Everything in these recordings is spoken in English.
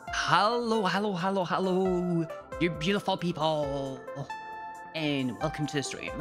Hello, hello, hello, hello, you beautiful people, and welcome to the stream.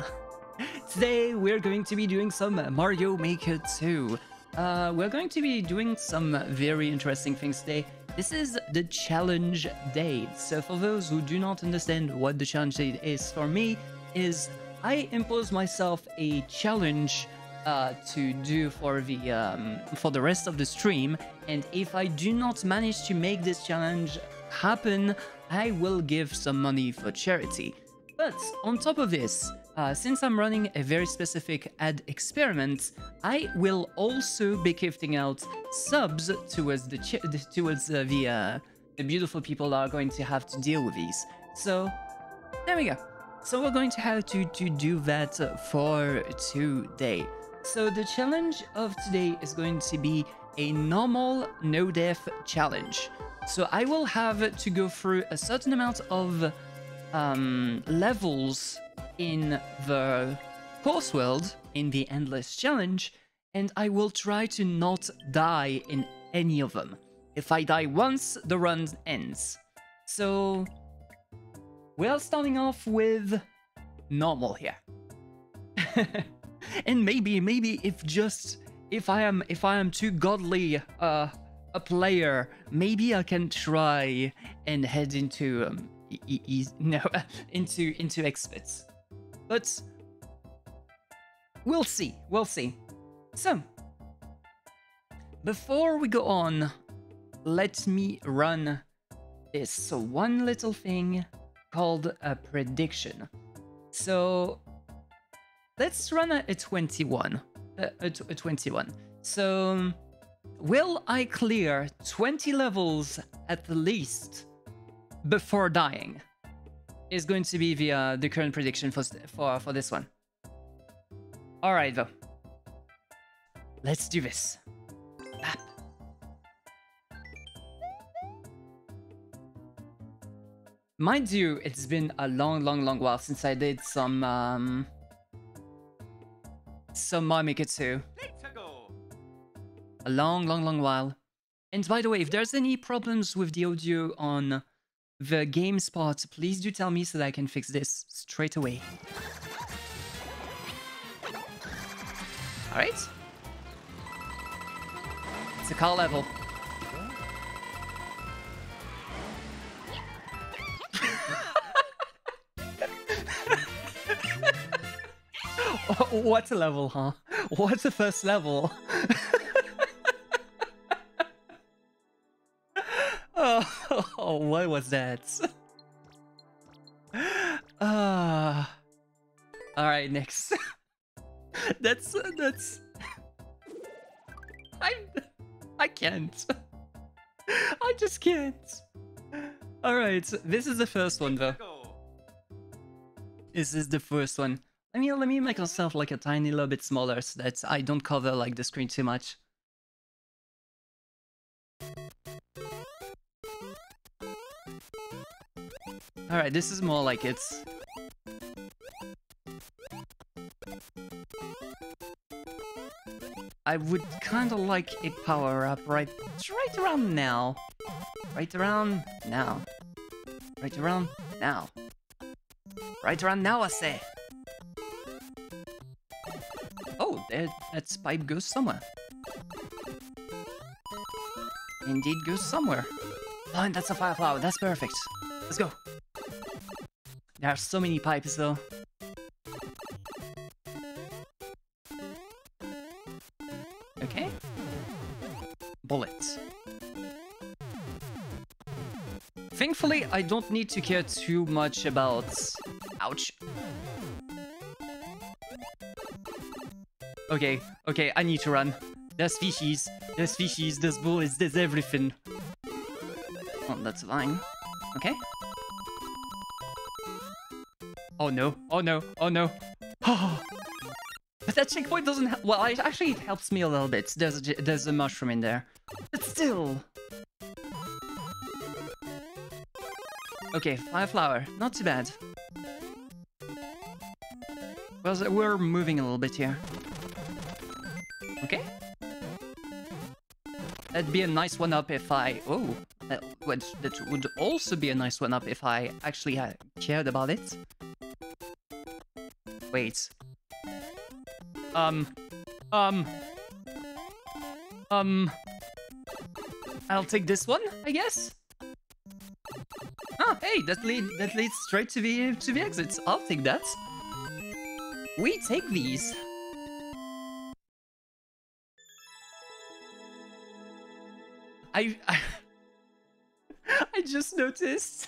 Today we're going to be doing some Mario Maker 2. We're going to be doing some very interesting things today. This is the challenge day. So for those who do not understand what the challenge day is, for me, is I impose myself a challenge to do for the rest of the stream, and if I do not manage to make this challenge happen, I will give some money for charity. But on top of this, since I'm running a very specific ad experiment, I will also be gifting out subs towards the beautiful people that are going to have to deal with these. So there we go. So we're going to have to do that for today. So the challenge of today is going to be a normal no-death challenge. So I will have to go through a certain amount of levels in the course world, in the endless challenge, and I will try to not die in any of them. If I die once, the run ends. So we're starting off with normal here. And maybe if I am too godly a player, maybe I can try and head into into experts. But we'll see. So before we go on, let me run this one little thing called a prediction. So let's run a 21. A 21. So will I clear 20 levels at least before dying? Is going to be the current prediction for this one. All right, though. Let's do this. Bap. Mind you, it's been a long while since I did some Mario Maker 2. A long while. And by the way, if there's any problems with the audio on the game spot, please do tell me so that I can fix this straight away. Alright. It's a car level. What a level, huh? What a first level. Oh, what was that? Alright, next. that's I can't. I just can't. Alright, this is the first one though. This is the first one. Let me make myself like a tiny little bit smaller so that I don't cover like the screen too much. Alright, this is more like it's... I would kind of like a power-up right around now. Right around now. Right around now. Right around now, I say. Oh, that pipe goes somewhere. Indeed goes somewhere. Oh, and that's a fire flower. That's perfect. Let's go. There are so many pipes though. Okay. Bullets. Thankfully, I don't need to care too much about... Ouch. Okay, I need to run. There's species, there's bullets, there's everything. Oh, that's fine. Okay. Oh no. But that checkpoint doesn't help. Well, actually it helps me a little bit. There's a mushroom in there. But still. Okay, fire flower. Not too bad. Well, we're moving a little bit here. Okay. That'd be a nice one up if I... Oh, That would also be a nice one-up if I actually cared about it. Wait. I'll take this one, I guess. Ah, hey, that leads straight to the exits. I'll take that. We take these. I just noticed.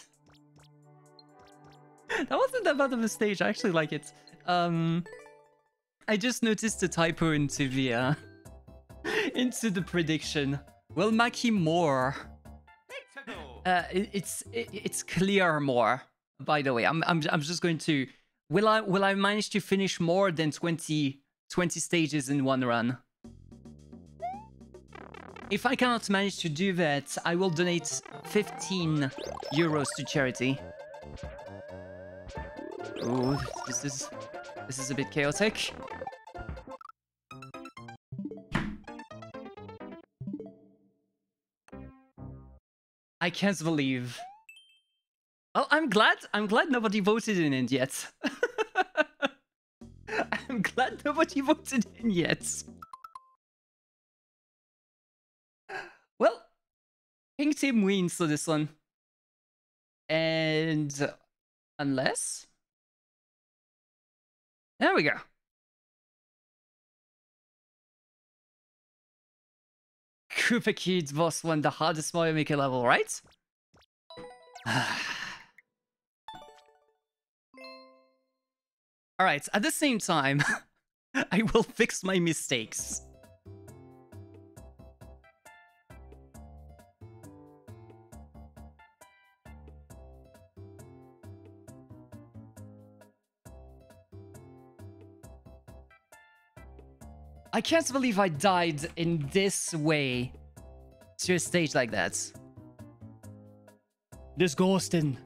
That wasn't that bad of a stage. I actually like it. I just noticed a typo into the into the prediction. Will Maki more? It's clear more. By the way, I'm just going to. Will I manage to finish more than 20 stages in one run? If I cannot manage to do that, I will donate 15 euros to charity. Ooh, this is a bit chaotic. I can't believe. Oh, I'm glad nobody voted in it yet. I'm glad nobody voted in yet. Well, Pink Team wins for this one. And unless... There we go. Koopa Kids boss won the hardest Mario Maker level, right? Alright, at the same time, I will fix my mistakes. I can't believe I died in this way to a stage like that. Disgusting.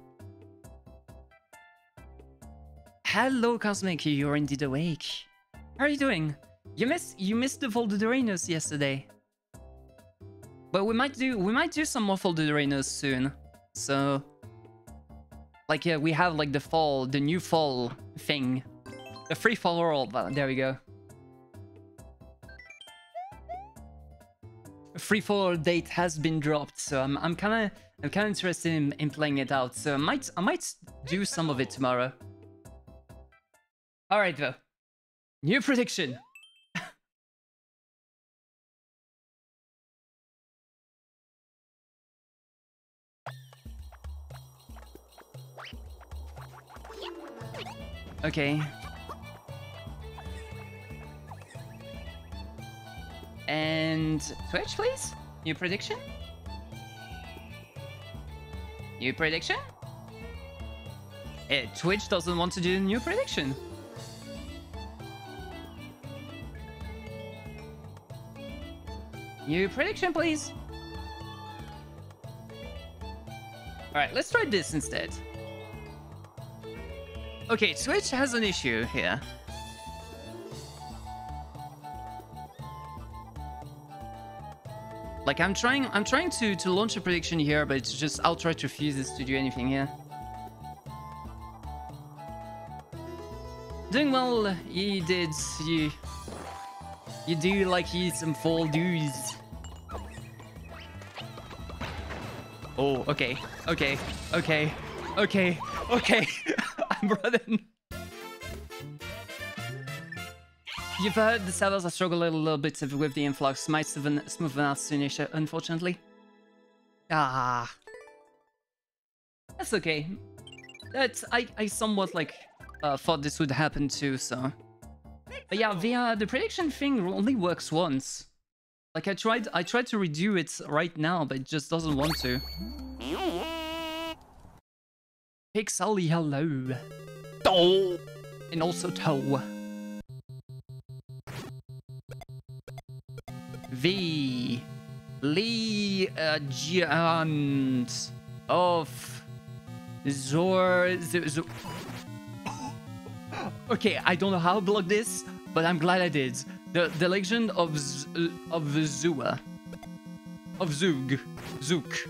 Hello, Cosmic, you're indeed awake. How are you doing? You missed the folded arenas yesterday. But we might do some more folded arenas soon. So like yeah, we have like the new fall thing. The free fall world, there we go. Free fall date has been dropped, so I'm kind of interested in playing it out. So I might do some of it tomorrow. All right, though. New prediction. Okay. And Twitch, please. New prediction. New prediction. Twitch doesn't want to do a new prediction. New prediction, please. Alright, let's try this instead. Okay, Twitch has an issue here. Like I'm trying to launch a prediction here, but it's just outright refuses to do anything here. Doing well, you did. You do like you some fall dues. Oh, okay. I'm running. You've heard the sellers are struggling a little bit with the influx. Might smoothen out soonish, unfortunately. Ah. That's okay. I somewhat like thought this would happen too, so. But yeah, the prediction thing only works once. Like I tried to redo it right now, but it just doesn't want to. Pixelly, hello. Oh. And also Toe. The Legend of Zor. Okay, I don't know how to block this, but I'm glad I did. The Legend of Zua. Of Zook.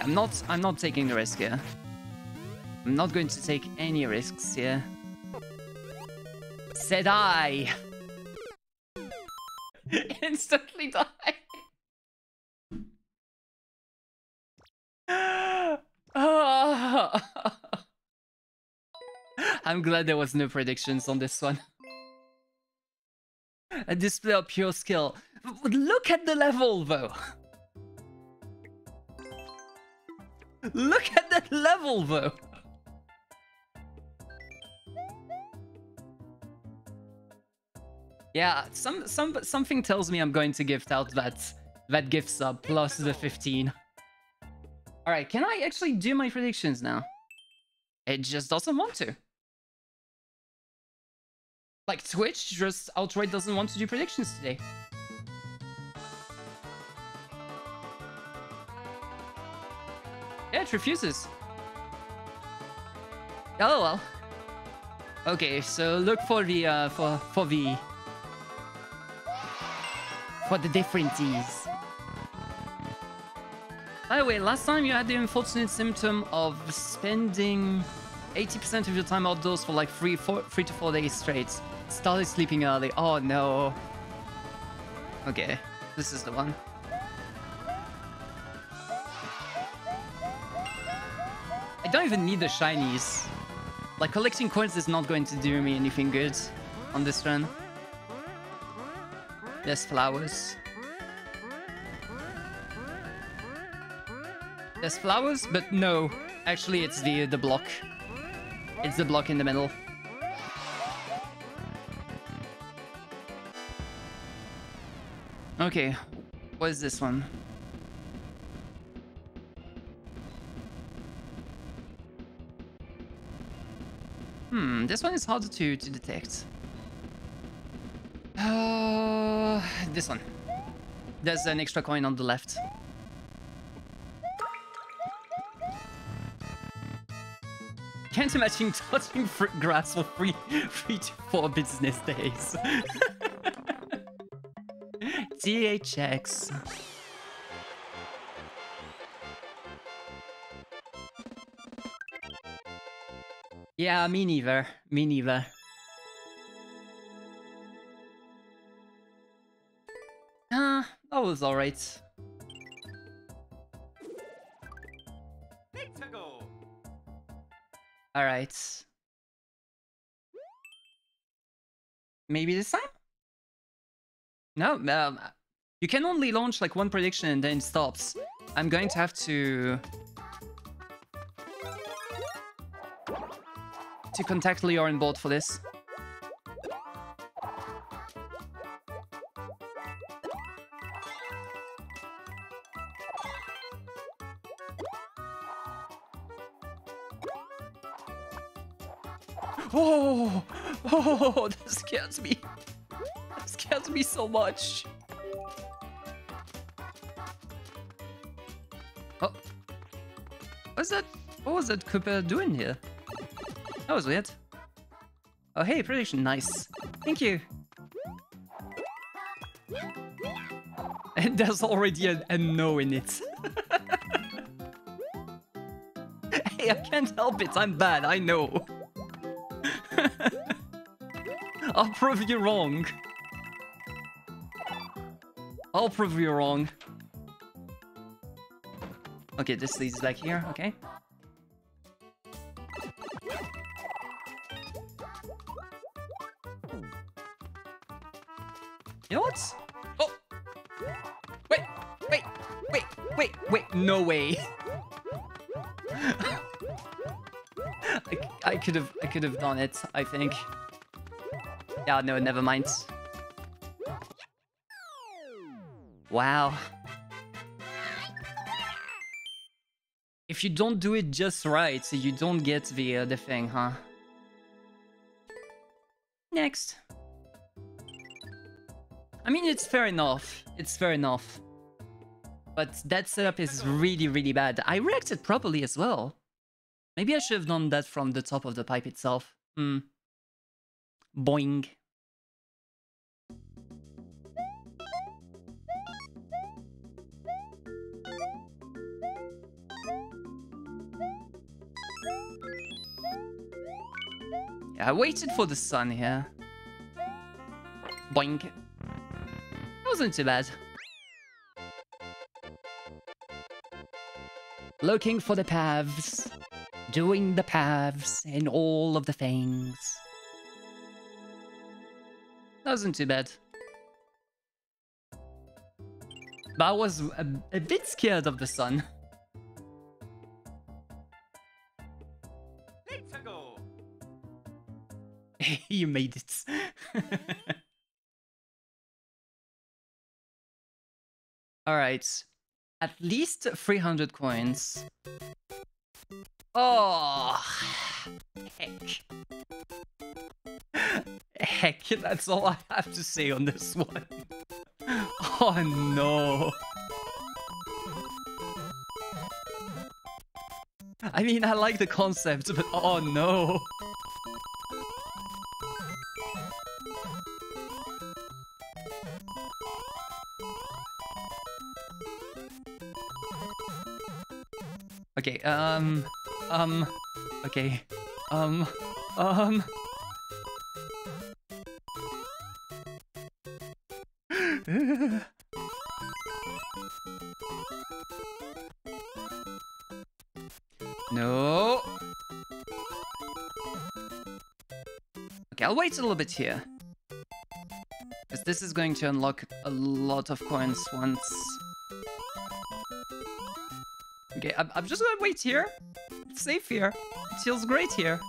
I'm not taking the risk here. I'm not going to take any risks here. Said I. Instantly die. I'm glad there was no predictions on this one. A display of pure skill. Look at the level, though. Look at that level, though. Yeah, something tells me I'm going to gift out that gift sub plus the 15. All right, can I actually do my predictions now? It just doesn't want to. Like Twitch just outright doesn't want to do predictions today. Yeah, it refuses. Oh well. Okay, so look for the for the differences. By the way, last time you had the unfortunate symptom of spending 80% of your time outdoors for like 3 to 4 days straight. Started sleeping early. Oh no. Okay, this is the one. I don't even need the shinies. Like, collecting coins is not going to do me anything good on this run. There's flowers. There's flowers, but no. Actually, it's the block. It's the block in the middle. Okay, what is this one? This one is harder to detect. This one. There's an extra coin on the left. Can't imagine touching grass for 3 to 4 business days. THX. Yeah, me neither. Me neither. That was alright. Alright. Maybe this time? No, you can only launch like one prediction and then it stops. I'm going to have to contact Leo on board for this. Oh, that scares me. That scares me so much. Oh. What was that Cooper doing here? That was weird. Oh, hey, prediction. Nice. Thank you. And there's already a no in it. Hey, I can't help it. I'm bad. I know. I'll prove you wrong. I'll prove you wrong. Okay, this leads back here. Okay. You know what? Oh! Wait! No way! I could have done it, I think. Yeah, no, never mind. Wow. If you don't do it just right, you don't get the thing, huh? Next. I mean, it's fair enough. It's fair enough. But that setup is really, really bad. I reacted properly as well. Maybe I should have done that from the top of the pipe itself. Boing. Yeah, I waited for the sun here. Boink. Wasn't too bad. Looking for the paths. Doing the paths and all of the things. Wasn't too bad. But I was a bit scared of the sun. Let's go. You made it. Alright. At least 300 coins. Oh, heck. Heck, that's all I have to say on this one. Oh no. I mean, I like the concept, but oh no. Okay, okay, No. Okay, I'll wait a little bit here. Because this is going to unlock a lot of coins once. Okay, I'm just gonna wait here. It's safe here. It feels great here.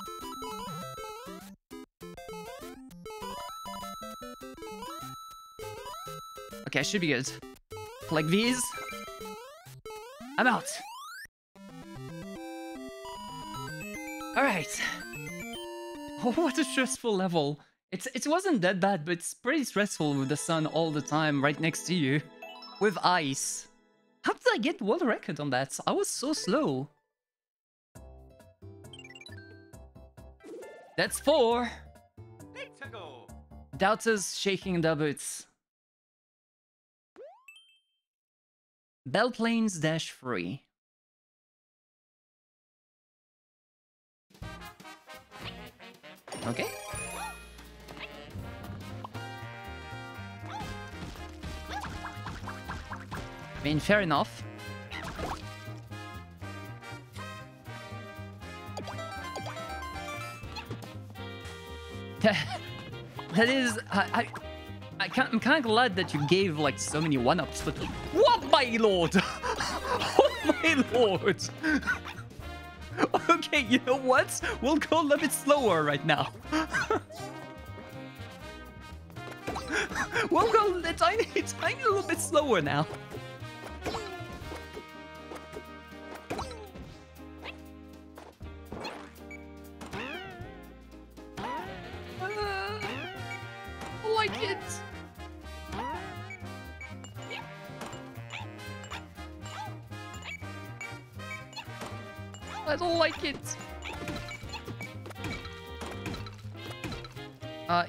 Okay, I should be good. Collect these. I'm out. Alright. Oh, what a stressful level. It wasn't that bad, but it's pretty stressful with the sun all the time right next to you. With ice. How did I get world record on that? I was so slow. That's 4. Let's go. Doubters shaking their boots. Bell Plains -3. Okay. I mean, fair enough. That is, I'm kind of glad that you gave like so many one-ups, but what, my lord? Oh my lord! Okay, you know what? We'll go a little bit slower right now. We'll go a tiny little bit slower now. I like it. I don't like it.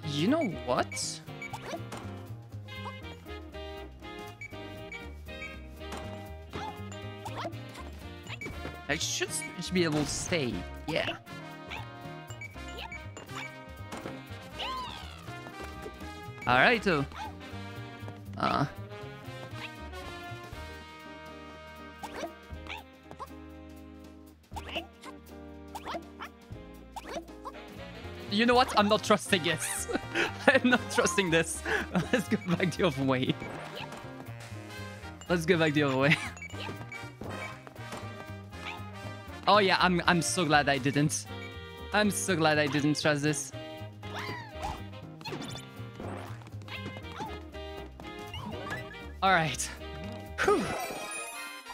You know what? I should be able to stay. Yeah. Alright, you know what? I'm not trusting this. I'm not trusting this. Let's go back the other way. Let's go back the other way. Oh yeah, I'm so glad I didn't. I'm so glad I didn't trust this. All right. Whew.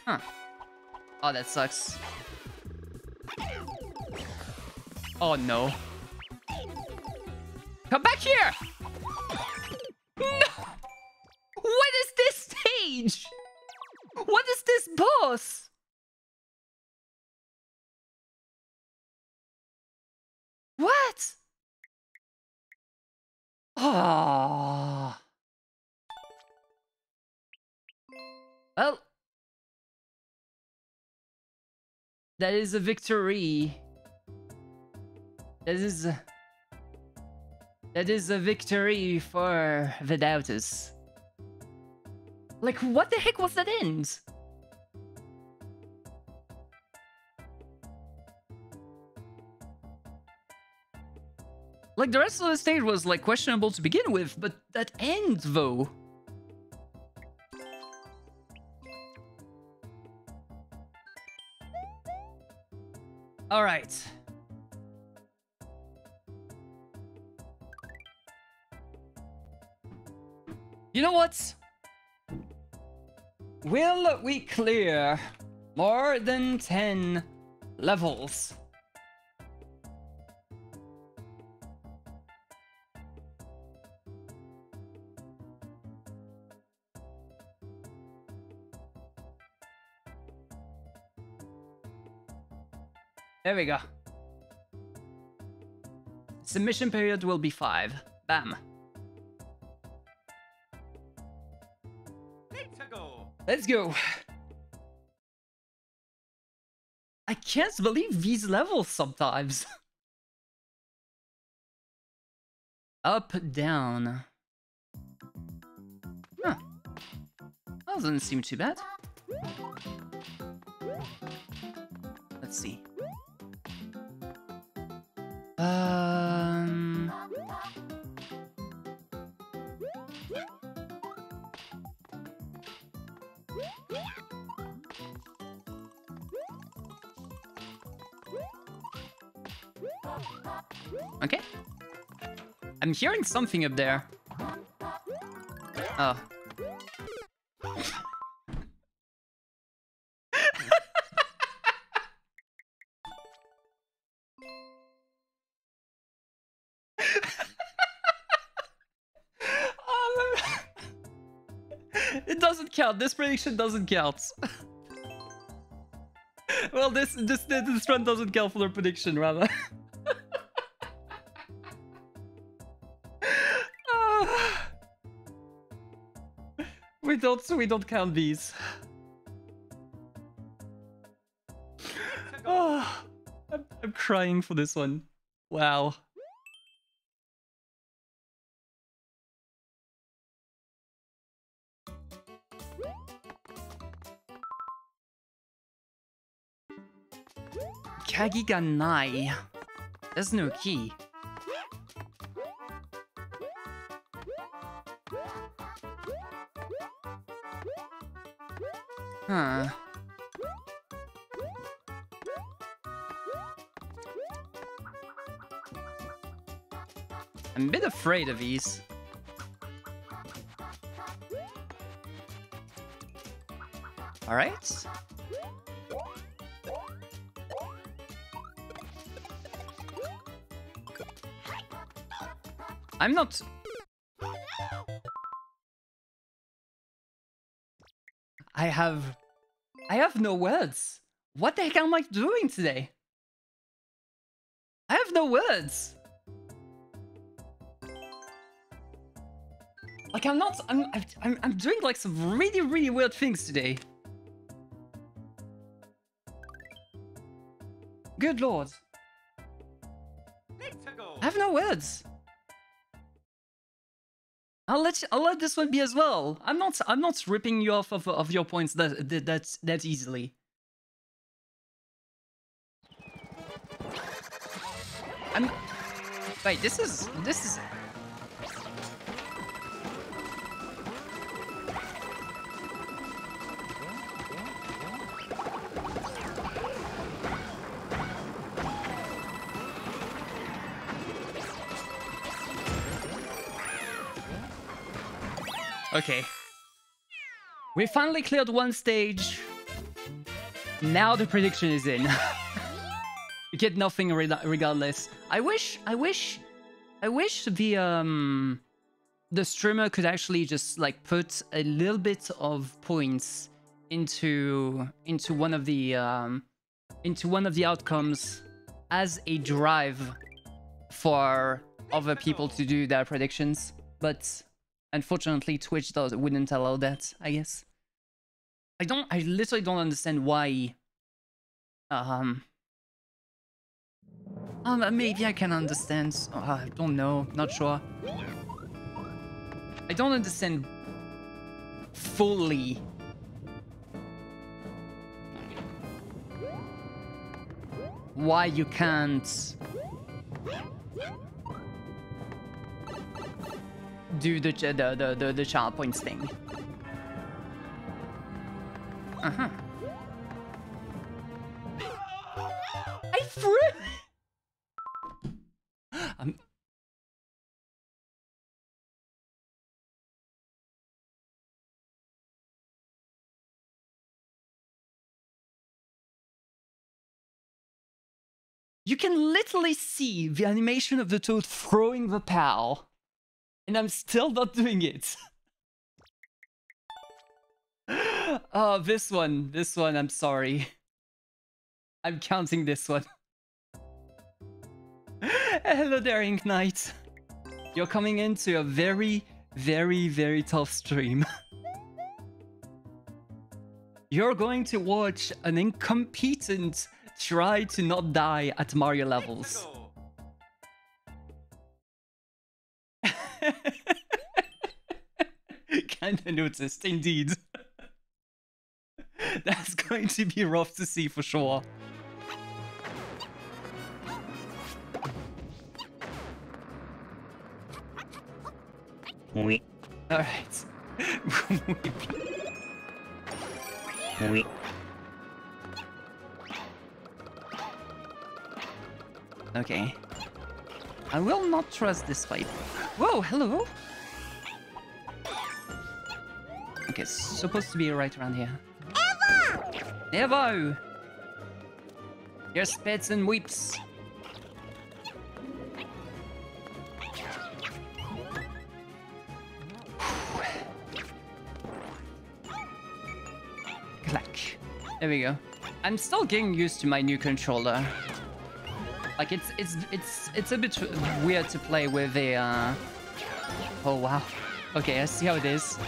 Huh. Oh, that sucks. Oh no. Come back here! No! What is this stage? What is this boss? What? Oh. Well, that is a victory. That is That is a victory for the doubters. Like, what the heck was that end? Like, the rest of the stage was, like, questionable to begin with, but that end, though... Alright. You know what? Will we clear more than 10 levels? There we go. Submission period will be 5. Bam. Let's go. I can't believe these levels sometimes. Up, down. Huh. That doesn't seem too bad. Let's see. Okay. I'm hearing something up there. Oh. It doesn't count. This prediction doesn't count. Well, this run doesn't count for the prediction, rather. We don't count these. Oh, I'm crying for this one. Wow. Kagi ga nai. There's no key. Huh. I'm a bit afraid of these. All right. I'm not... I have no words. What the heck am I doing today? I have no words. Like I'm doing like some really weird things today. Good lord. I have no words. I'll let this one be as well. I'm not ripping you off of your points that easily. Wait, this is okay. We finally cleared one stage. Now the prediction is in. We get nothing regardless. I wish the streamer could actually just like put a little bit of points into one of the outcomes as a drive for other people to do their predictions, but unfortunately Twitch wouldn't allow that, I guess. I literally don't understand why Maybe I can understand. I don't know. Not sure. I don't understand fully. Why you can't do the child points thing. Uh-huh. I threw. You can literally see the animation of the toad throwing the pal, and I'm still not doing it. Oh, this one, I'm sorry. I'm counting this one. Hello there, Ink Knight. You're coming into a very, very, very tough stream. You're going to watch an incompetent try to not die at Mario levels. Kinda noticed, indeed. That's going to be rough to see for sure. Oui. Alright. Oui. Okay. I will not trust this fight. Whoa, hello? Okay, it's supposed to be right around here. Evo! Your spits and weeps. Clack. There we go. I'm still getting used to my new controller. Like it's a bit weird to play with a Oh wow. Okay, I see how it is.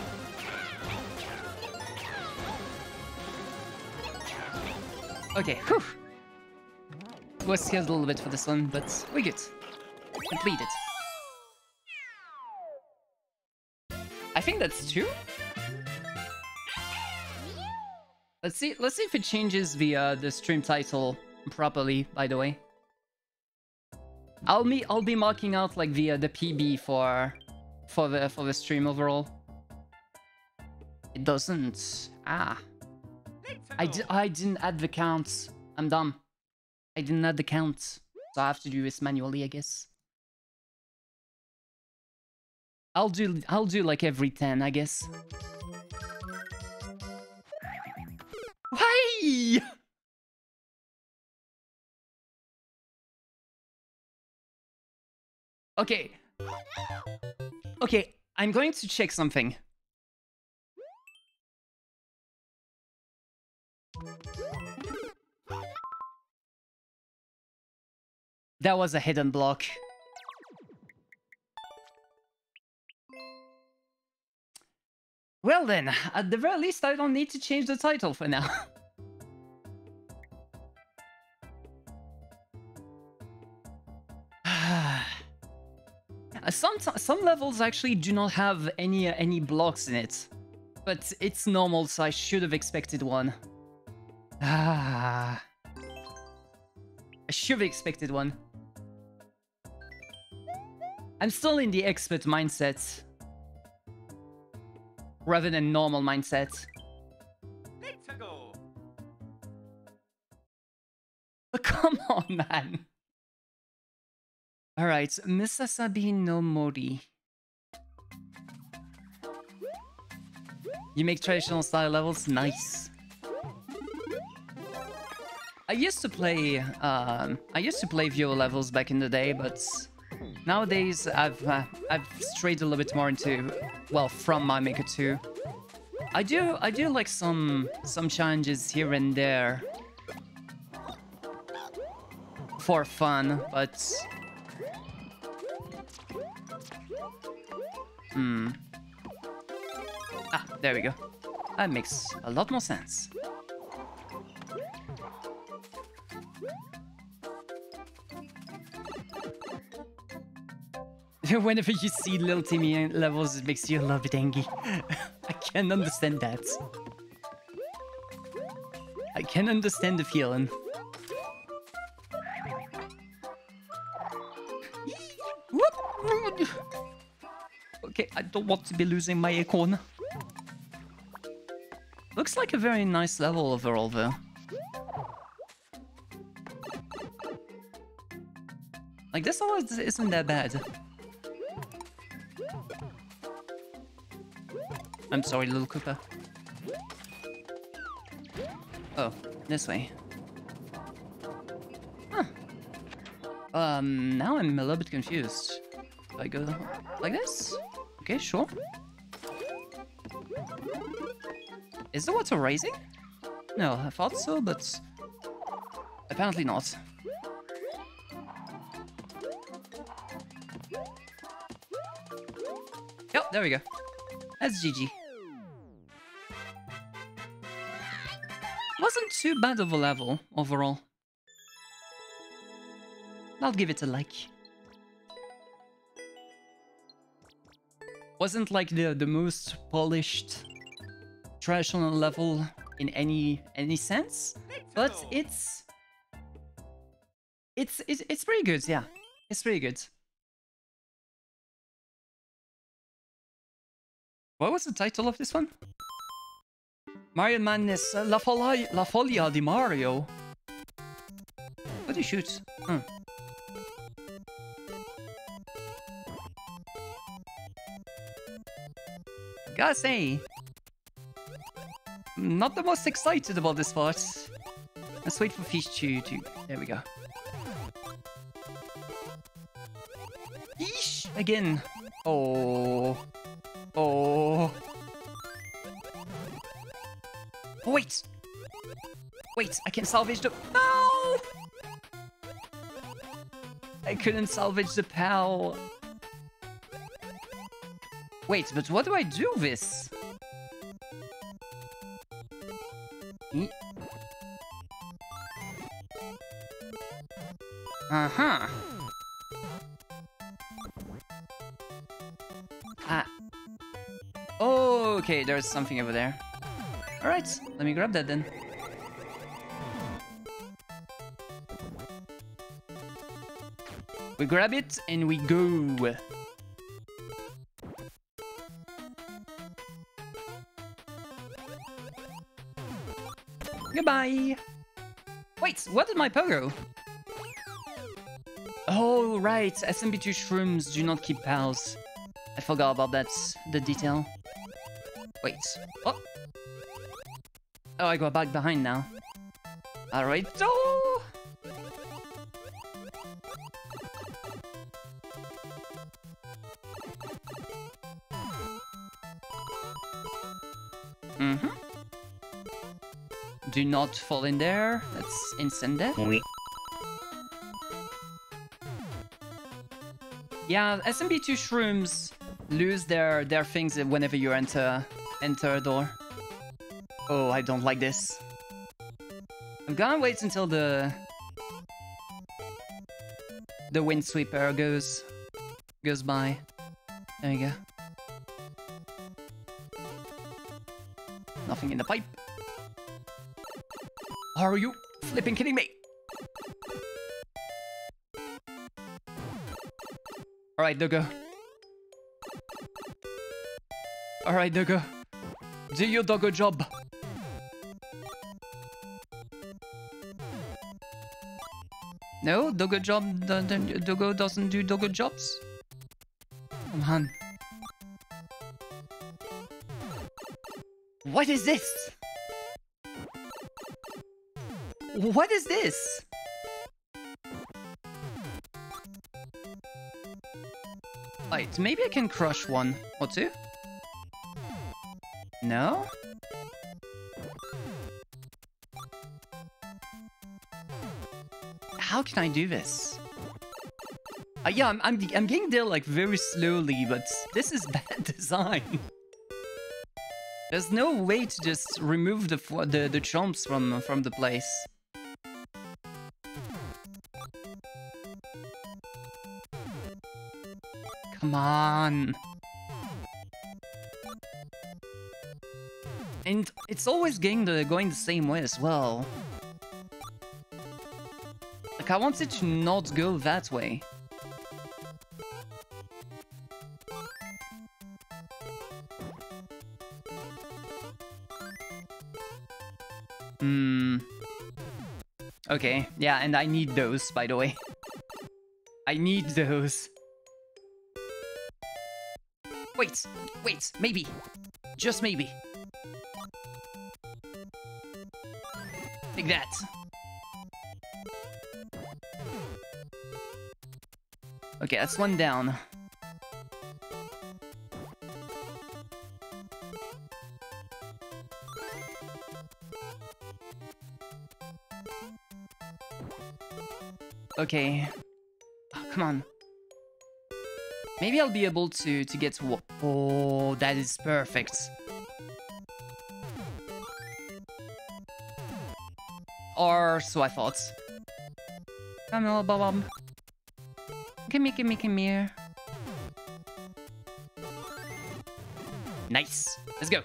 Okay, whew. Was scared a little bit for this one, but we good. Completed. I think that's 2. Let's see if it changes the stream title properly, by the way. I'll be marking out like the PB for the stream overall. It doesn't. Ah. I didn't add the counts. I'm dumb. I didn't add the counts, so I have to do this manually, I guess. I'll do like every 10, I guess. Why? Okay. Okay, I'm going to check something. That was a hidden block. Well then, at the very least I don't need to change the title for now. Some levels actually do not have any blocks in it. But it's normal, so I should have expected one. I should have expected one. I'm still in the expert mindset. Rather than normal mindset. But come on, man. Alright, Musasabi no Mori. You make traditional style levels? Nice. I used to play Viola levels back in the day, but nowadays I've strayed a little bit more into, well, from My Maker 2. I do like some challenges here and there for fun, but ah, there we go. That makes a lot more sense. Whenever you see little Timmy levels, it makes you a little bit angry. I can understand that. I can understand the feeling. Okay, I don't want to be losing my acorn. Looks like a very nice level overall, though. Like, this one isn't that bad. I'm sorry, little Koopa. Oh, this way. Huh. Now I'm a little bit confused. Do I go like this? Okay, sure. Is the water rising? No, I thought so, but apparently not. Yep, there we go. That's GG. Wasn't too bad of a level overall. I'll give it a like. Wasn't like the most polished traditional level in any sense, but it's pretty good. Yeah, it's pretty good. What was the title of this one? Mario Madness, La Folia di Mario. What do you shoot? Huh. Gotta say, not the most excited about this part. Let's wait for Fish to... There we go. Yeesh! Again. Oh. Oh. Oh, wait! Wait, I can salvage the... No! I couldn't salvage the PAL. Wait, but what do I do with this? Uh-huh. Ah. Oh, okay, there's something over there. Alright, let me grab that then. We grab it and we go. Goodbye! Wait, what did my pogo? Oh, right, SMM2 shrooms do not keep pals. I forgot about that, the detail. Wait, oh! Oh, I go back behind now. Alright, oh! Mm-hmm. Do not fall in there. That's instant death. Oui. Yeah, SMM2 shrooms lose their things whenever you enter a door. Oh, I don't like this. I'm gonna wait until the wind sweeper goes by. There you go. Nothing in the pipe. Are you flipping kidding me? Alright, Doggo. Alright, Doggo. Do your Doggo job. No, Doggo job. Doggo doesn't do Doggo jobs. Come on. What is this? What is this? Wait, maybe I can crush one or two? No? How can I do this? Yeah, I'm getting there like very slowly, but this is bad design. There's no way to just remove the chomps from the place. Come on. And it's always going the same way as well. Like, I want it to not go that way. Okay, yeah, and I need those, by the way. I need those. Wait, maybe. Just maybe. Like that. Okay, that's one down. Okay. Oh, come on. Maybe I'll be able to get to... Oh, that is perfect. Or so I thought. Come on, Bob. Come here. Nice. Let's go.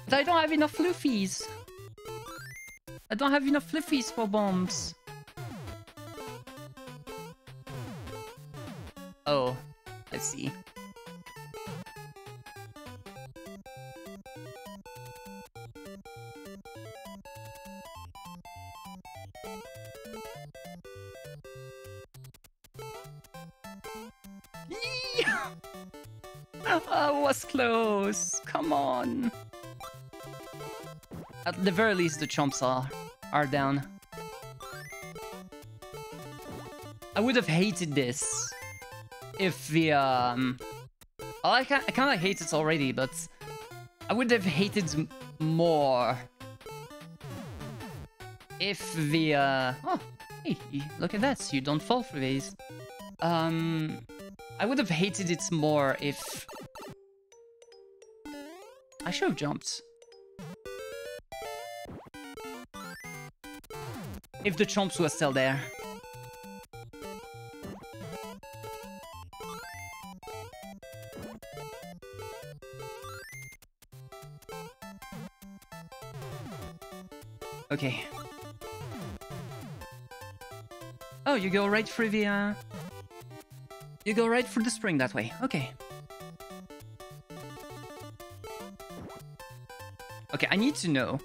But I don't have enough fluffies. I don't have enough fluffies for bombs. Oh, I see. Oh, was close. Come on. At the very least, the chomps are down. I would have hated this if the well, I kind of hate it already, but I would have hated more if the oh, hey, look at that! You don't fall for these. I would have hated it more if I should have jumped. If the chomps were still there. Okay. Oh, you go right through the you go right through the spring that way. Okay. Okay, I need to know.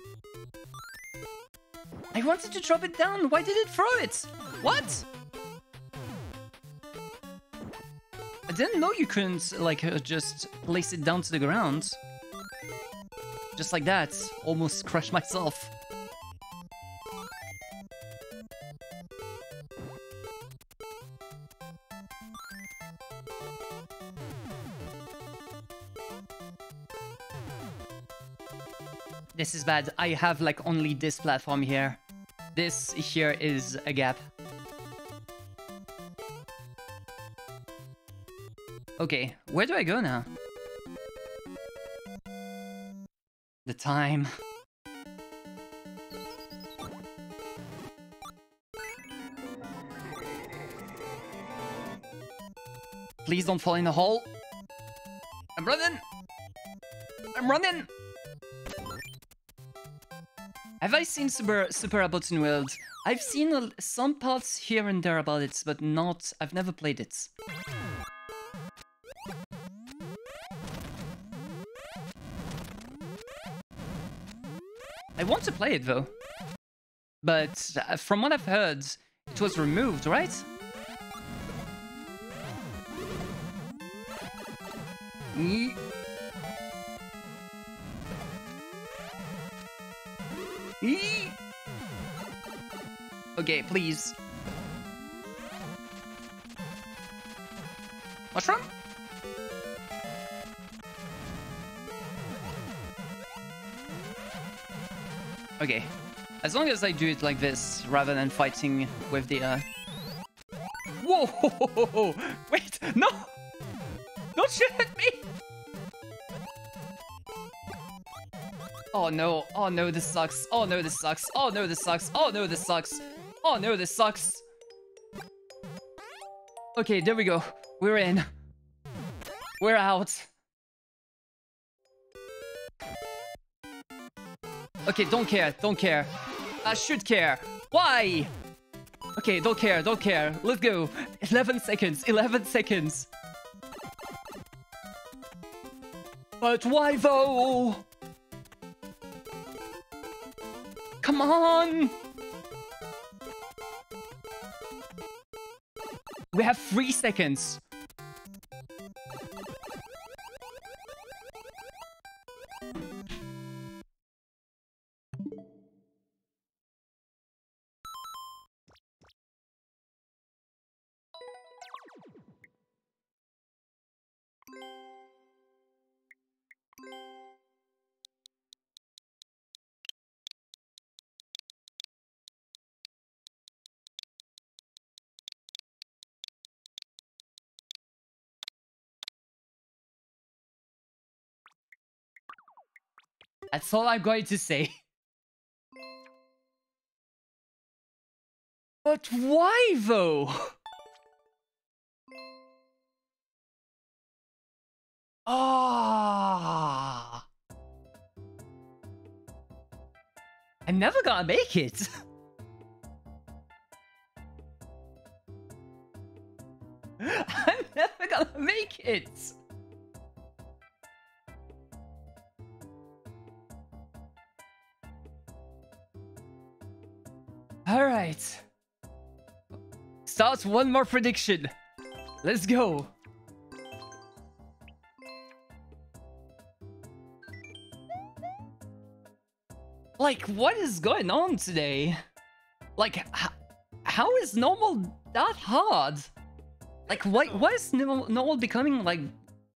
I wanted to drop it down. Why did it throw it? What? I didn't know you couldn't, like, just place it down to the ground. Just like that. Almost crushed myself. This is bad. I have, like, only this platform here. This here is a gap. Okay, where do I go now? The time. Please don't fall in the hole. I'm running! I'm running! Have I seen Super Robot in World? I've seen some parts here and there about it, but not... I've never played it. I want to play it though. But from what I've heard, it was removed, right? Okay, please. Mushroom? Okay. As long as I do it like this, rather than fighting with the, Whoa! Wait! No! Don't shoot at me! Oh no, oh no, this sucks. Oh no, this sucks. Oh no, this sucks. Oh no, this sucks. Oh no, this sucks. Okay, there we go. We're in. We're out. Okay, don't care, don't care. I should care. Why? Okay, don't care, don't care. Let's go. 11 seconds, 11 seconds. But why though? Come on! We have 3 seconds. That's all I'm going to say. But why though? Ah, I'm never gonna make it. I'm never gonna make it. All right. Start one more prediction. Let's go. Like, what is going on today? Like, how is normal that hard? Like, why is normal becoming like...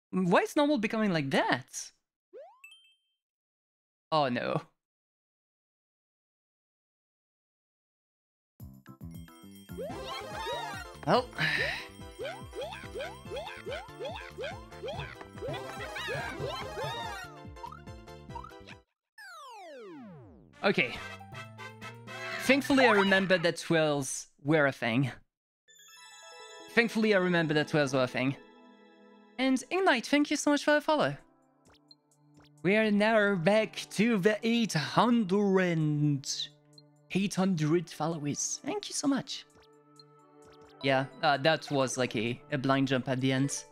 Why is normal becoming like that? Oh no. Well... Okay. Thankfully, I remember that twirls were a thing. Thankfully, I remember that twirls were a thing. And Ignite, thank you so much for the follow. We are now back to the 800 followers. Thank you so much. Yeah, that was like a blind jump at the end.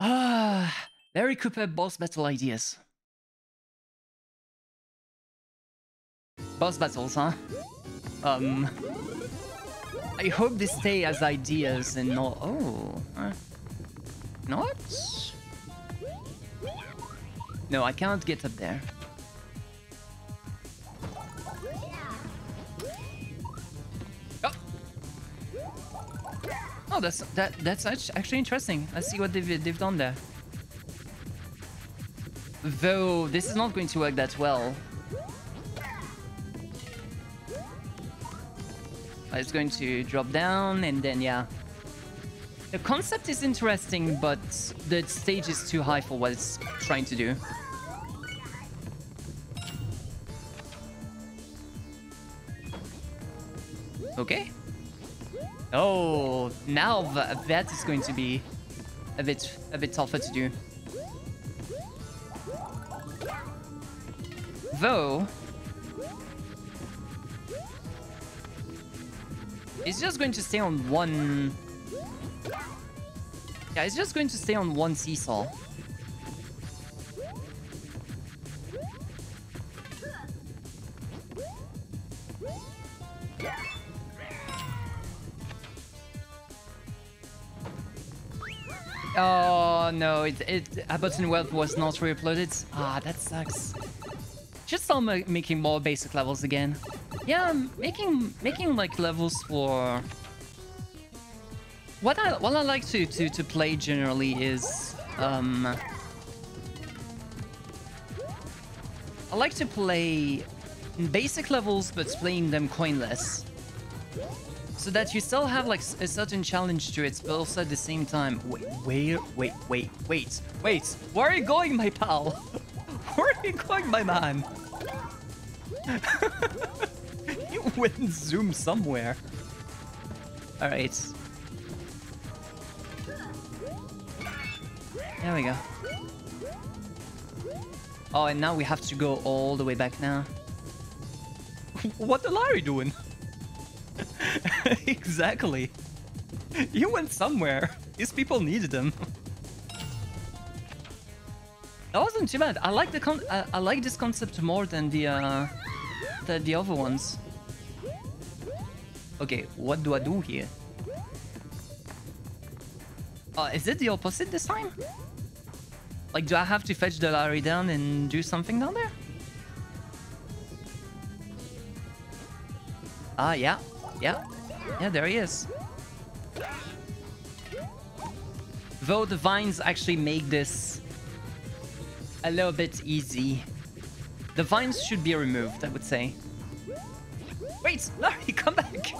Ah, Larry Cooper boss battle ideas. Boss battles, huh? I hope they stay as ideas and not... Oh, not? No, I cannot get up there. Oh, oh that's actually interesting. Let's see what they've done there. Though this is not going to work that well. It's going to drop down and then yeah. The concept is interesting, but the stage is too high for what it's trying to do. Okay. Oh, now that is going to be a bit tougher to do. Though it's just going to stay on one. Yeah, it's just going to stay on one seesaw. Oh no, Abbott's World was not re-uploaded. Ah, that sucks. Should start making more basic levels again. Yeah, making like levels for... What I like to play generally is I like to play basic levels but playing them coinless. so that you still have like a certain challenge to it, but also at the same time. Wait. Where are you going, my pal? Where are you going, my man? You went and zoom somewhere. All right. There we go. Oh, and now we have to go all the way back now. What the Larry doing? Exactly. You went somewhere. These people needed them. That wasn't too bad. I like the I like this concept more than the other ones. Okay, what do I do here? Is it the opposite this time? Like, do I have to fetch the Larry down and do something down there? Ah, yeah. Yeah, there he is. Though the vines actually make this a little bit easy. The vines should be removed, I would say. Wait, Larry, come back!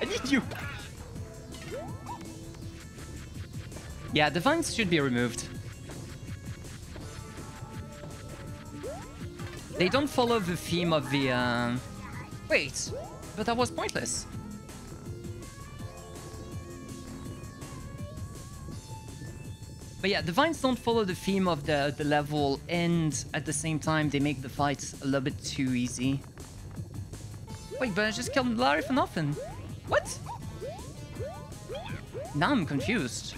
I need you! Yeah, the vines should be removed. They don't follow the theme of the... Wait, but that was pointless. But yeah, the vines don't follow the theme of the level, and at the same time, they make the fights a little bit too easy. Wait, but I just killed Larry for nothing. What? Now I'm confused.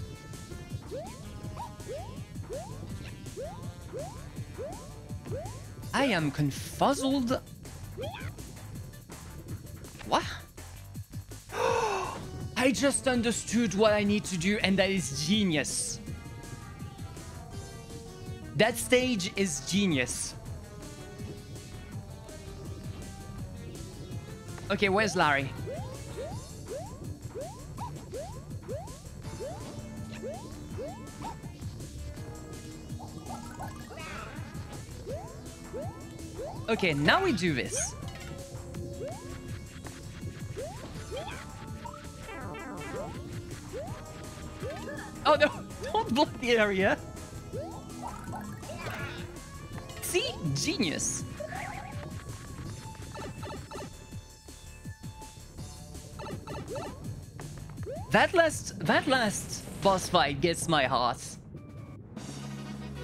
I am confuzzled. What? I just understood what I need to do, and that is genius. That stage is genius. Okay, where's Larry? Okay, now we do this. Oh no, don't block the area. See? Genius. That last boss fight gets my heart.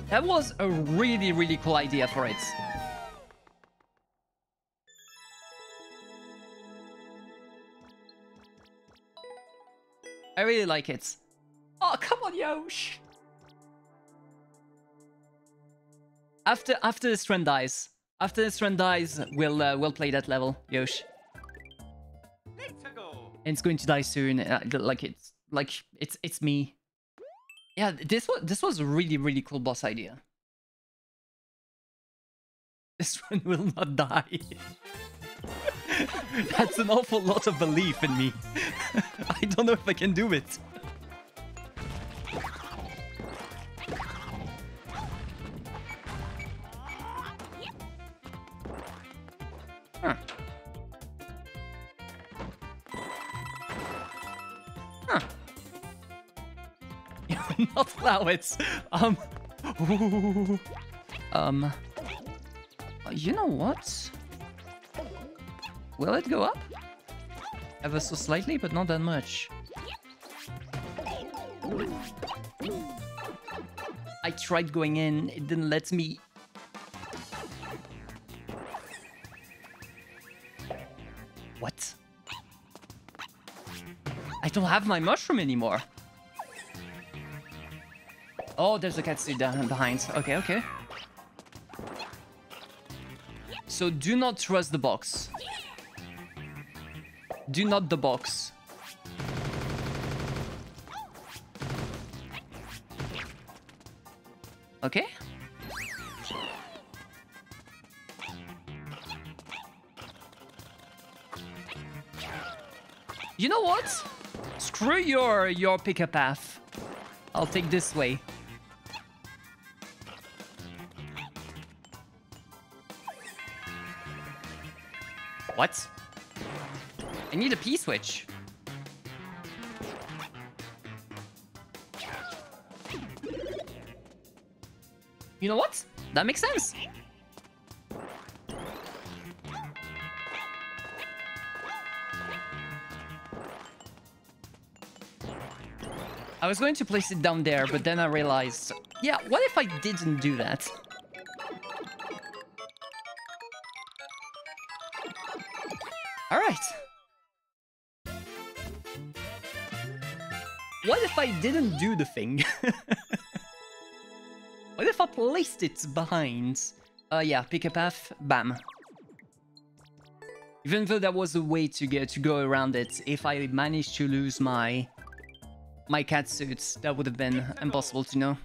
That was a really, really cool idea for it. I really like it. Oh, come on, Yosh! After this trend dies, we'll play that level, Yosh. Let's go. And it's going to die soon. It's me. Yeah, this was a really, really cool boss idea. This one will not die. That's an awful lot of belief in me. I don't know if I can do it. Huh. Huh. Not allow it. You know what? Will it go up? Ever so slightly, but not that much. I tried going in, it didn't let me. What? I don't have my mushroom anymore. Oh, there's a katsu down behind. Okay, okay. So do not trust the box. Do not the box. Okay. You know what? Screw your pick a path. I'll take this way. What? I need a P-switch. You know what? That makes sense. I was going to place it down there, but then I realized, yeah, what if I didn't do that? All right. What if I didn't do the thing? What if I placed it behind? Yeah, pick a path, bam. Even though there was a way to go around it, if I managed to lose my cat suits, that would have been impossible to know.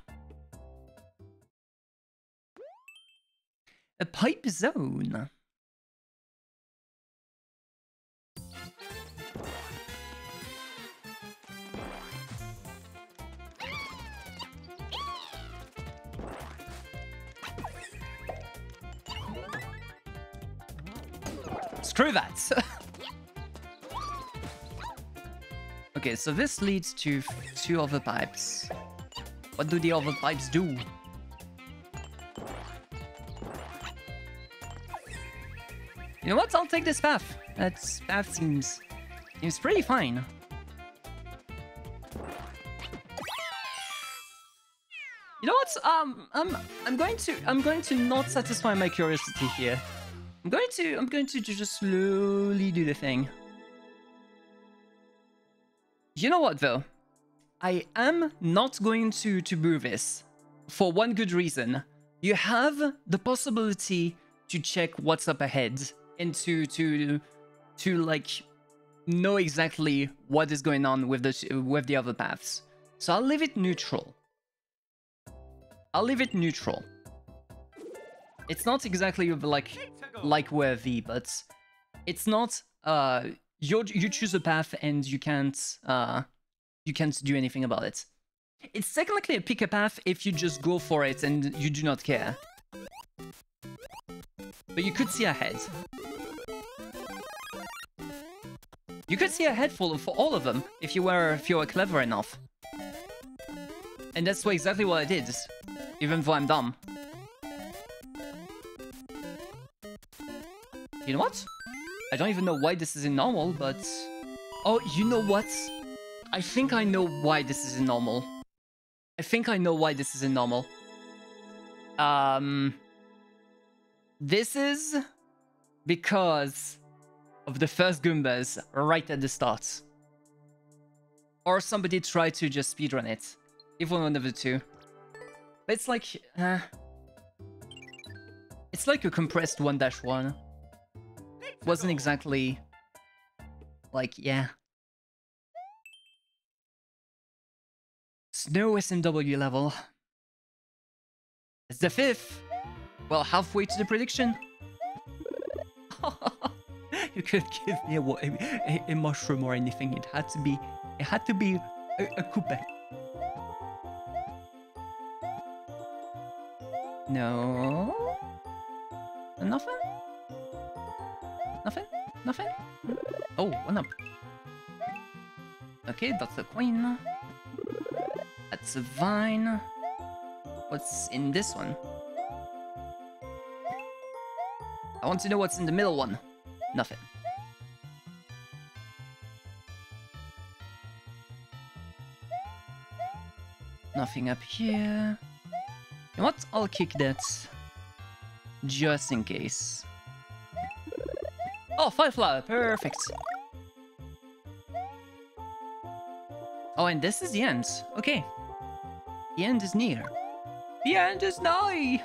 A pipe zone. Screw that! Okay, so this leads to 2 other pipes. What do the other pipes do? You know what? I'll take this path. That path seems pretty fine. You know what? I'm going to not satisfy my curiosity here. I'm going to just slowly do the thing. You know what though? I am not going to boo this for one good reason. You have the possibility to check what's up ahead and to like know exactly what is going on with the other paths. So I'll leave it neutral. I'll leave it neutral. It's not exactly like worthy, but it's not you choose a path and you can't do anything about it. It's technically a pick a path if you just go for it and you do not care. But you could see ahead. You could see ahead for all of them if you were clever enough. And that's exactly what I did, even though I'm dumb. You know what? I don't even know why this is in normal, but... Oh, you know what? I think I know why this is in normal. This is because of the first Goombas right at the start. Or somebody tried to just speedrun it. Even one of the two. But it's like... it's like a compressed 1-1. Wasn't exactly... like, yeah. Snow SMW level. It's the 5th. Well, halfway to the prediction. You could give me a mushroom or anything. It had to be a coupe. No. Nothing? Nothing? Oh, 1 up. Okay, that's a coin. That's a vine. What's in this one? I want to know what's in the middle one. Nothing. Nothing up here. You know what? I'll kick that. Just in case. Oh, 5 flower. Perfect. Oh, and this is the end. Okay. The end is near. The end is nigh!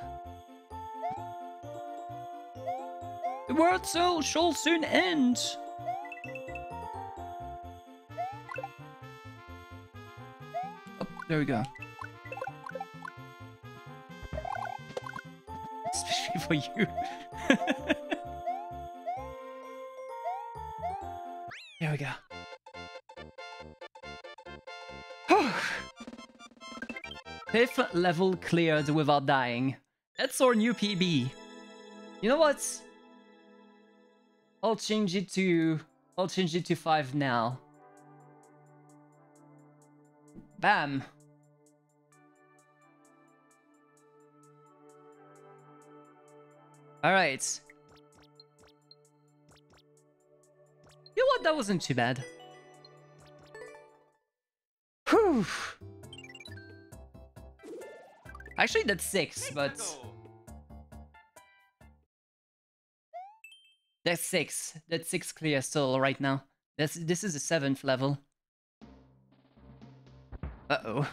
The world shall soon end! Oh, there we go. Especially for you. There we go. 5th level cleared without dying. That's our new PB. You know what? I'll change it to I'll change it to 5 now. Bam. Alright. You know what? That wasn't too bad. Whew. Actually, that's 6, but... That's 6. That's 6 clear still right now. This is the 7th level. Uh-oh.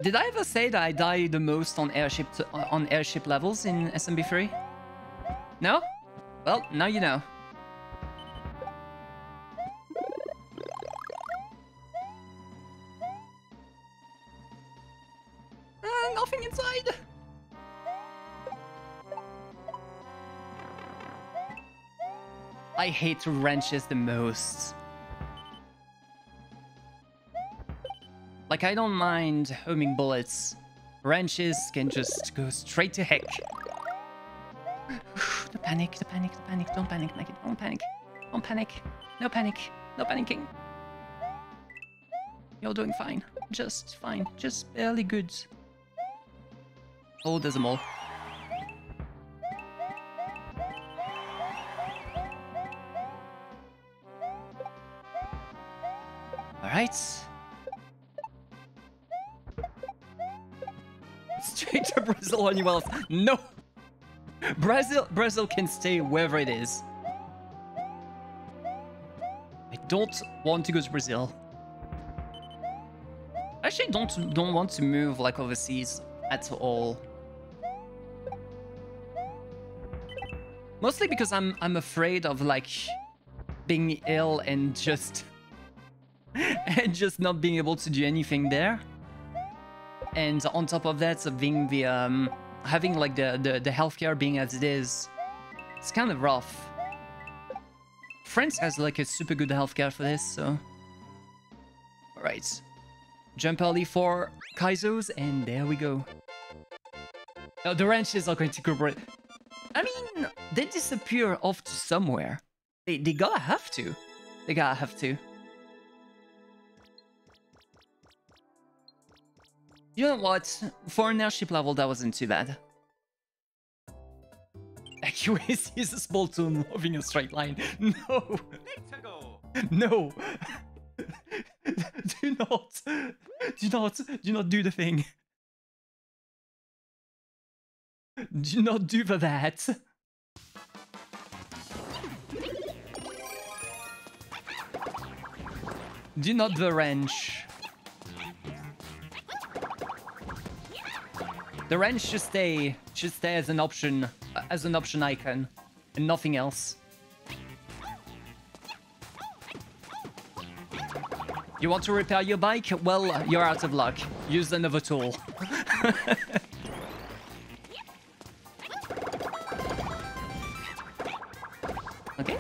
Did I ever say that I die the most on airship levels in SMB3? No? Well, now you know. Nothing inside. I hate wrenches the most. Like, I don't mind homing bullets. Wrenches can just go straight to heck. The panic, the panic, the panic. Don't panic, Maggie. Don't panic. Don't panic. No panic. No panicking. You're doing fine. Just fine. Just barely good. Oh, there's a mole. Alright. Straight to Brazil on you else. No! Brazil can stay wherever it is. I don't want to go to Brazil. I actually don't want to move like overseas at all. Mostly because I'm afraid of like being ill and just not being able to do anything there. And on top of that, being the having like the healthcare being as it is, it's kind of rough. France has like a super good healthcare for this, so all right, jump early for Kaizos, and there we go. Oh, the wrenches are going to go. I mean, they disappear off to somewhere. They gotta have to. They gotta have to. You know what? For an airship level, that wasn't too bad. Accuracy is a small tool moving a straight line. No! No! Do not do the thing. Do not do that. Do not the wrench. The wrench should stay as an option icon, and nothing else. You want to repair your bike? Well, you're out of luck. Use another tool. Okay.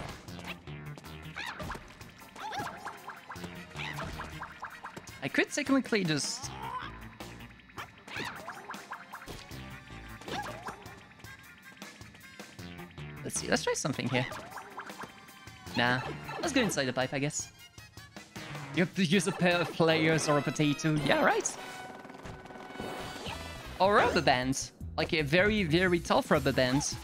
I could technically just... Let's see, let's try something here. Nah, let's go inside the pipe, I guess. You have to use a pair of players or a potato. Yeah, right. Or rubber bands. Like a very, very tough rubber bands.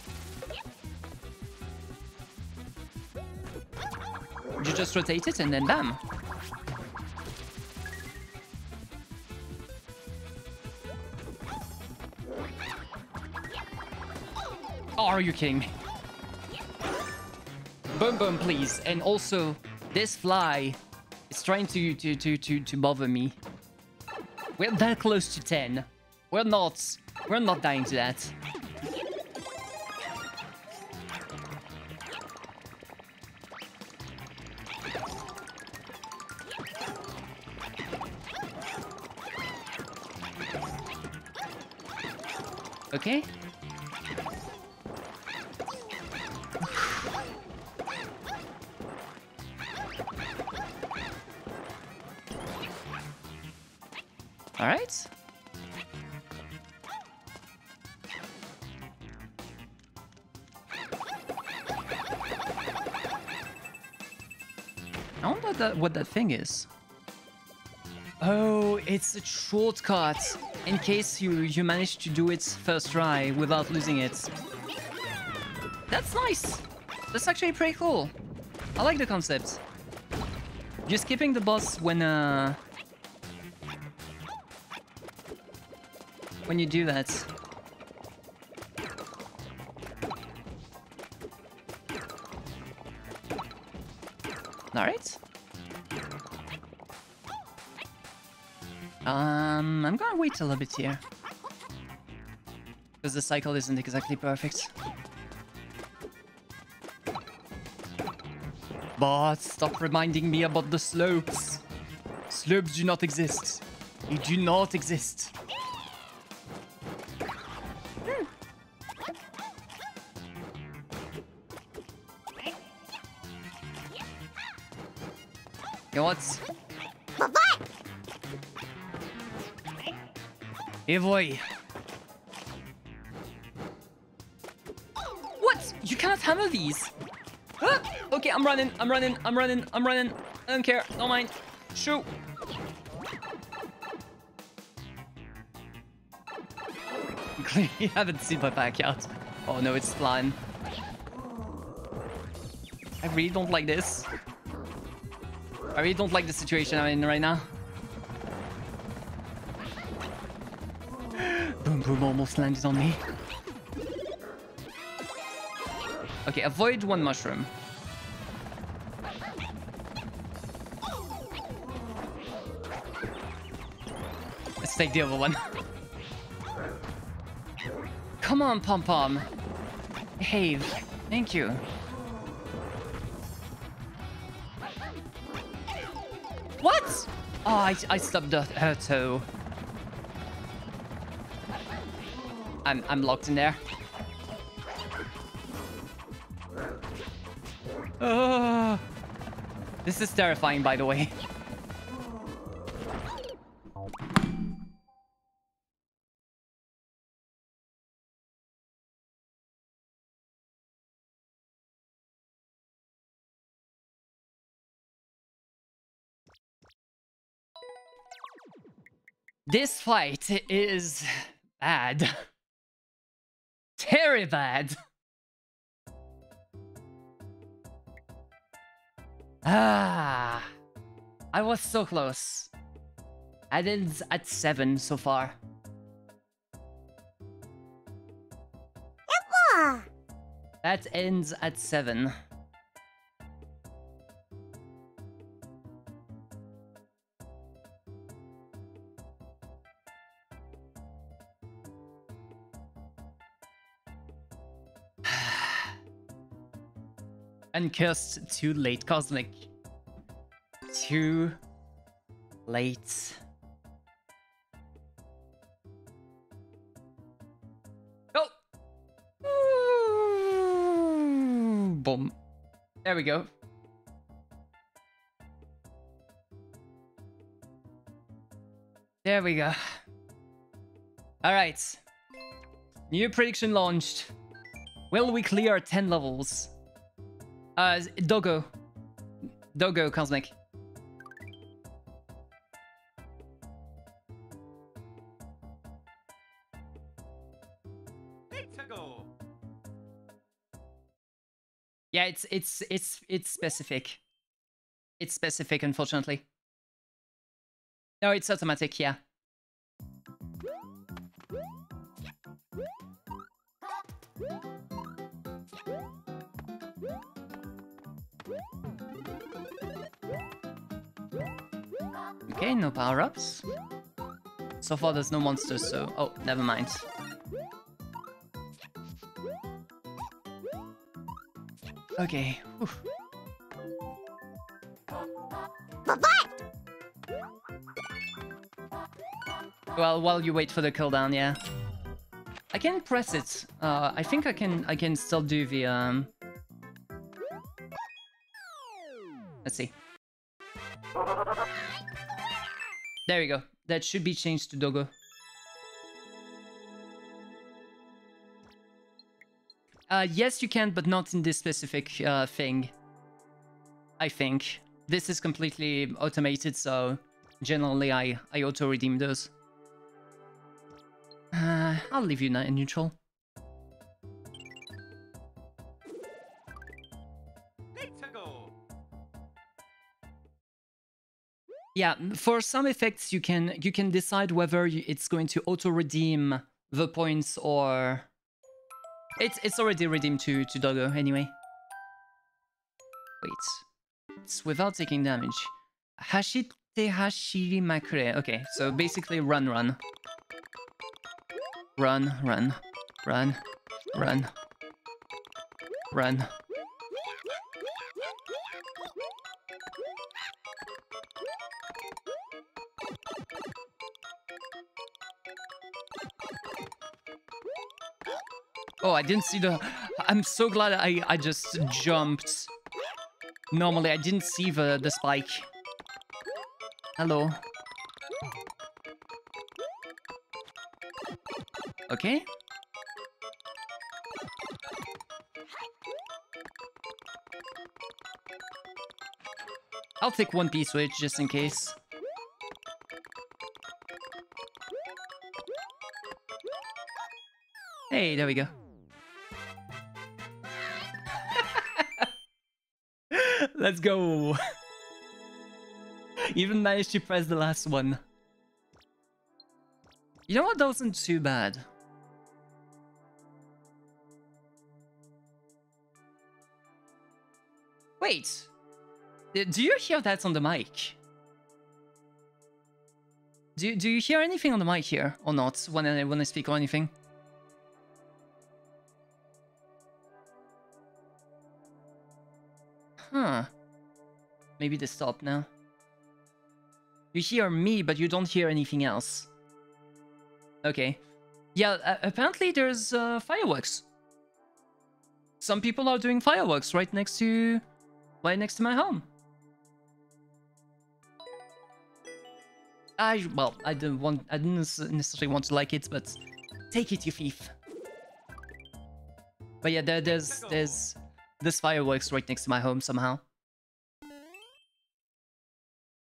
You just rotate it and then bam. Oh, are you kidding me? Boom, boom, please. And also, this fly is trying to bother me. We're that close to 10. We're not dying to that. Okay. All right. what that thing is. Oh, it's a shortcut in case you manage to do it first try without losing it. That's nice. That's actually pretty cool. I like the concept. You're skipping the boss when you do that. All right. I'm gonna wait a little bit here. Because the cycle isn't exactly perfect. But stop reminding me about the slopes. Slopes do not exist. They do not exist. You know what? Hey boy. What? You cannot hammer these. Ah! Okay, I'm running. I don't care. Don't mind. Shoot. You haven't seen my backyard. Oh no, it's flying. I really don't like this. I really don't like the situation I'm in right now. Boom boom almost landed on me. Okay, avoid one mushroom. Let's take the other one. Come on, Pom Pom. Behave. Thank you. What? Oh, I stubbed her toe. I'm locked in there. Oh, this is terrifying, by the way. This fight is bad. Very bad. Ah, I was so close. I did at 7 so far. That ends at 7. Uncursed, too late, Cosmic. Too late. Oh! Ooh, boom. There we go. There we go. Alright. New prediction launched. Will we clear 10 levels? Doggo, Cosmic. Yeah, it's specific. It's specific, unfortunately. No, it's automatic, yeah. Okay, no power-ups. So far there's no monsters, so... Oh, never mind. Okay. Whew. Well, while you wait for the cooldown, yeah. I can press it. I think I can still do the Let's see. There we go. That should be changed to Doggo. Yes, you can, but not in this specific thing. I think. this is completely automated, so generally I auto-redeem those. I'll leave you in neutral. Let's go. Yeah, for some effects you can decide whether it's going to auto-redeem the points or it's already redeemed to Doggo anyway. Wait, it's without taking damage. Hashite hashiri makure. Okay, so basically run. Oh, I didn't see the... I'm so glad I just jumped. Normally, I didn't see the spike. Hello. Okay. I'll take one P-switch just in case. Hey, there we go. Let's go. Even managed to press the last one. You know what? That wasn't too bad. Wait. Do you hear that on the mic? Do you hear anything on the mic here or not when I speak or anything? Huh. Maybe they stopped now. You hear me, but you don't hear anything else. Okay. Yeah, apparently there's fireworks. Some people are doing fireworks right next to my home. Well, I didn't necessarily want to like it, but take it, you thief. But yeah, there's fireworks right next to my home somehow.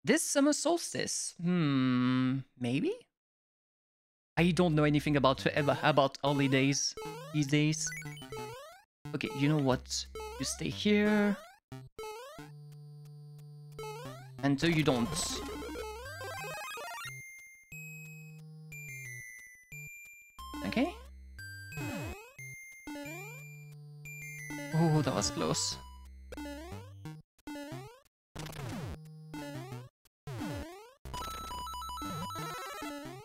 This summer solstice, maybe? I don't know anything about holidays these days. Okay, you know what? You stay here. Until you don't. Okay. Oh, that was close.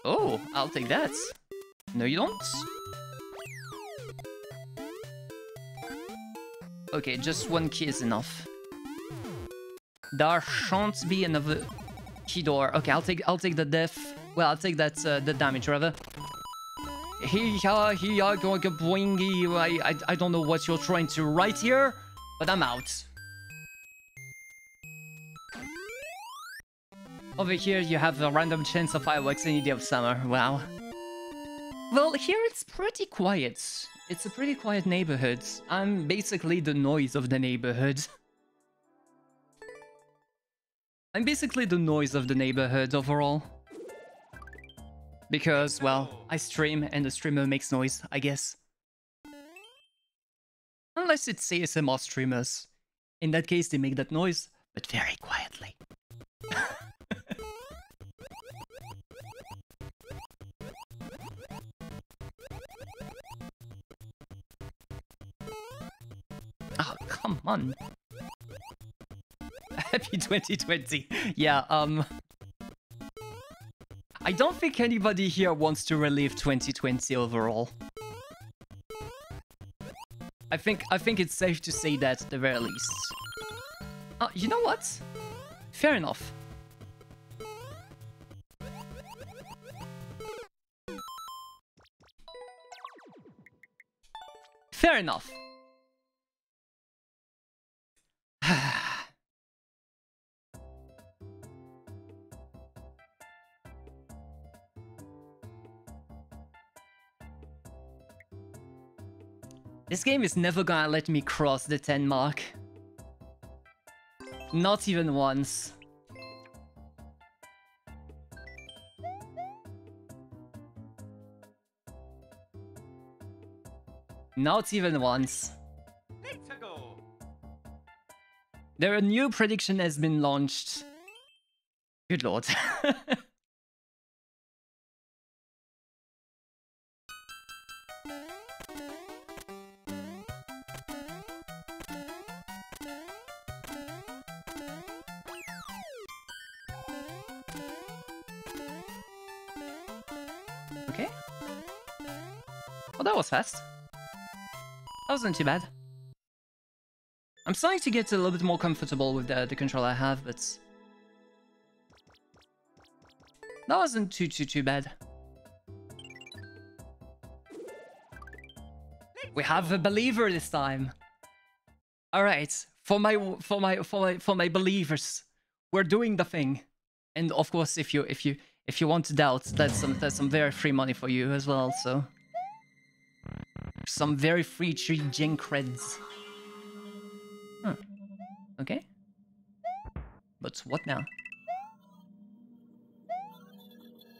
Oh, I'll take that. No, you don't. Okay, just one key is enough. There shan't be another key door. Okay, I'll take the death. Well, I'll take that the damage rather. Here, going boingy. I don't know what you're trying to write here, but I'm out. Over here, you have a random chance of fireworks any day of summer. Wow. Well, here it's pretty quiet. It's a pretty quiet neighborhood. I'm basically the noise of the neighborhood. I'm basically the noise of the neighborhood overall. Because, well, I stream and the streamer makes noise, I guess. Unless it's ASMR streamers. In that case, they make that noise, but very quietly. Oh, come on. Happy 2020. Yeah, I don't think anybody here wants to relive 2020 overall. I think it's safe to say that at the very least. You know what? Fair enough. Fair enough. This game is never gonna let me cross the 10 mark. Not even once. Not even once. Let's go. There a new prediction has been launched. Good lord. Okay. Well, that was fast. That wasn't too bad. I'm starting to get a little bit more comfortable with the control I have, but that wasn't too bad. We have a believer this time. All right, for my believers, we're doing the thing. And of course, if you want to doubt, that's some very free money for you as well. So some very free gen creds. Huh. Okay. But what now?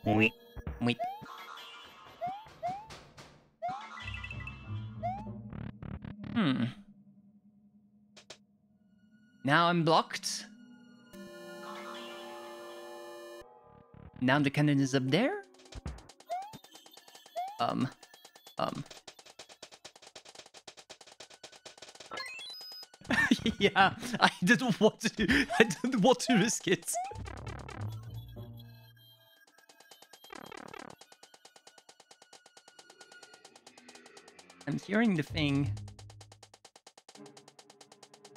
Wait. Wait. Now I'm blocked. Now the cannon is up there. Yeah, I didn't want to risk it. I'm hearing the thing.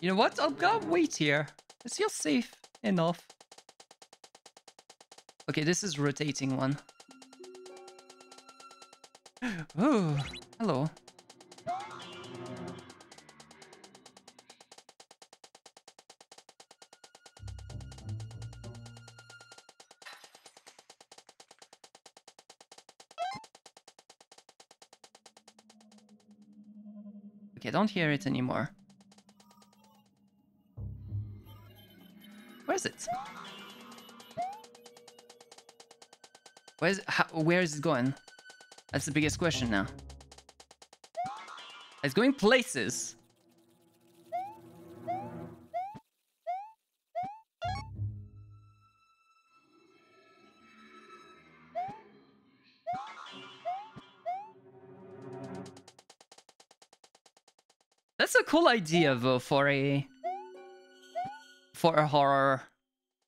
You know what? I'll go wait here. It feels safe enough. Okay, this is rotating one. Oh, hello. Okay, I don't hear it anymore. Where is it? Where is it going? That's the biggest question now. It's going places. That's a cool idea though for a horror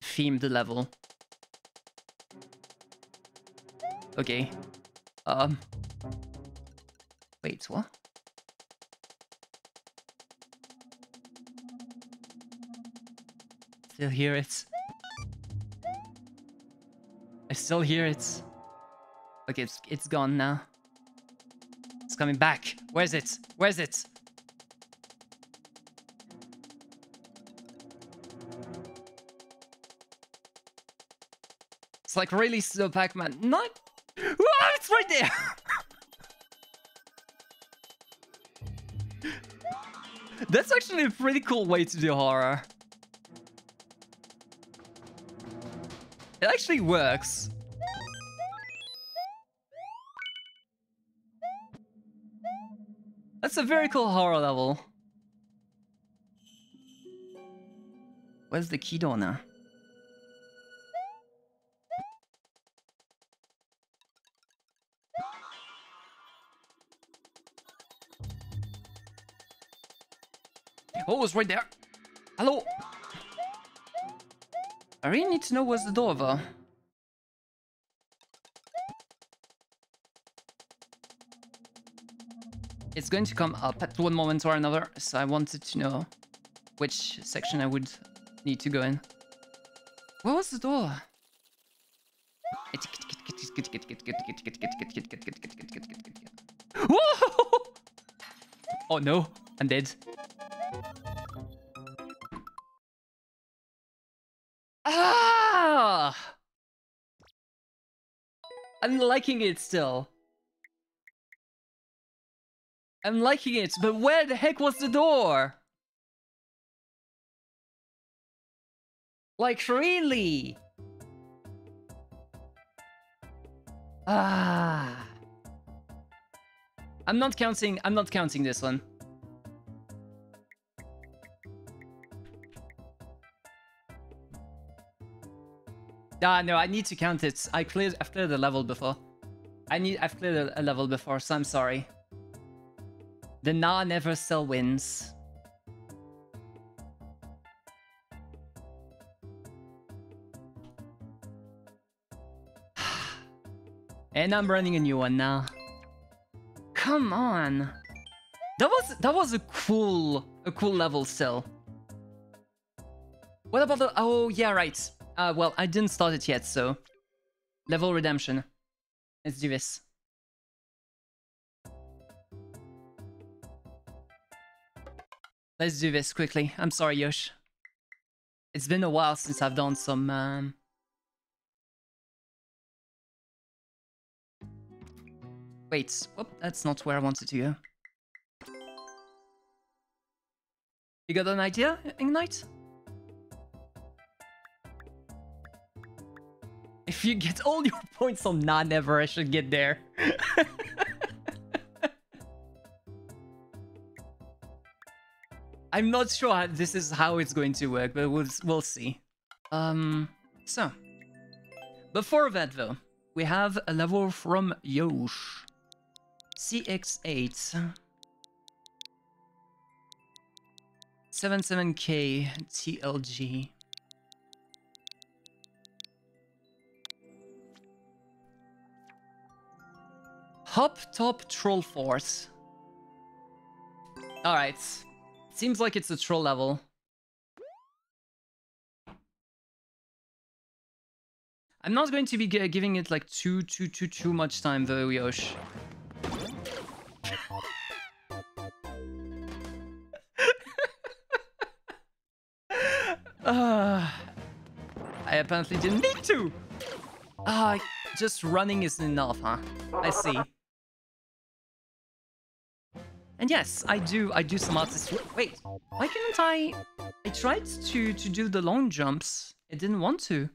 themed level. Okay. Wait, what? Still hear it. I still hear it. Okay, it's gone now. It's coming back. Where's it? Where's it? It's like really slow Pac-Man. Not. Oh, it's right there. That's actually a pretty cool way to do horror. It actually works. That's a very cool horror level. Where's the key door now? Oh, it's right there. Hello. I really need to know where's the door, though. It's going to come up at one moment or another, so I wanted to know which section I would need to go in. Where was the door? Whoa! Oh no, I'm dead. Ah! I'm liking it still. I'm liking it, but where the heck was the door? Like, really? Ah. I'm not counting this one. Ah, no, I need to count it. I've cleared the level before. I've cleared a level before, so I'm sorry. The nah never still wins. And I'm running a new one now. Come on. That was a cool level still. What about the... Oh, yeah, right. Well, I didn't start it yet, so... Level redemption. Let's do this. Let's do this quickly. I'm sorry, Yosh. It's been a while since I've done some... Wait, whoop, that's not where I wanted to go. You got an idea, Ignite? If you get all your points on Nah Never, I should get there. I'm not sure this is how it's going to work, but we'll see. So. Before that, though, we have a level from Yosh. CX8. 77k TLG. Hop Top Troll Force. Alright. Seems like it's a troll level. I'm not going to be giving it like too much time though, Yosh. I apparently didn't need to. Just running isn't enough, huh? I see. And yes, I do some artist. Wait, why couldn't I tried to do the long jumps. It didn't want to.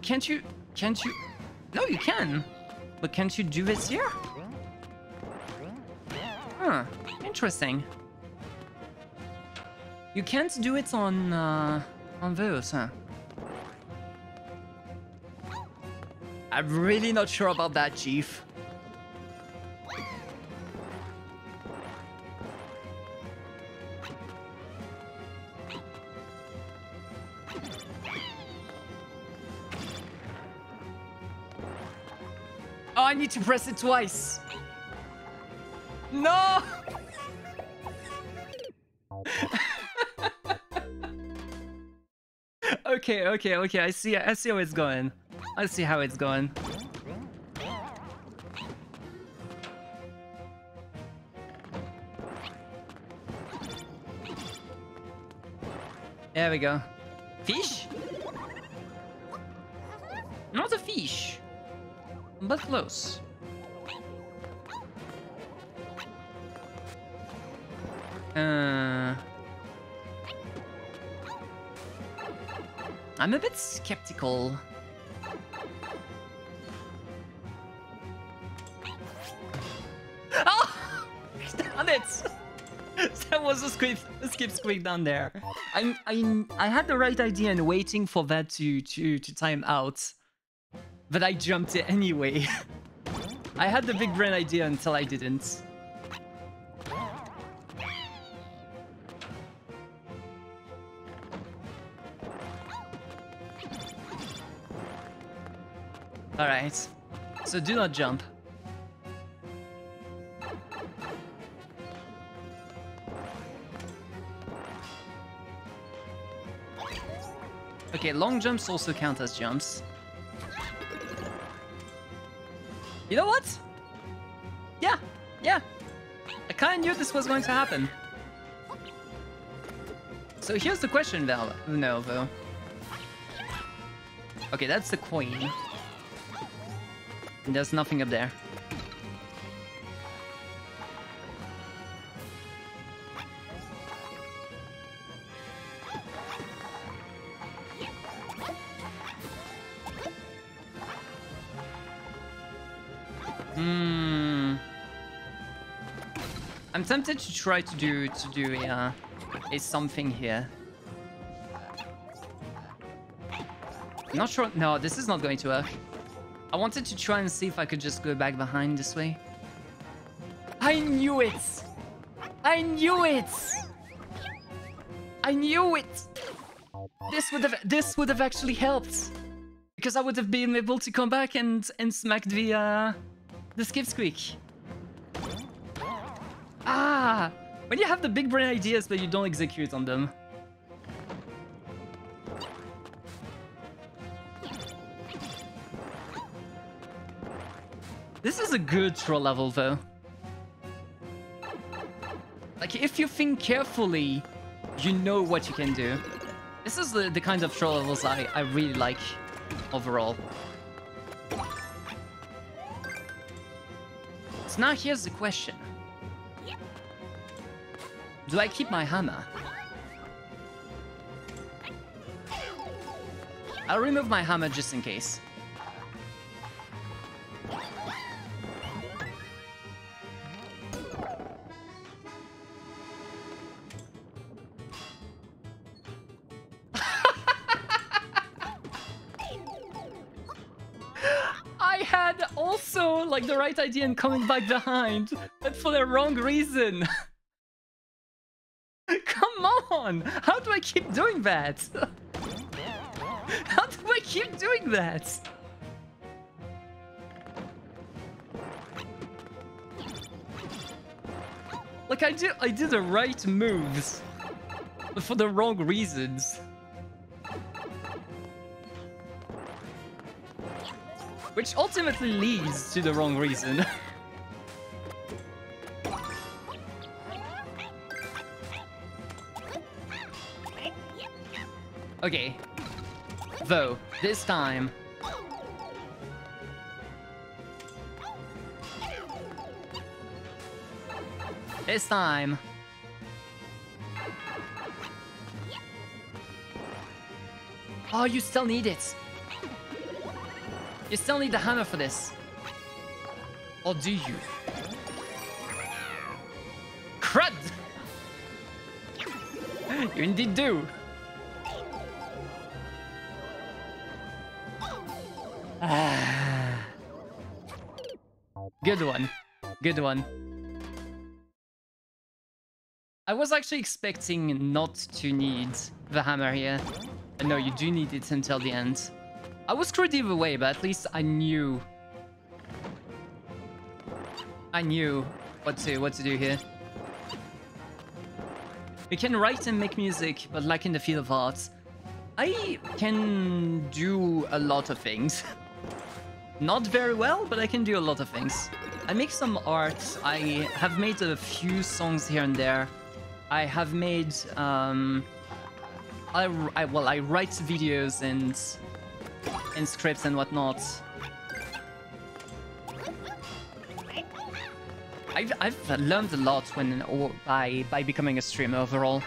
Can't you? No, you can. But can't you do this here? Huh, interesting. You can't do it on those, huh? I'm really not sure about that, Chief. Oh, I need to press it twice. No! Okay. I see how it's going. I see how it's going. There we go. Fish? Not a fish, but close. I'm a bit skeptical. Oh! Damn it! That was a skip squeak down there. I had the right idea and waiting for that to time out. But I jumped it anyway. I had the big brain idea until I didn't. Alright. So do not jump. Okay, long jumps also count as jumps. You know what? Yeah. I kinda knew this was going to happen. So here's the question, though. Okay, that's the coin. And there's nothing up there. I'm tempted to try to do a something here. I'm not sure. No, this is not going to work. I wanted to try and see if I could just go back behind this way. I knew it! I knew it! I knew it! This would have actually helped. Because I would have been able to come back and smack the skip squeak. Ah! When you have the big brain ideas but you don't execute on them. This is a good troll level though. Like if you think carefully, you know what you can do. This is the kind of troll levels I really like overall. So now here's the question. Do I keep my hammer? I'll remove my hammer just in case. I had also like the right idea in coming back behind, but for the wrong reason. Come on! How do I keep doing that? How do I keep doing that? Like I did the right moves, but for the wrong reasons. Which ultimately leads to the wrong reason. Okay. Though, this time... This time... Oh, you still need it. You still need the hammer for this. Or do you? Crud! You indeed do. Good one. Good one. I was actually expecting not to need the hammer here. But no, you do need it until the end. I was screwed either way, but at least I knew. I knew what to do here. We can write and make music, but like in the field of art, I can do a lot of things. Not very well, but I can do a lot of things. I make some art. I have made a few songs here and there. I have made I write videos and scripts and whatnot. I've learned a lot by becoming a streamer overall.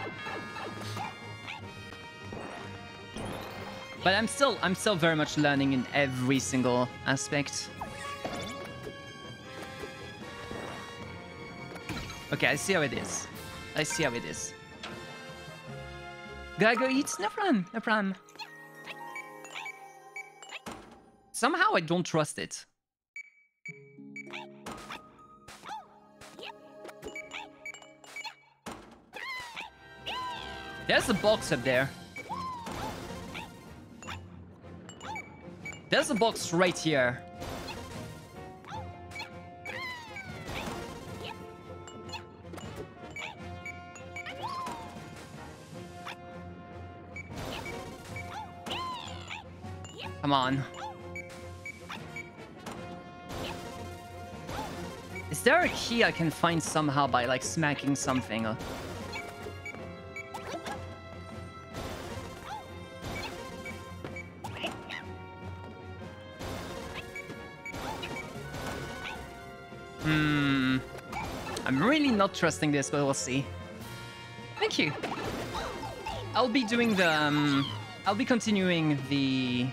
But I'm still very much learning in every single aspect. Okay, I see how it is. I see how it is. Gotta go eat? No problem, no problem. Somehow I don't trust it. There's a box up there. There's a box right here. Come on. Is there a key I can find somehow by like smacking something? I'm really not trusting this, but we'll see. Thank you. I'll be doing the I'll be continuing the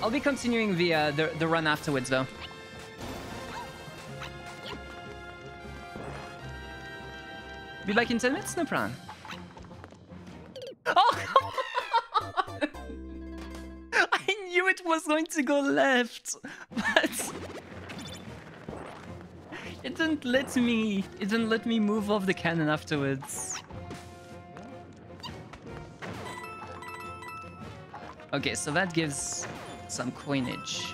I'll be continuing the run afterwards though. Be back in 10 minutes, no problem. Oh, come on! I knew it was going to go left, but it didn't let me. It didn't let me move off the cannon afterwards. Okay, so that gives some coinage.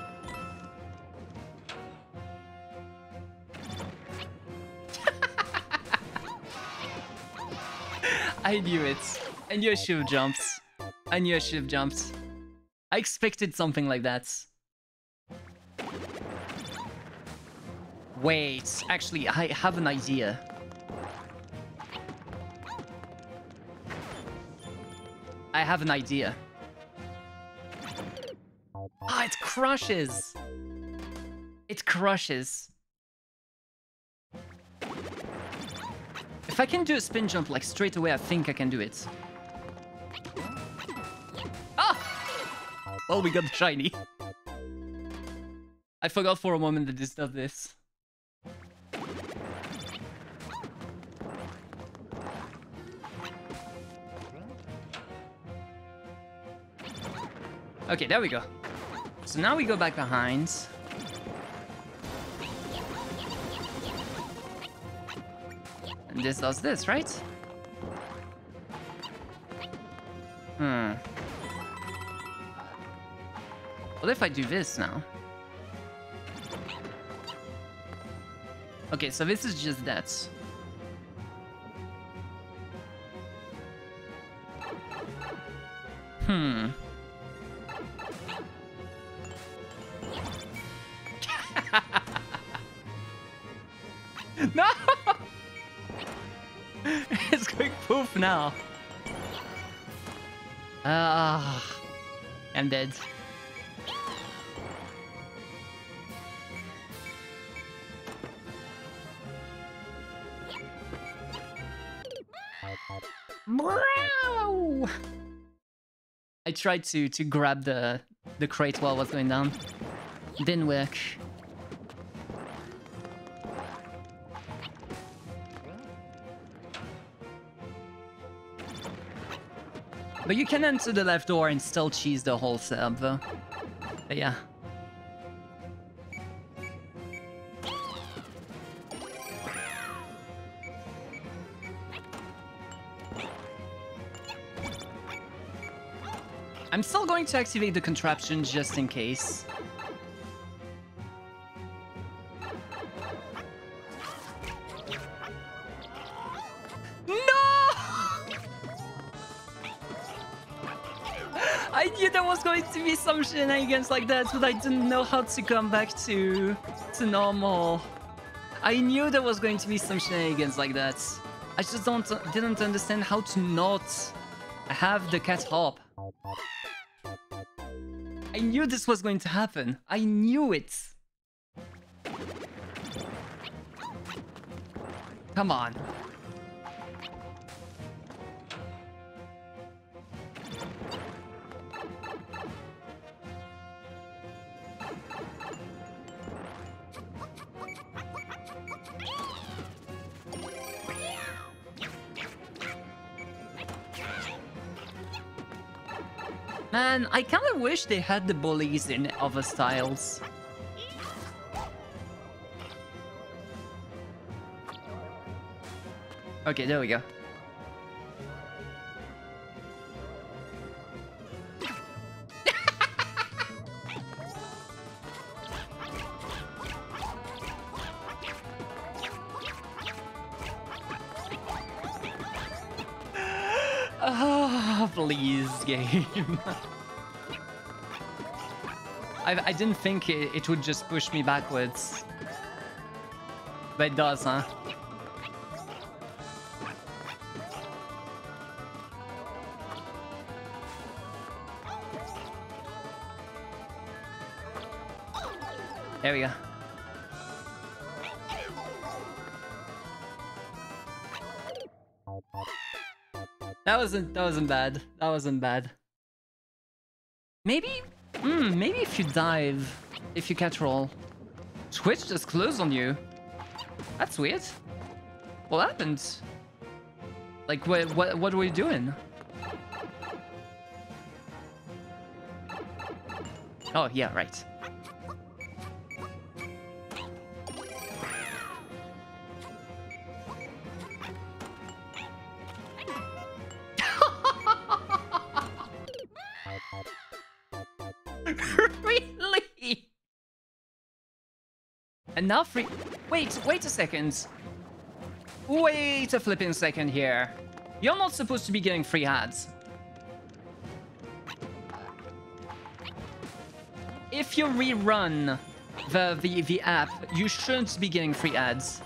I knew it. I knew I should have jumped. I knew I should have jumped. I expected something like that. Wait, actually, I have an idea. I have an idea. Ah, it crushes. It crushes. If I can do a spin jump like straight away, I think I can do it. Ah! Well, we got the shiny. I forgot for a moment that this does this. Okay, there we go. So now we go back behind. And this does this, right? What if I do this now? Okay, so this is just that. No! It's going poof now. I'm dead. I tried to grab the crate while it was going down. Didn't work. But you can enter the left door and still cheese the whole setup though. But yeah. I'm still going to activate the contraption just in case. I knew there was going to be some shenanigans like that, but I didn't know how to come back to normal. I knew there was going to be some shenanigans like that. I just didn't understand how to not have the cat hop. I knew this was going to happen. I knew it. Come on. Man, I kind of wish they had the bullies in other styles. Okay, there we go. Oh, please, game. I didn't think it would just push me backwards. But it does, huh? There we go. That wasn't bad. That wasn't bad. Maybe Maybe if you dive, if you catch roll. Twitch just closed on you. That's weird. What happened? Like, what were you doing? Oh, yeah, right. Really? And now free... Wait a second. Wait a flipping second here. You're not supposed to be getting free ads. If you rerun the app, you shouldn't be getting free ads.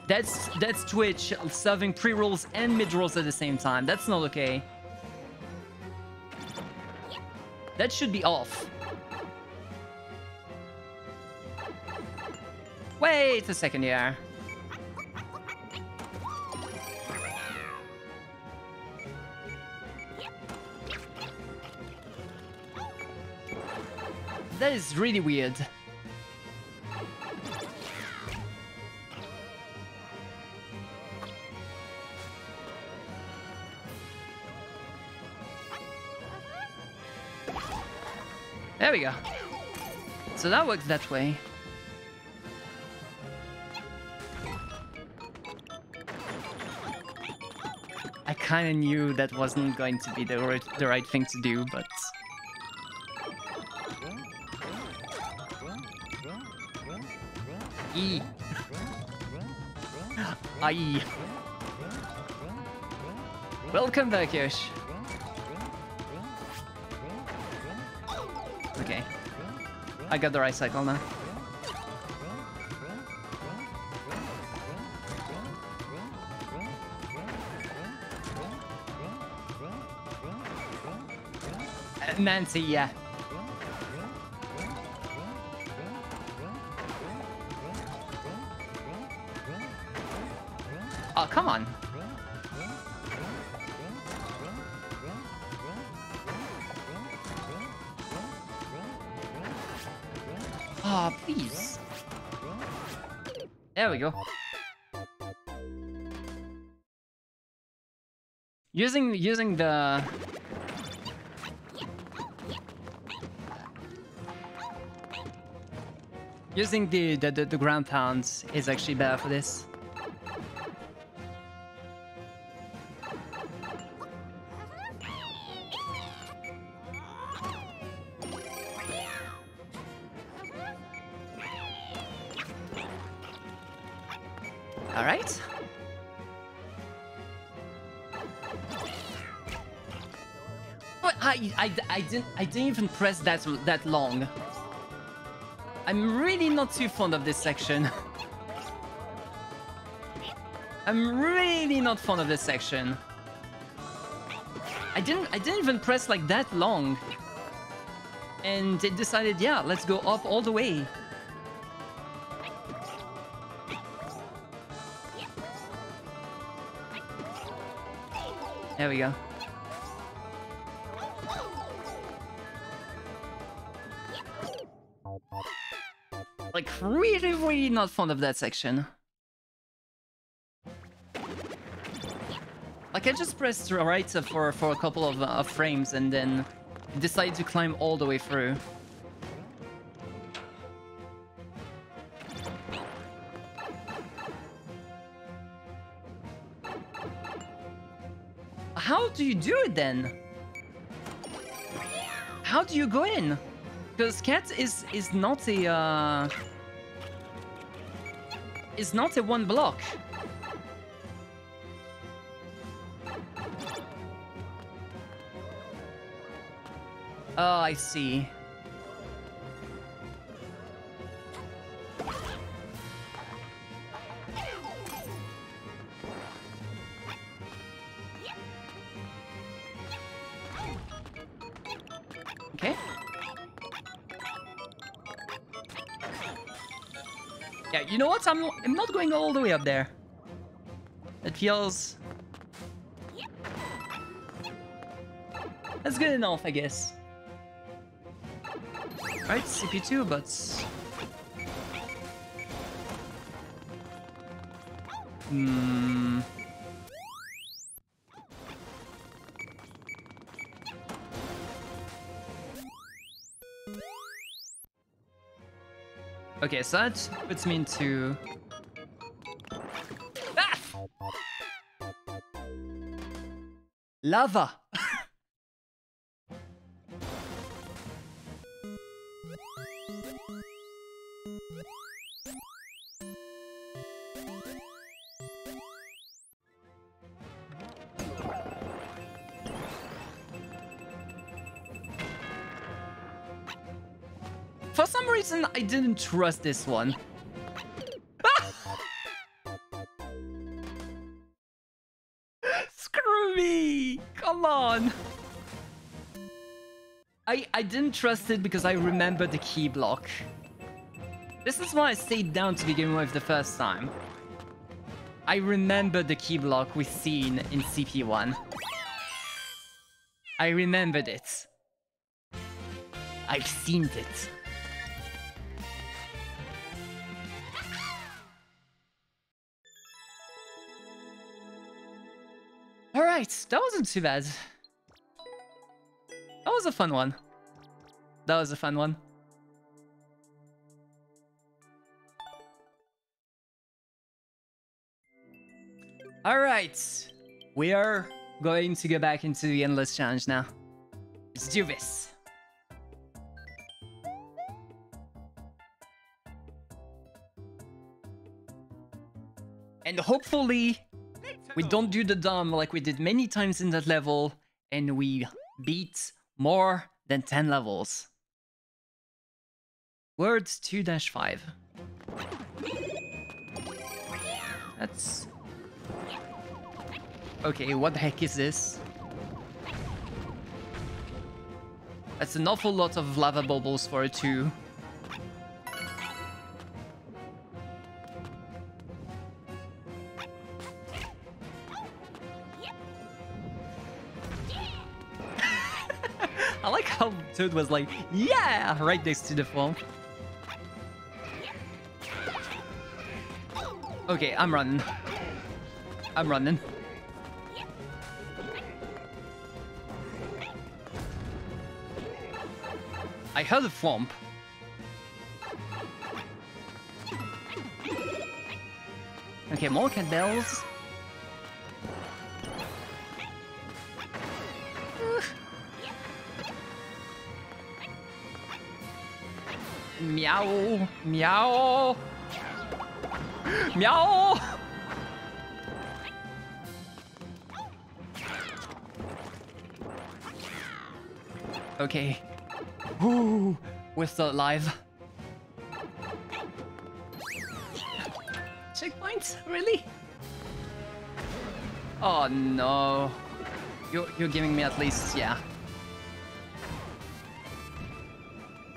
That's Twitch serving pre-rolls and mid-rolls at the same time. That's not okay. That should be off. Wait a second here. That is really weird. There we go. So that works that way. I kind of knew that wasn't going to be the right thing to do, but... E. Aye. Welcome back, Yosh. Okay. I got the right cycle now. Nancy, yeah. Oh, come on. Oh, please. There we go. Using the... Using the ground pounds is actually better for this. All right. But I didn't even press that long. I'm really not too fond of this section. I'm really not fond of this section. I didn't even press like that long. And it decided, yeah, let's go up all the way. There we go. Like, really not fond of that section. Like, I just pressed right for a couple of frames and then decided to climb all the way through. How do you do it then? How do you go in? Because cat is not a one block. Oh, I see. Okay. Yeah, you know what? I'm not going all the way up there. It feels... That's good enough, I guess. Right, CP2, but... Hmm... Okay, so that puts me into... Ah! Lava! For some reason, I didn't trust this one. Screw me! Come on! I didn't trust it because I remember the key block. This is why I stayed down to begin with the first time. I remember the key block we've seen in CP1. I remembered it. I've seen it. Alright, that wasn't too bad. That was a fun one. That was a fun one. Alright, we are going to go back into the Endless Challenge now. Let's do this. And hopefully, we don't do the dumb like we did many times in that level, and we beat more than 10 levels. Words 2-5. That's... Okay, what the heck is this? That's an awful lot of lava bubbles for a 2. I like how Toad was like, yeah, right next to the phone. Okay, I'm running. I'm running. I heard a thwomp. Okay, more cat bells. Meow, meow, meow. Okay. Ooh, we're still alive. Checkpoint? Really? Oh no. You're giving me at least, yeah.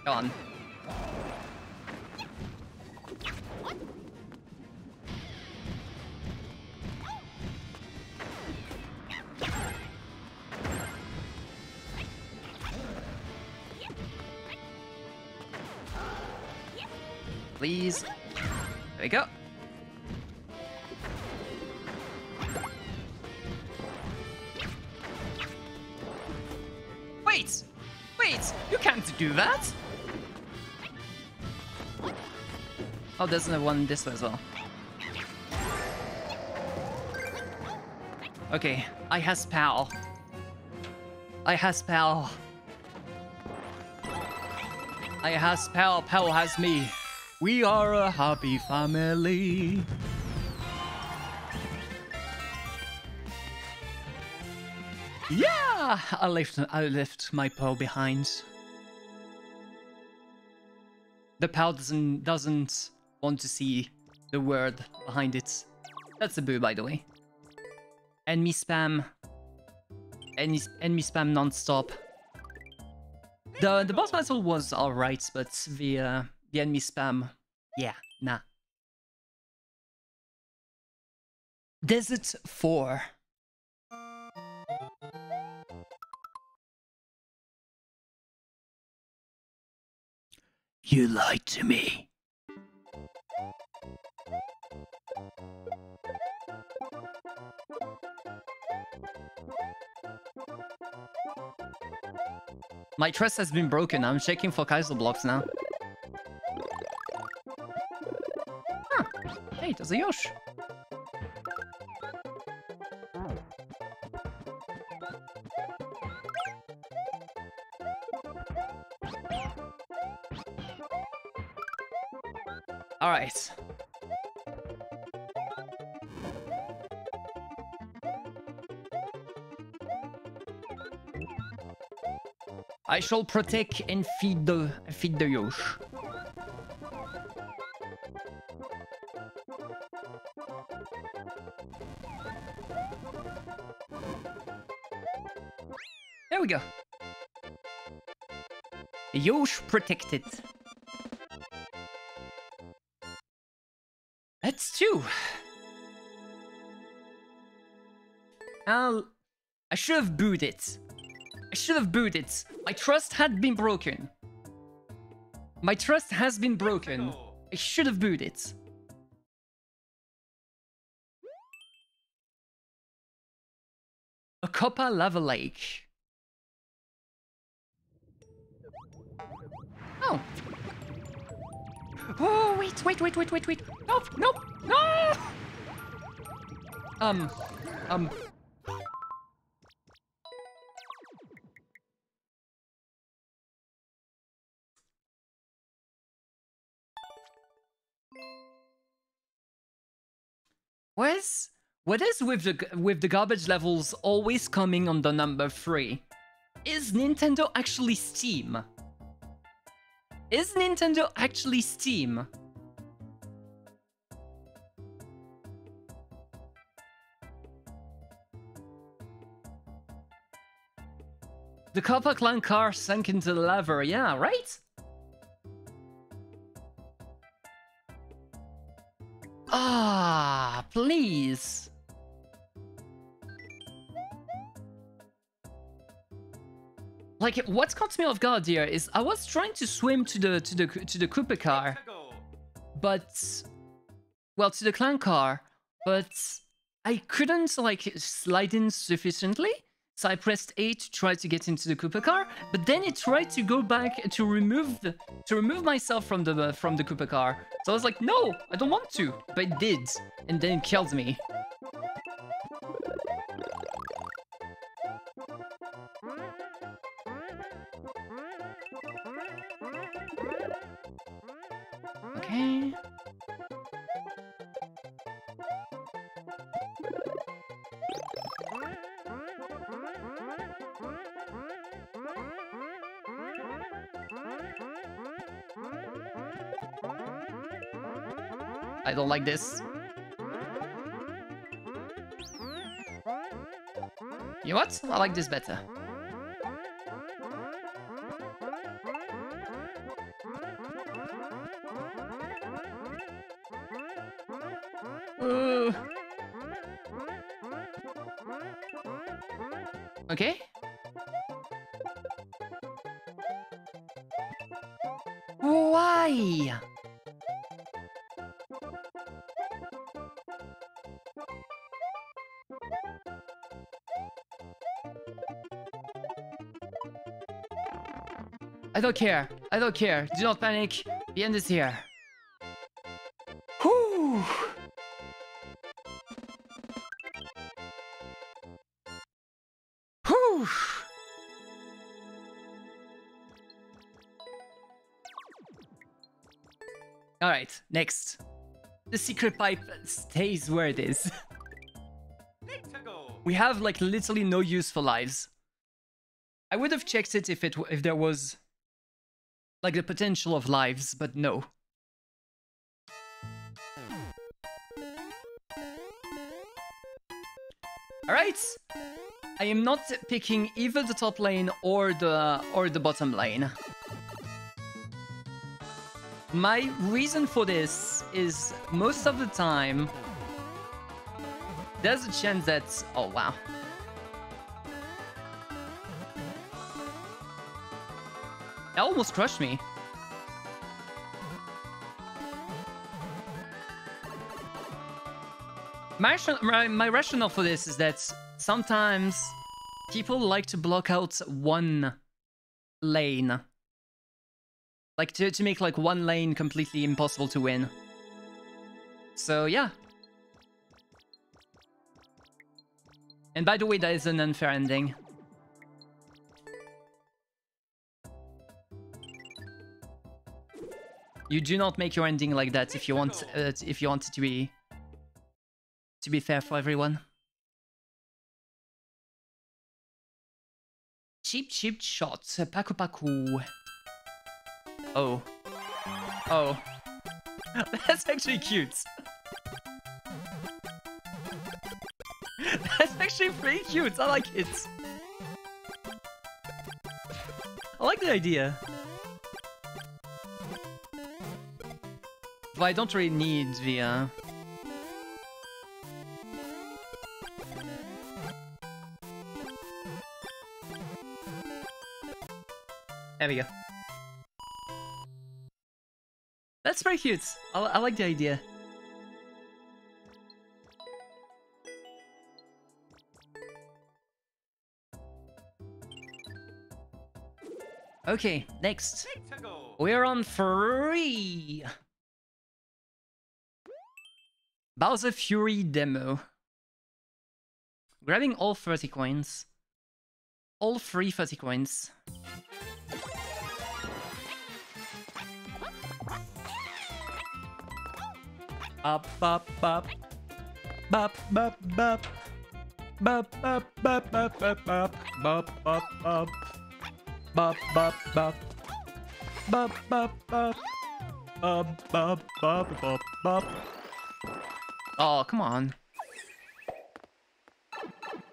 Go on. Please. There we go. Wait! Wait! You can't do that! Oh, there's another one this way as well. Okay, I has pal. I has pal. I has pal, pal has me. We are a happy family. Yeah, I left my pal behind. The pal doesn't want to see the word behind it. That's a boo, by the way. And me spam. And me spam non-stop. The boss battle was alright, but the enemy spam, yeah, nah. Desert 4. You lied to me. My trust has been broken. I'm checking for Kaiser blocks now. Huh. Hey, there's a Yosh. All right. I shall protect and feed the Yosh. There we go. Yosh protected. That's two. I should have booed it. I should have booed it. My trust had been broken. My trust has been broken. I should have booed it. A copper lava lake. Oh. Oh, wait. Nope. No! What is with the garbage levels always coming on the number 3? Is Nintendo actually Steam? Is Nintendo actually Steam? The Copper Clan car sank into the lava, yeah, right? Ah, please. Like, what caught me off guard here is I was trying to swim to the Cooper car, but well, to the clan car, but I couldn't like slide in sufficiently. So I pressed A to try to get into the Cooper car, but then it tried to go back to remove myself from the Cooper car. So I was like, no, I don't want to, but it did, and then it killed me. Okay. I don't like this. You know what? I like this better. Okay. Why? I don't care. I don't care. Do not panic. The end is here. Whew. Whew. All right, next. The secret pipe stays where it is. We have like literally no use for lives. I would have checked it if there was like the potential of lives, but no. All right. I am not picking either the top lane or the bottom lane. My reason for this is most of the time there's a chance that... Oh, wow. That almost crushed me. My rationale for this is that sometimes people like to block out one lane. Like to make like one lane completely impossible to win. So yeah. And by the way, that is an unfair ending. You do not make your ending like that if you want it to be fair for everyone. Cheap shot, Paku Paku. Oh. Oh. That's actually cute. That's actually pretty cute. I like it. I like the idea. But I don't really need the... There we go. That's very cute. I like the idea. Okay, next. We're on 3. Bowser Fury demo. Grabbing all 30 coins. All 30 coins. Up, up, up. Bop, bop, bop. Bop, bop, bop, bop, bop, bop. Bop, bop, bop. Bop, bop, bop. Bop, bop, bop. Bop, bop, bop, bop, bop. Oh, come on.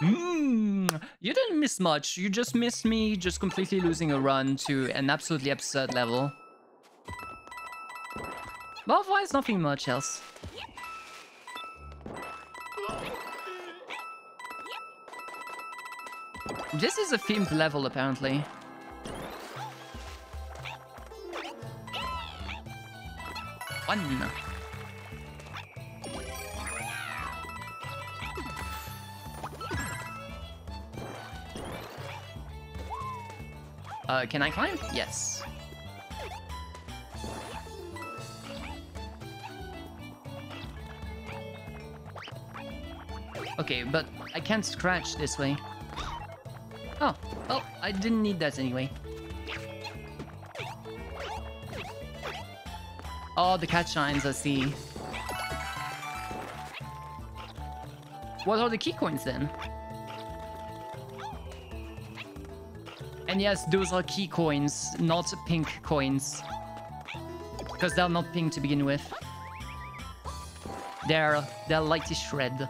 You didn't miss much. You just missed me just completely losing a run to an absolutely absurd level. But otherwise, nothing much else. This is a themed level, apparently. One. Can I climb? Yes. Okay, but I can't scratch this way. Oh, well, I didn't need that anyway. Oh, the cat shines, I see. What are the key coins then? And yes, those are key coins, not pink coins. Because they're not pink to begin with. They're lightish red.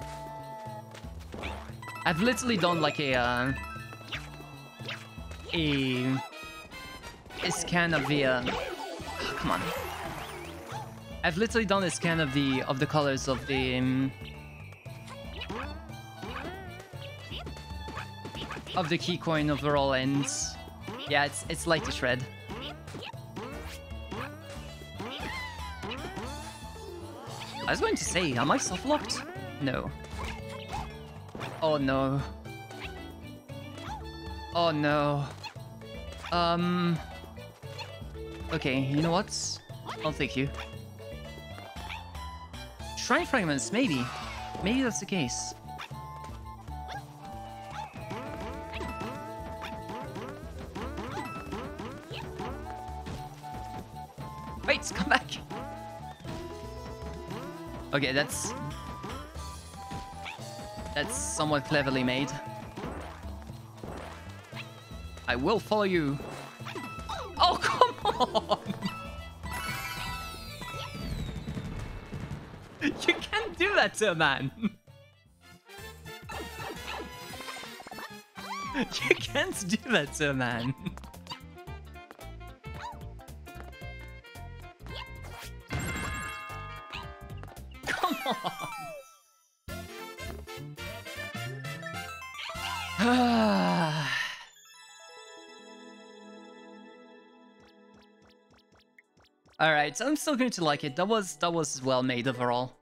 I've literally done like a scan of the oh, come on. I've literally done a scan of the colors of the key coin overall, and yeah, it's lightish red. I was going to say, am I soft locked? No. Oh no. Oh no. Okay, you know what? I'll take you. Shrine fragments, maybe. Maybe that's the case. Wait, come back! Okay, that's somewhat cleverly made. I will follow you. Oh, come on! You can't do that to a man! You can't do that to a man! Come on! Alright, I'm still going to like it. That was well made overall.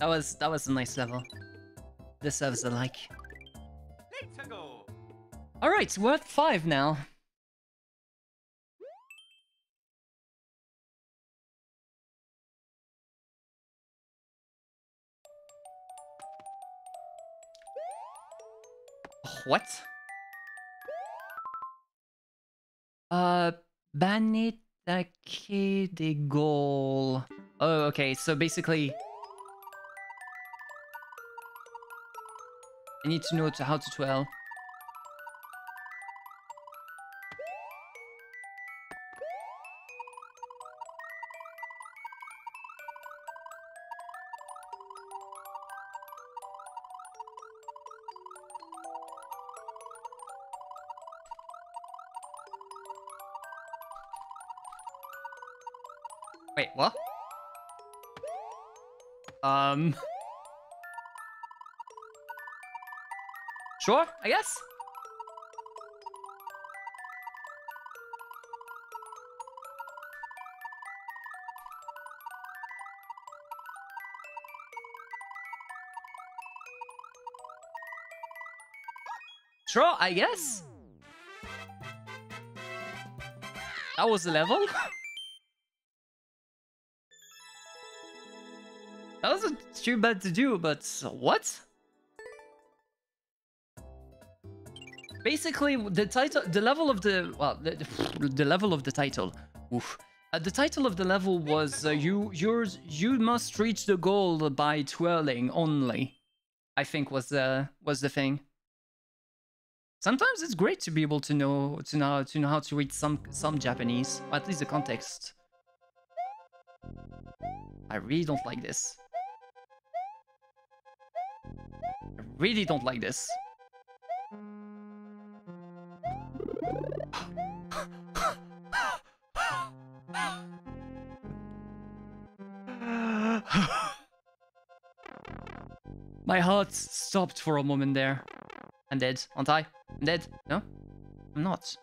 That was a nice level. Deserves a like. Let's go. Alright, we're at 5 now. What? Banitake de goal. Oh, okay, so basically... I need to know how to twirl. Wait, what? Sure, I guess? Sure, I guess? That was the level? That wasn't too bad to do, but what? Basically, the title, the level of the, well, the level of the title. Oof. The title of the level was you must reach the goal by twirling only. I think was the thing. Sometimes it's great to be able to know how to read some Japanese, or at least the context. I really don't like this. I really don't like this. My heart stopped for a moment there. I'm dead, aren't I? I'm dead? No? I'm not.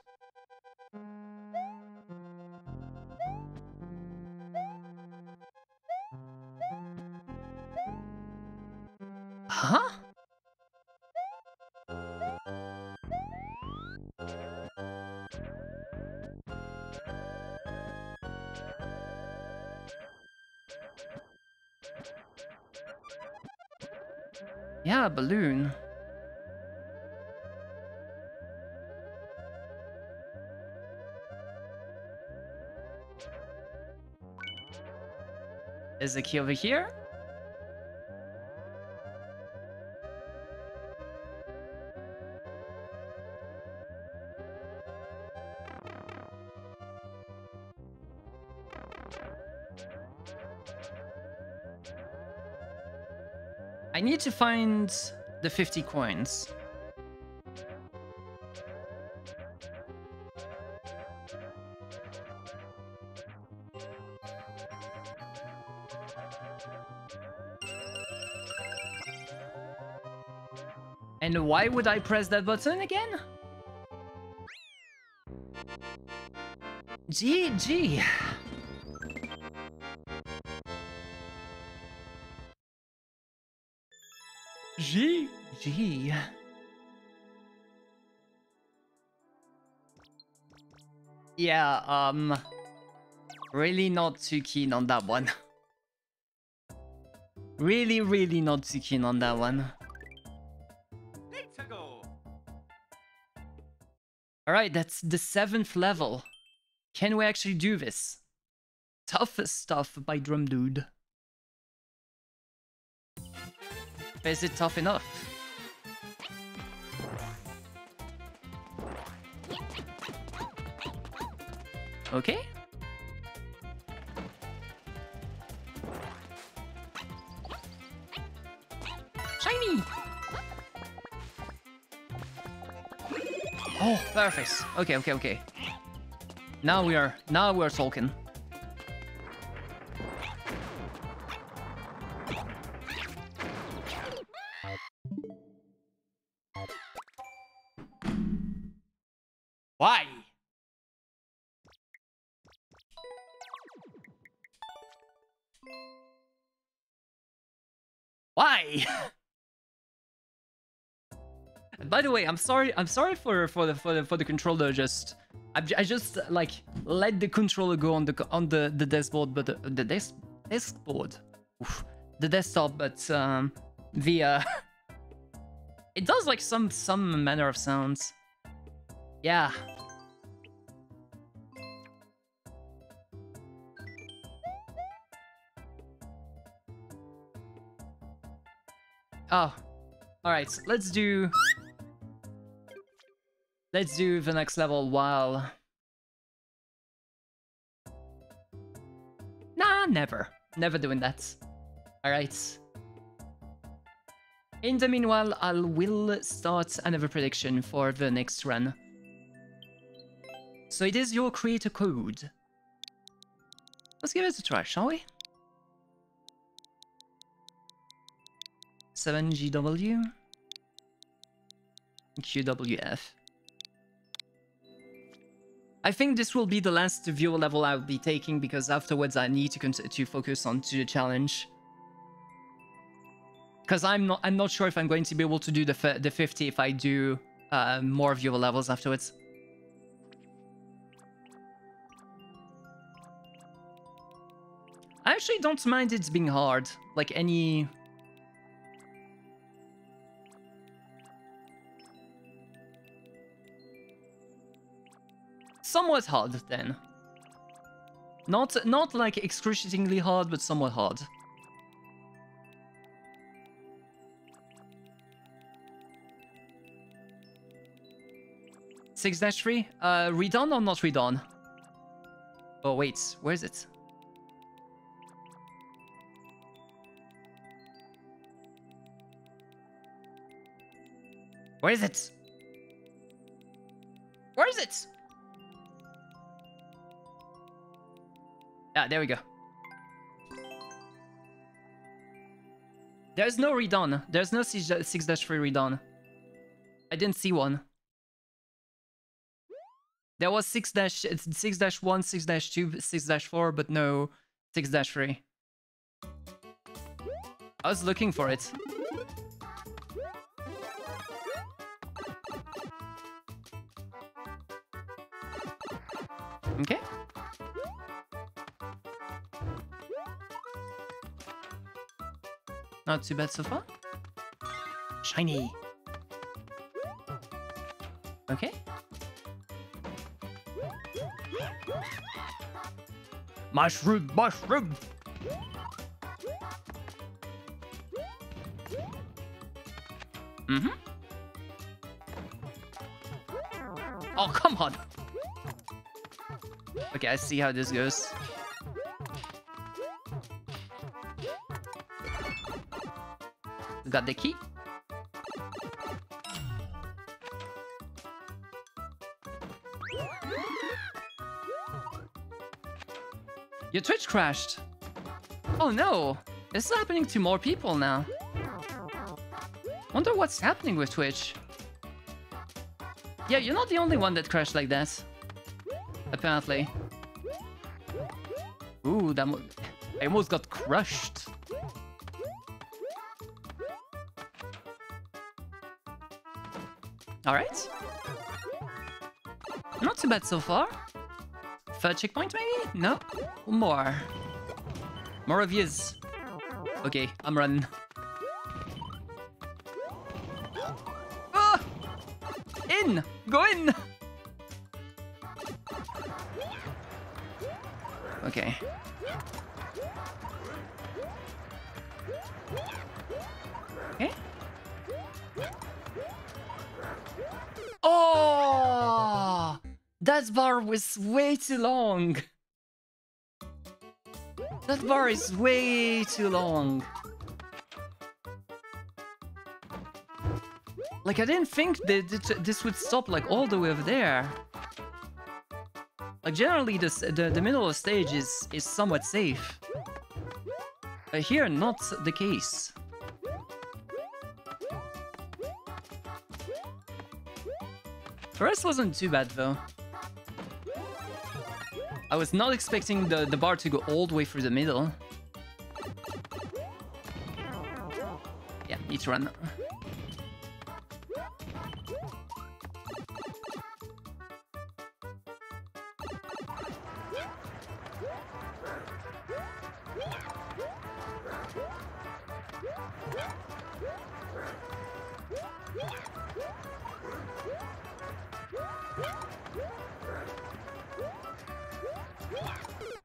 Huh? Yeah, balloon. Is the key over here? I need to find the 50 coins. And why would I press that button again? GG. GG. Yeah, really not too keen on that one. Really not too keen on that one. Let's go. Alright, that's the 7th level. Can we actually do this? Toughest stuff by Drum Dude. Is it tough enough? Okay. Shiny! Oh, perfect. Okay. Now we're talking. Why? Why? By the way, I'm sorry for the controller. I just like let the controller go on the dashboard, but the dashboard, oof, the desktop, but the it does like some manner of sounds. Yeah. Oh, all right. Let's do the next level while... Nah, never. Never doing that. Alright. In the meanwhile, I will start another prediction for the next run. So it is your creator code. Let's give it a try, shall we? 7GW QWF. I think this will be the last viewer level I'll be taking because afterwards I need to focus on the challenge. Because I'm not sure if I'm going to be able to do the 50 if I do more viewer levels afterwards. I actually don't mind it being hard, like any... Somewhat hard, then. Not like excruciatingly hard, but somewhat hard. (6-3) redone or not redone? Oh wait, where is it? Where is it? Where is it? Ah, there we go. There's no redone. There's no 6-3 redone. I didn't see one. There was 6-1, 6-2, 6-4, but no 6-3. I was looking for it. Okay. Not too bad so far. Shiny. Okay. Mushroom, mushroom. Mm-hmm. Oh, come on. Okay, I see how this goes. Got the key. Your Twitch crashed. Oh no, this is happening to more people now. Wonder what's happening with Twitch. Yeah, you're not the only one that crashed like that. Apparently. Ooh, I almost got crushed. Alright. Not too bad so far. Third checkpoint maybe? No? More. More of yous. Okay, I'm running. Ah! In! Go in! Okay. Okay. Oh! That bar was way too long. That bar is way too long. Like, I didn't think that this would stop like all the way over there. Like, generally the middle of the stage is somewhat safe. But here, not the case. The rest wasn't too bad though. I was not expecting the bar to go all the way through the middle. need to run.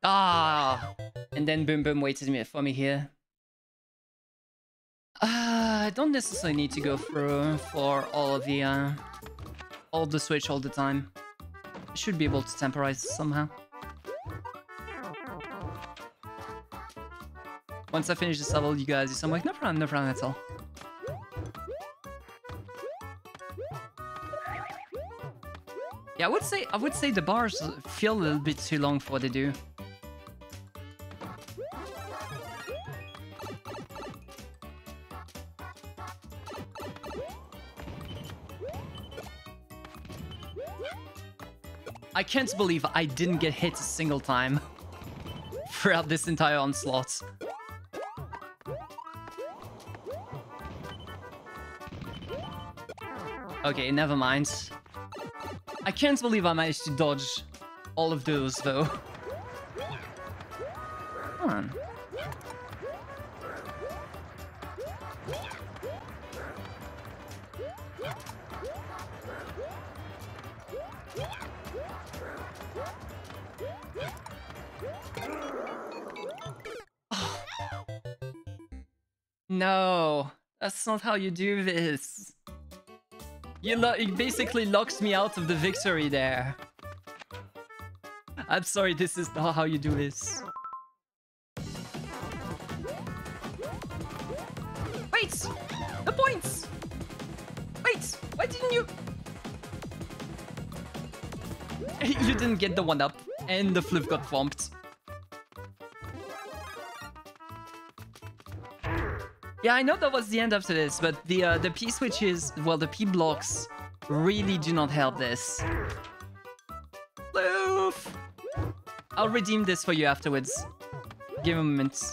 Ah, and then Boom Boom waited for me here. I don't necessarily need to go through for all the switch all the time. I should be able to temporize somehow. Once I finish this level, you guys, I'm like, no problem at all. Yeah, I would say the bars feel a little bit too long for what they do. I can't believe I didn't get hit a single time throughout this entire onslaught. Okay, never mind. I can't believe I managed to dodge all of those, though. Come on. No, that's not how you do this. You basically locked me out of the victory there. I'm sorry, this is not how you do this. Wait! The points! Wait! Why didn't you... You didn't get the 1-up, and the flip got thumped. Yeah, I know that was the end after this, but the P switches, well, the P blocks really do not help this. Floof! I'll redeem this for you afterwards. Give me a moment.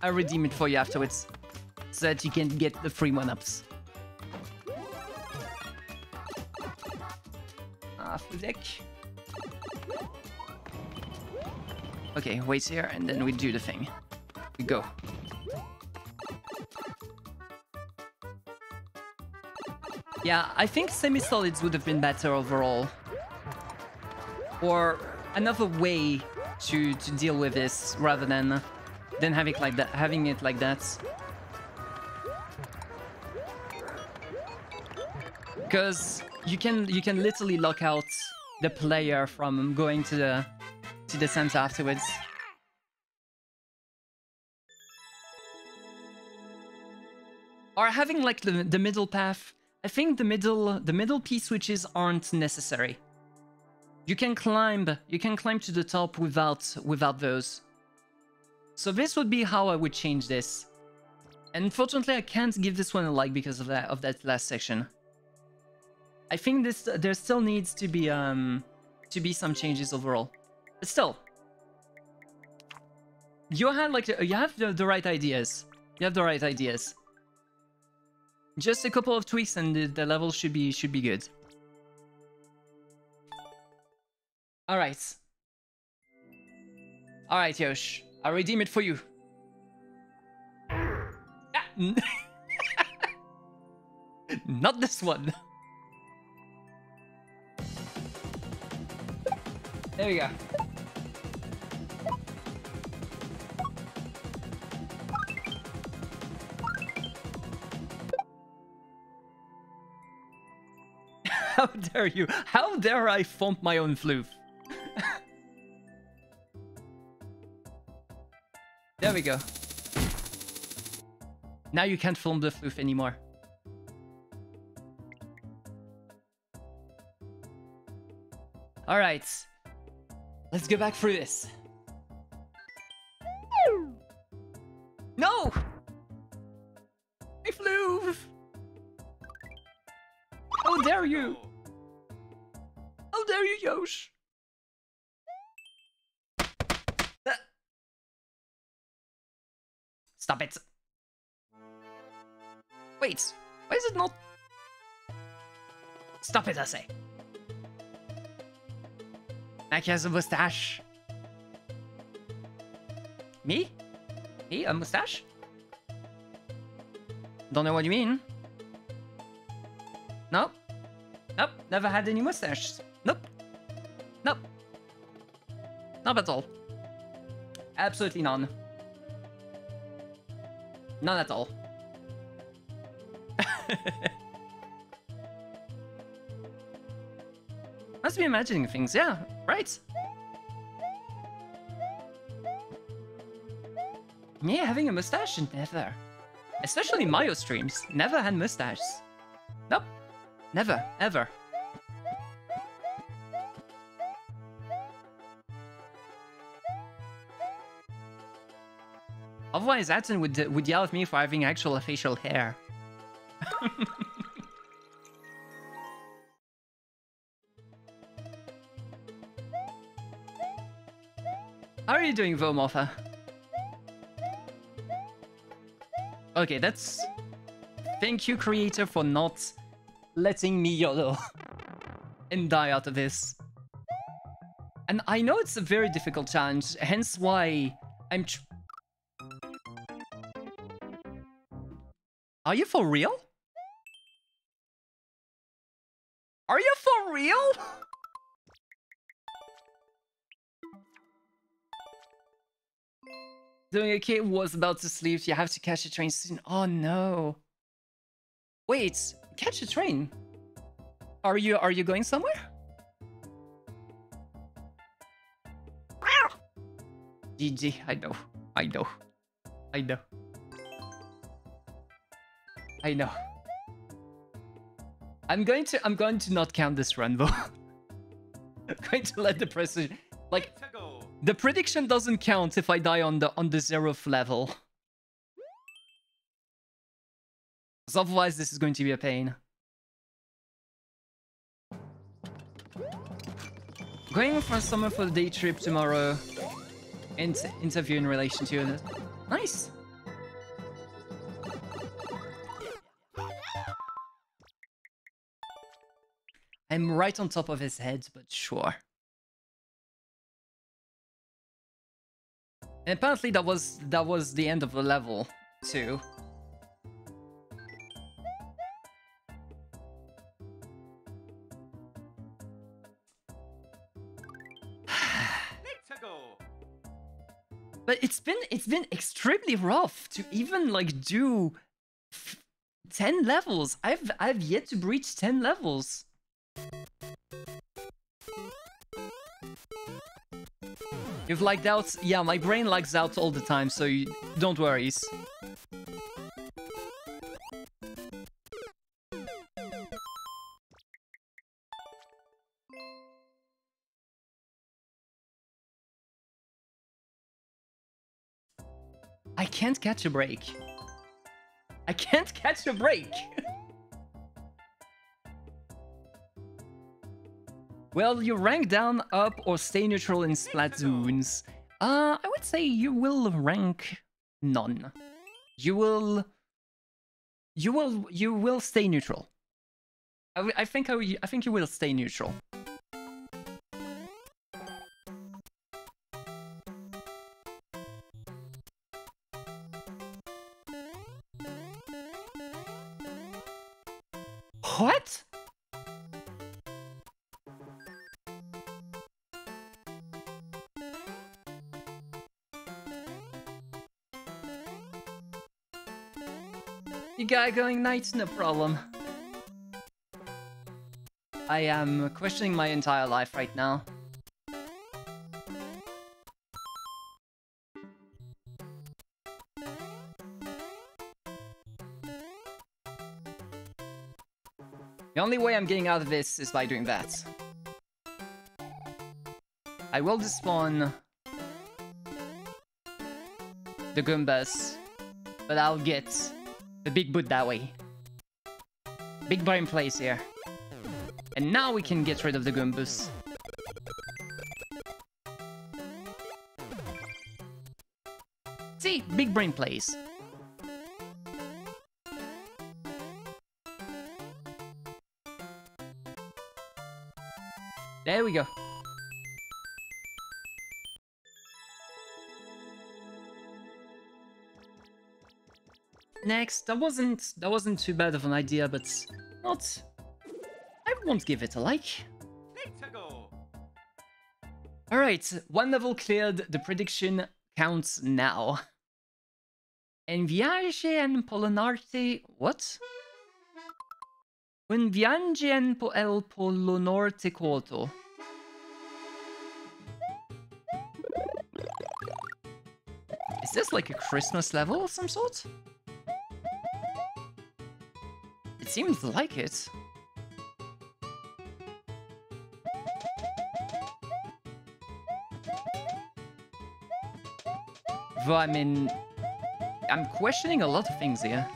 I'll redeem it for you afterwards, so that you can get the free 1-ups. Full deck. Okay, wait here, and then we do the thing. We go. Yeah, I think semi-solids would have been better overall. Or another way to deal with this rather than having it like that. Because you can literally lock out the player from going to the center afterwards. Or having like the middle path. I think the middle P switches aren't necessary. You can climb to the top without those. So this would be how I would change this. Unfortunately, I can't give this one a like because of that last section. I think there still needs to be some changes overall. But still, you have the right ideas. You have the right ideas. Just a couple of tweaks and the level should be good. Alright. Alright, Yosh. I'll redeem it for you. Ah. Not this one. There we go. How dare you? How dare I thump my own floof? There we go. Now you can't film the floof anymore. Alright. Let's go back through this. No! My floof! How dare you? How dare you, Yosh? Stop it. Wait, why is it not? Stop it, I say. Mac has a mustache. Me? Me? A mustache? Don't know what you mean. Nope. Nope. Never had any mustaches. Nope. Nope. Not at all. Absolutely none. None at all. Must be imagining things, yeah, right. Me having a mustache? Never. Especially Mario streams. Never had mustaches. Nope. Never. Ever. Otherwise, Atten would yell at me for having actual facial hair. How are you doing, Vomorpha? Okay, that's... Thank you, creator, for not letting me YOLO and die out of this. And I know it's a very difficult challenge, hence why I'm... Are you for real? Are you for real? Doing okay, was about to sleep. You have to catch a train soon. Oh no. Wait, catch a train? Are you going somewhere? GG, I know. I know. I know. I know. I'm going to not count this run though. I'm going to let the precision, like, the prediction doesn't count if I die on the 0th level. Because otherwise this is going to be a pain. Going for summer for the day trip tomorrow. And interview in relation to it. Nice. I'm right on top of his head, but sure. And apparently that was the end of the level too. But it's been extremely rough to even like do 10 levels. I've yet to breach 10 levels. You've lagged out? Yeah, my brain lags out all the time, so don't worry. I can't catch a break. I can't catch a break. Well, you rank down, up, or stay neutral in Splatoons. I would say you will rank none. You will stay neutral. I think you will stay neutral. What? You got going nights, no problem. I am questioning my entire life right now. The only way I'm getting out of this is by doing that. I will despawn the Goombas, but I'll get the big boot that way. Big brain plays here. And now we can get rid of the Goombas. See, big brain plays. There we go. Next, that wasn't too bad of an idea, but not. I won't give it a like. Let's go. All right, one level cleared. The prediction counts now. En viaje en Polo Norte. What? Un viaje en el Polo Norte corto. Is this like a Christmas level of some sort? It seems like it. Though, I mean, I'm questioning a lot of things here.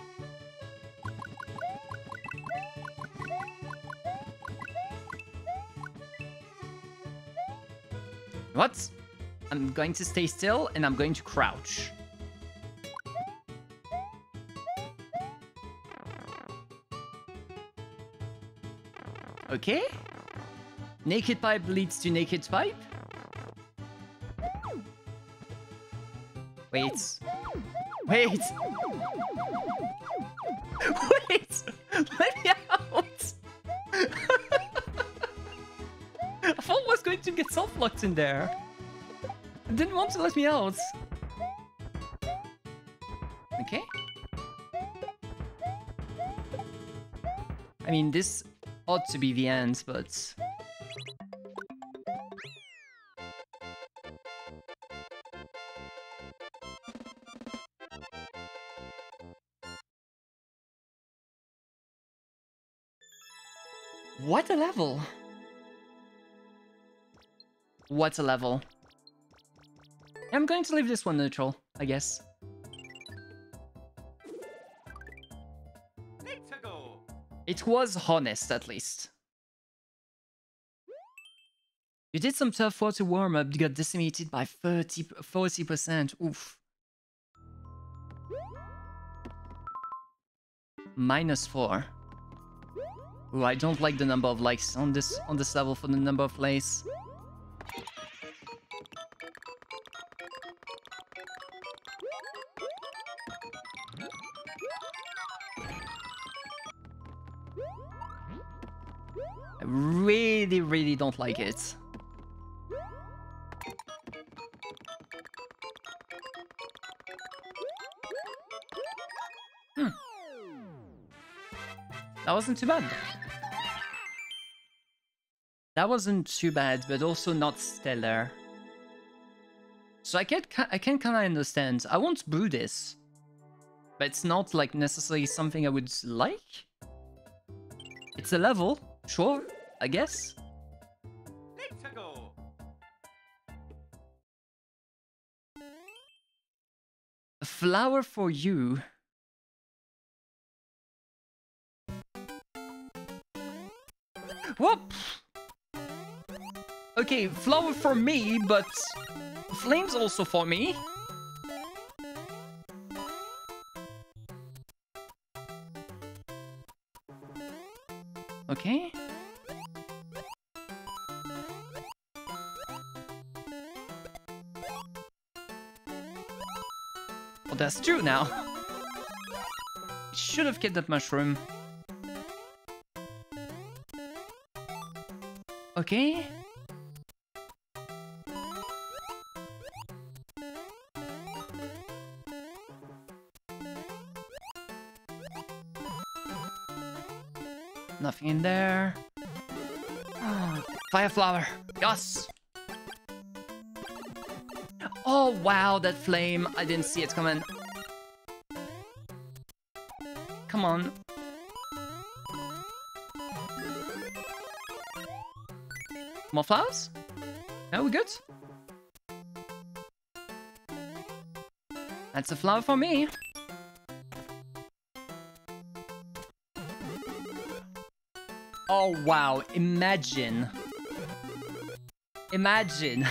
What? I'm going to stay still and I'm going to crouch. Okay. Naked pipe leads to naked pipe. Wait. Wait. Wait. Let me out. I thought I was going to get soft-locked in there. I didn't want to let me out. Okay. I mean, this ought to be the end, but... What a level! What a level. I'm going to leave this one neutral, I guess. Let's go. It was honest, at least. You did some tough water warm-up, you got decimated by 40%. Oof. -4. Ooh, I don't like the number of likes on this level for the number of plays. I really, really don't like it. That wasn't too bad. That wasn't too bad, but also not stellar. So I can kind of understand. I won't boo this, but it's not like necessarily something I would like. It's a level, sure, I guess. Let's go. A flower for you. Whoop! Okay, flower for me, but flames also for me. Okay. Well, that's true now. Should have kept that mushroom. Okay. Nothing in there. Oh, fire flower. Yes. Oh, wow, that flame. I didn't see it coming. Come on. More flowers? Are we good? That's a flower for me. Oh, wow. Imagine. Imagine.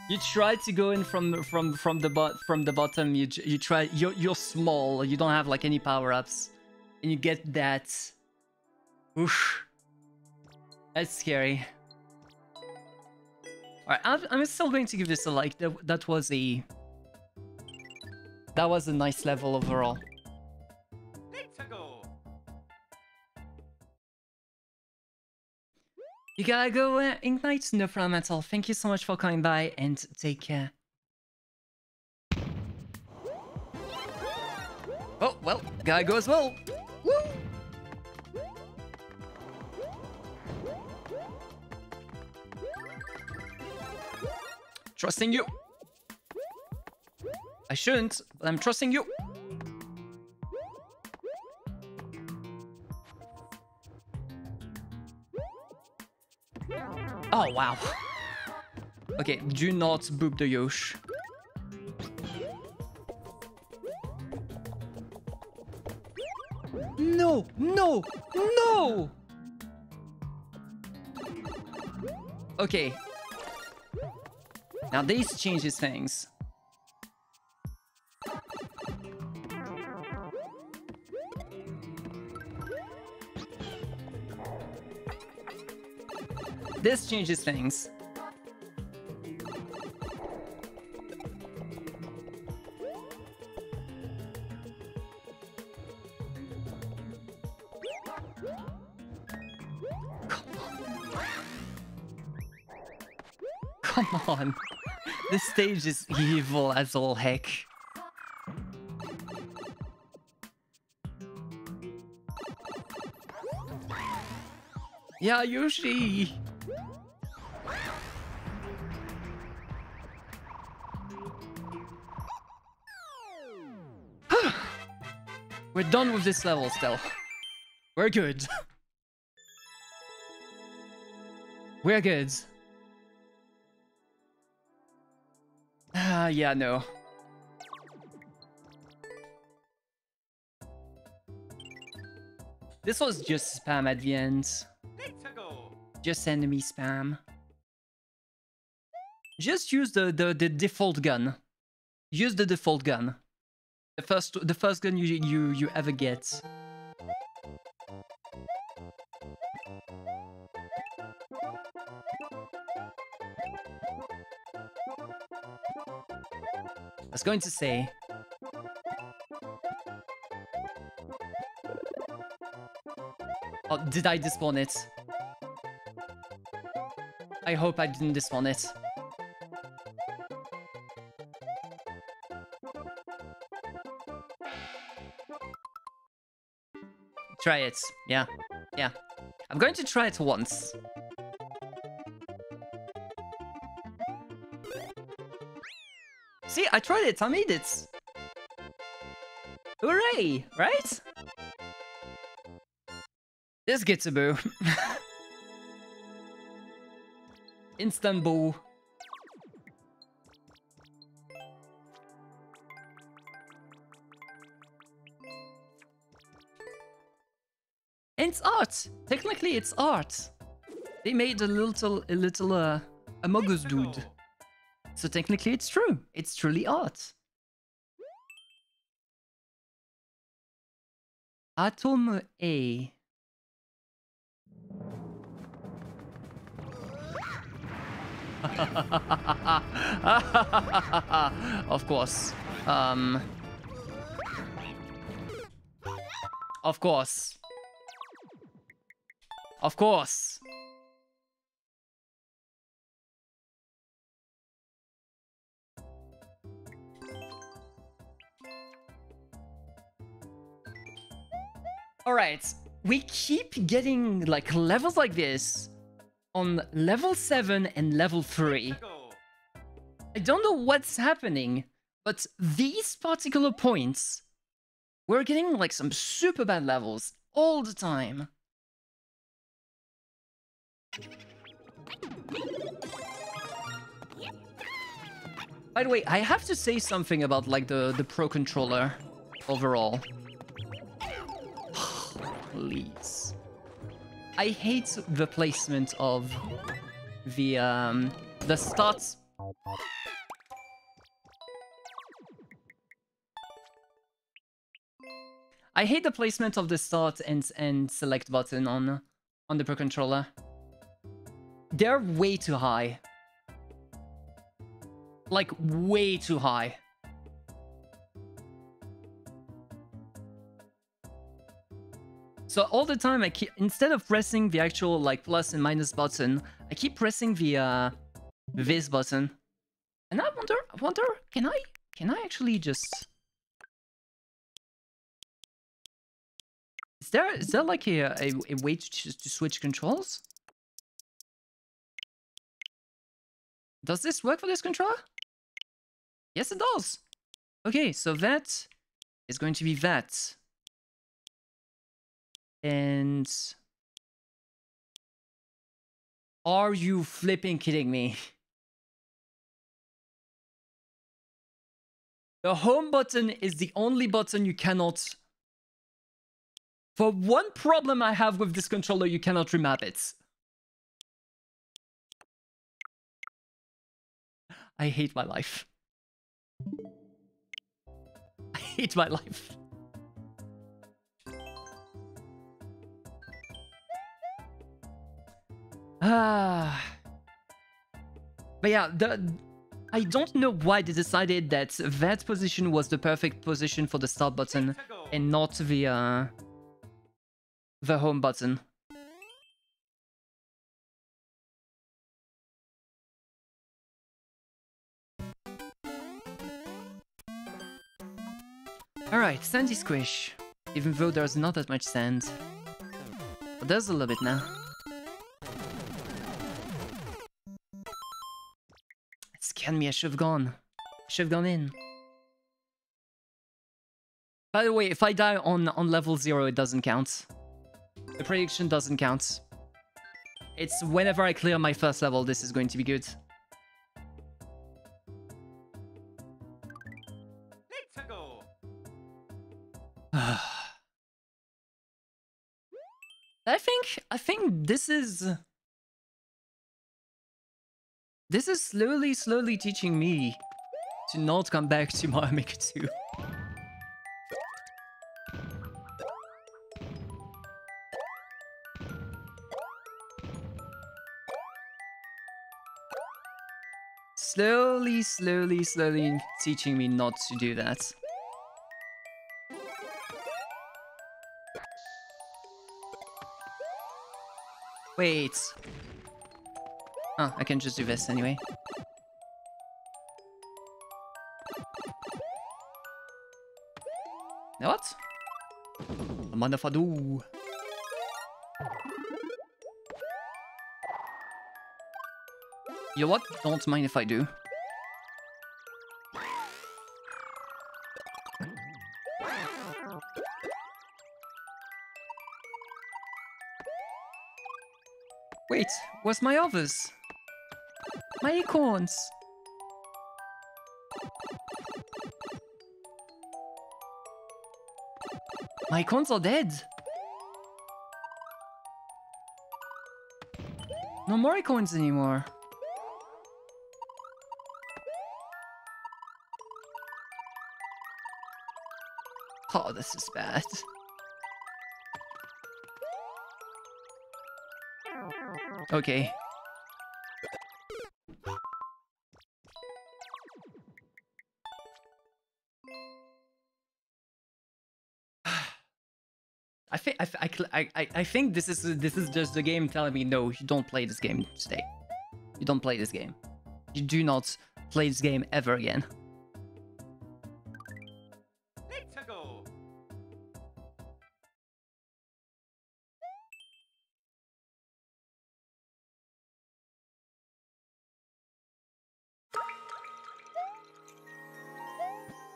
You try to go in from the bottom. You try. You're small. You don't have like any power ups, and you get that. Oof. That's scary. Alright, I'm still going to give this a like. That was a nice level overall. Let's go. You gotta go, Ignite? No problem at all. Thank you so much for coming by, and take care. Oh, well, gotta go as well. Woo! Trusting you. I shouldn't, but I'm trusting you. Oh, wow. Okay, do not boop the Yosh. No, no, no! Okay. Now this changes things. This changes things. Come on. This stage is evil as all heck. Yeah, Yoshi. We're done with this level still. We're good. We're good. Yeah, no. This was just spam at the end. Let's go. Just enemy spam. Just use the default gun. Use the default gun. The first gun you ever get. I was going to say. Oh, did I despawn it? I hope I didn't despawn it. Try it. Yeah. Yeah. I'm going to try it once. See, I tried it. I made it. Hooray! Right? This gets a boo. Instant boo. And it's art. Technically, it's art. They made a little Amogus dude. So technically, it's true. It's truly art. Atom A. Of course. Of course. Of course. Alright, we keep getting like levels like this on level 7 and level 3. I don't know what's happening, but these particular points, we're getting like some super bad levels all the time. By the way, I have to say something about like the Pro Controller overall. Please. I hate the placement of the starts. I hate the placement of the start and select button on the Pro Controller. They're way too high. Like, way too high. So all the time I keep, instead of pressing the actual like plus and minus button, I keep pressing the this button. And I wonder, can I actually just... Is there like a way to switch controls? Does this work for this controller? Yes, it does. Okay, so that is going to be that. And... Are you flipping kidding me? The home button is the only button you cannot... For one problem I have with this controller, you cannot remap it. I hate my life. I hate my life. But yeah, I don't know why they decided that that position was the perfect position for the start button and not the home button. Alright, sandy squish. Even though there's not that much sand. But there's a little bit now. It scared me, I should have gone. I should have gone in. By the way, if I die on level 0, it doesn't count. The prediction doesn't count. It's whenever I clear my first level, this is going to be good. Let's go. I think this is slowly teaching me to not come back to Mario Maker 2. Slowly teaching me not to do that. Wait. Oh, I can just do this anyway. Now what? I'm on the fadu. You know what? Don't mind if I do. Wait, where's my others? My acorns! My acorns are dead! No more acorns anymore. Oh, this is bad. Okay. I think this is just the game telling me no, you don't play this game today. You don't play this game. You do not play this game ever again. Let's go.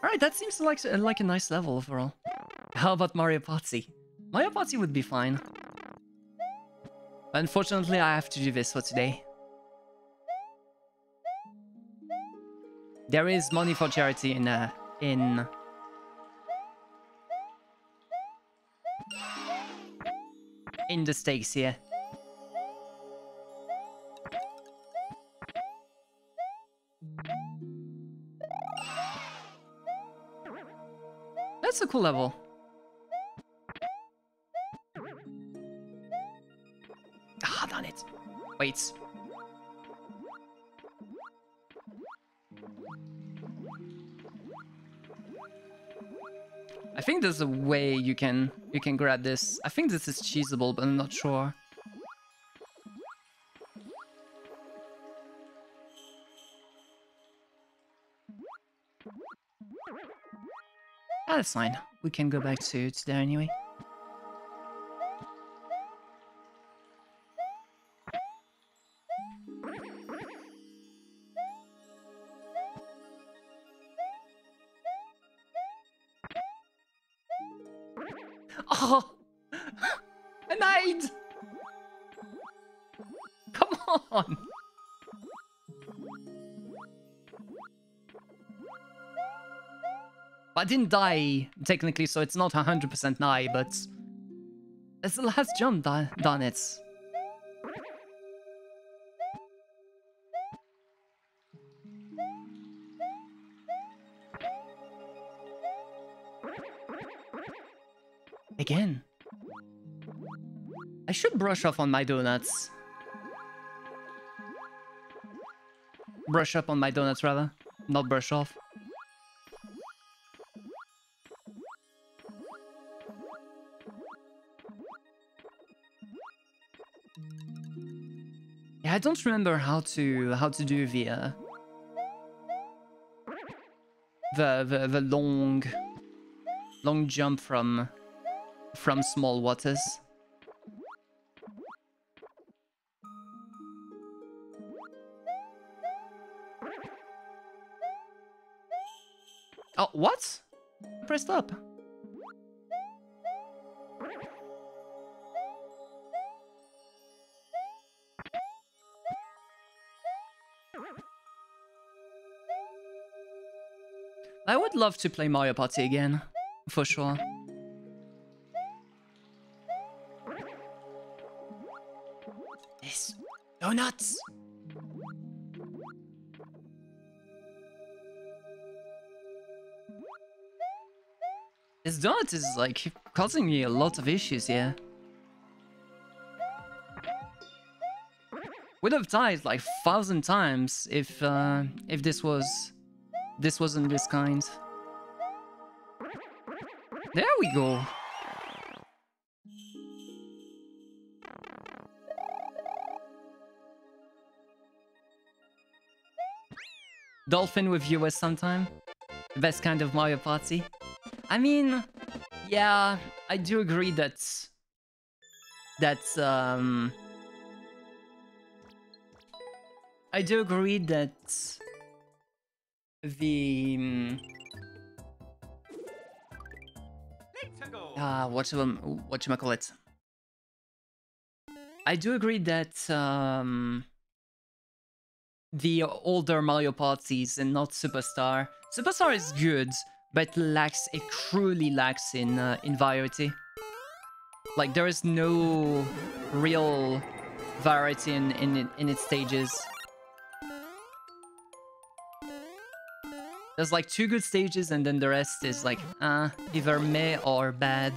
Alright, that seems like a nice level overall. How about Mario Party? Mario Party would be fine. But unfortunately, I have to do this for today. There is money for charity in the stakes here. That's a cool level. Ah, darn it. Wait. I think there's a way you can grab this. I think this is cheesable, but I'm not sure. Ah, that's fine. We can go back to there anyway. Oh! I died! Come on! I didn't die, technically, so it's not 100% die, but... It's the last jump, darn it. Again. I should brush off on my donuts. Brush up on my donuts, rather. Not brush off. Yeah, I don't remember how to do the long jump from small waters. Oh, what? I pressed up. I would love to play Mario Party again, for sure. This donuts. This donut is like causing me a lot of issues here. Would have died like 1,000 times if this wasn't this kind. There we go. Dolphin with viewers sometime. The best kind of Mario Party. I mean, yeah, I do agree that I do agree that the whatchamacallit. I do agree that the older Mario Parties and not Superstar. Superstar is good, but it cruelly lacks in variety. Like there is no real variety in its stages. There's like 2 good stages and then the rest is like either meh or bad.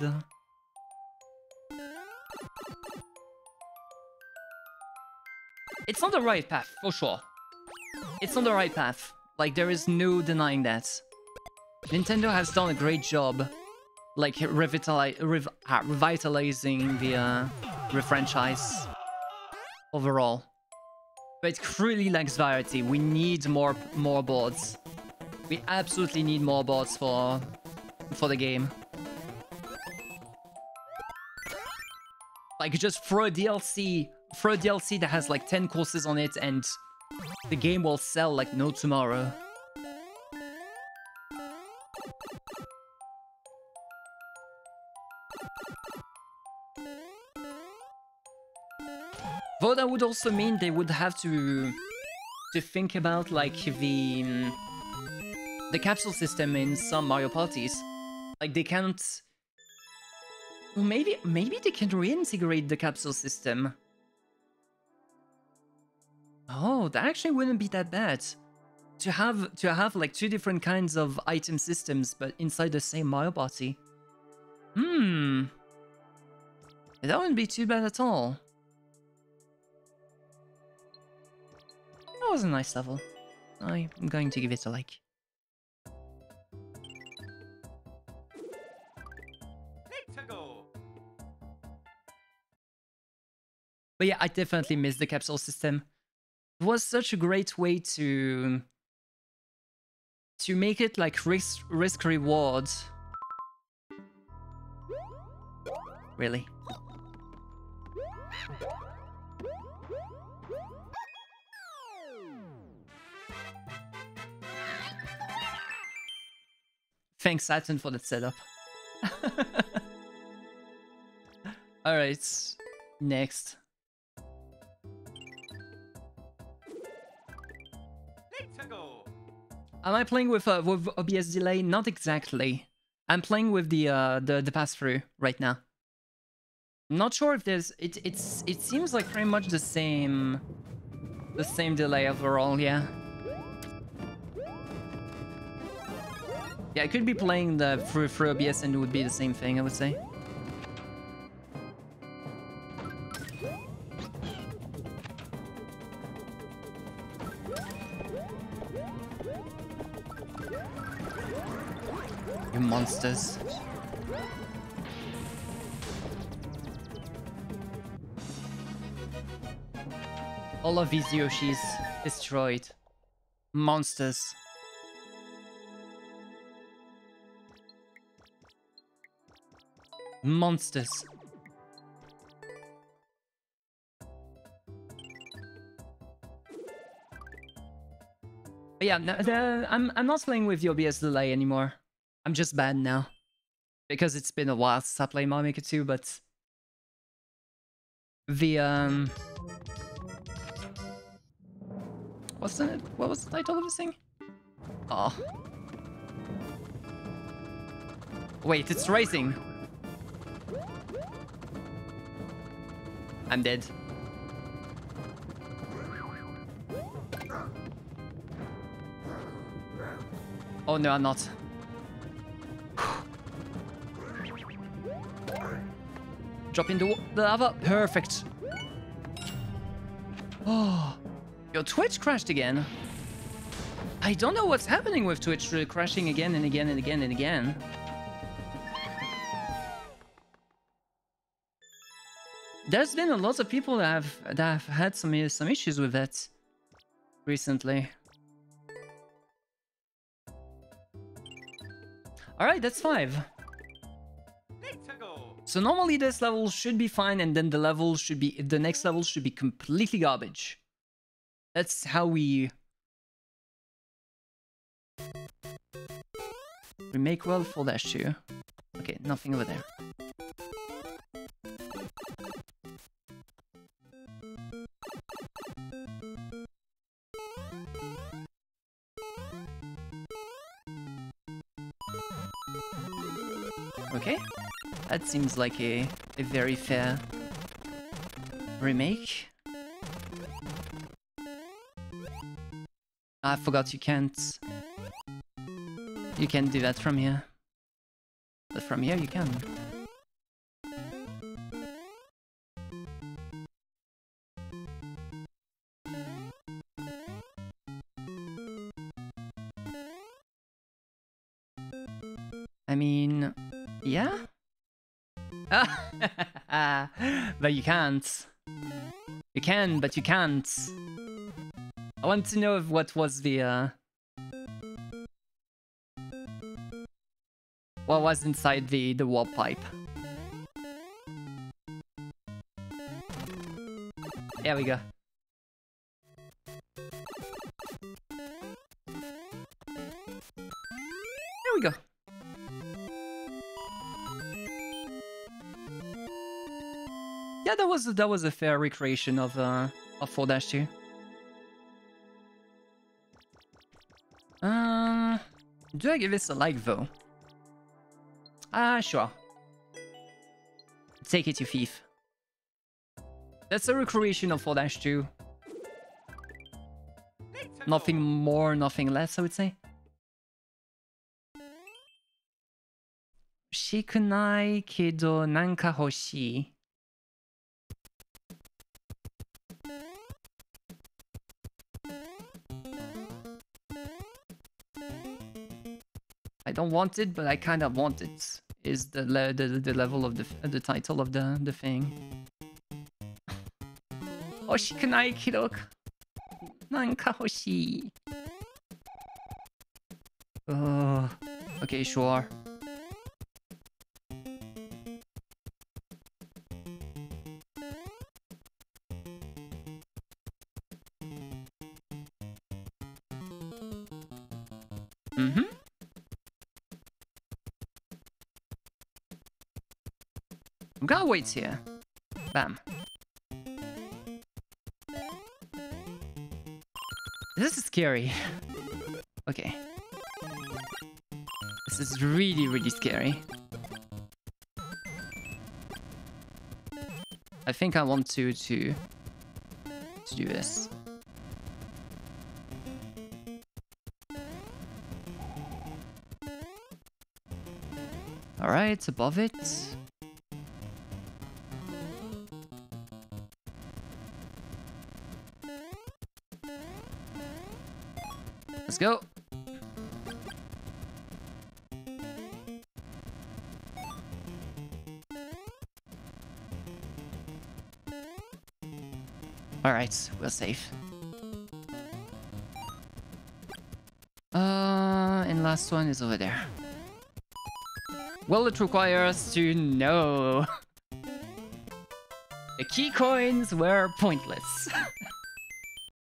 It's not the right path, for sure. It's not the right path. Like there is no denying that. Nintendo has done a great job, like revitalizing the franchise overall. But it cruelly lacks variety. We need more boards. We absolutely need more boards for the game. Like just throw a DLC that has like 10 courses on it and the game will sell like no tomorrow. Though that would also mean they would have to think about like the capsule system in some Mario parties. Like they can't. Well, maybe they can reintegrate the capsule system. Oh, that actually wouldn't be that bad. To have like 2 different kinds of item systems, but inside the same Mario Party. That wouldn't be too bad at all. That was a nice level. I'm going to give it a like. Let's go. But yeah, I definitely miss the capsule system. It was such a great way to make it like risk reward. Really. Thanks, Saturn, for that setup. Alright, next. Let's go. Am I playing with OBS delay? Not exactly. I'm playing with the pass-through right now. I'm not sure if there's... It seems like pretty much the same delay overall, yeah. Yeah, I could be playing through OBS and it would be the same thing, I would say. You monsters. All of these Yoshis destroyed. Monsters. Monsters. But yeah, I'm not playing with the OBS delay anymore. I'm just bad now. Because it's been a while since I played Mario Maker 2, but... The, what was the title of this thing? Oh. Wait, it's racing. I'm dead. Oh no, I'm not. Drop into the lava. Perfect. Oh, your Twitch crashed again. I don't know what's happening with Twitch crashing again and again and again and again. There's been a lot of people that have had some issues with that recently. All right, that's 5. Let's go. So normally this level should be fine, and then the next level should be completely garbage. That's how we make well for dash 2. Okay, nothing over there. Okay, that seems like a very fair remake. I forgot you can't do that from here. But from here you can. I mean, yeah? But you can't. You can, but you can't. I want to know what was the, what was inside the warp pipe. There we go. There we go. Yeah, that was a fair recreation of 4-2. Do I give this a like though? Sure. Take it, you thief. That's a recreation of 4-2. Nothing more, nothing less, I would say. Shikunai kedo nanka hoshii. I don't want it, but I kind of want it. Is the level of the title of the thing. Oshikanai kiroku. Nanka hoshii. Oh, okay, sure. Mm-hmm. I'm gonna wait here. Bam. This is scary. Okay. This is really, really scary. I think I want to do this. All right, above it. Let's go. All right, we're safe. And last one is over there. Will it require us to know? The key coins were pointless.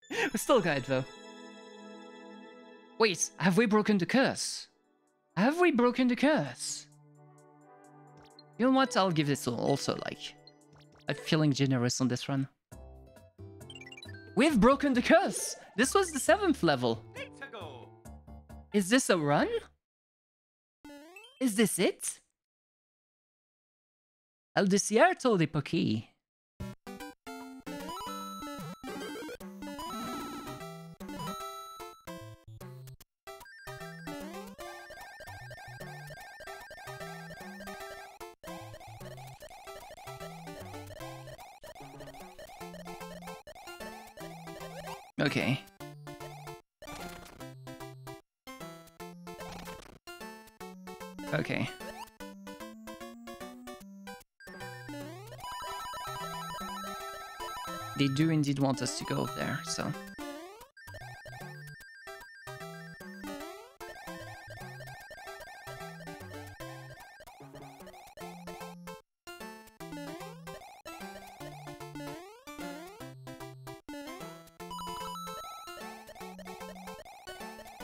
We still got it though. Wait, have we broken the curse? Have we broken the curse? You know what? I'll give this also like... I'm feeling generous on this run. We've broken the curse! This was the 7th level. Is this a run? Is this it? El desierto de Poki. Okay. Okay. They do indeed want us to go there, so...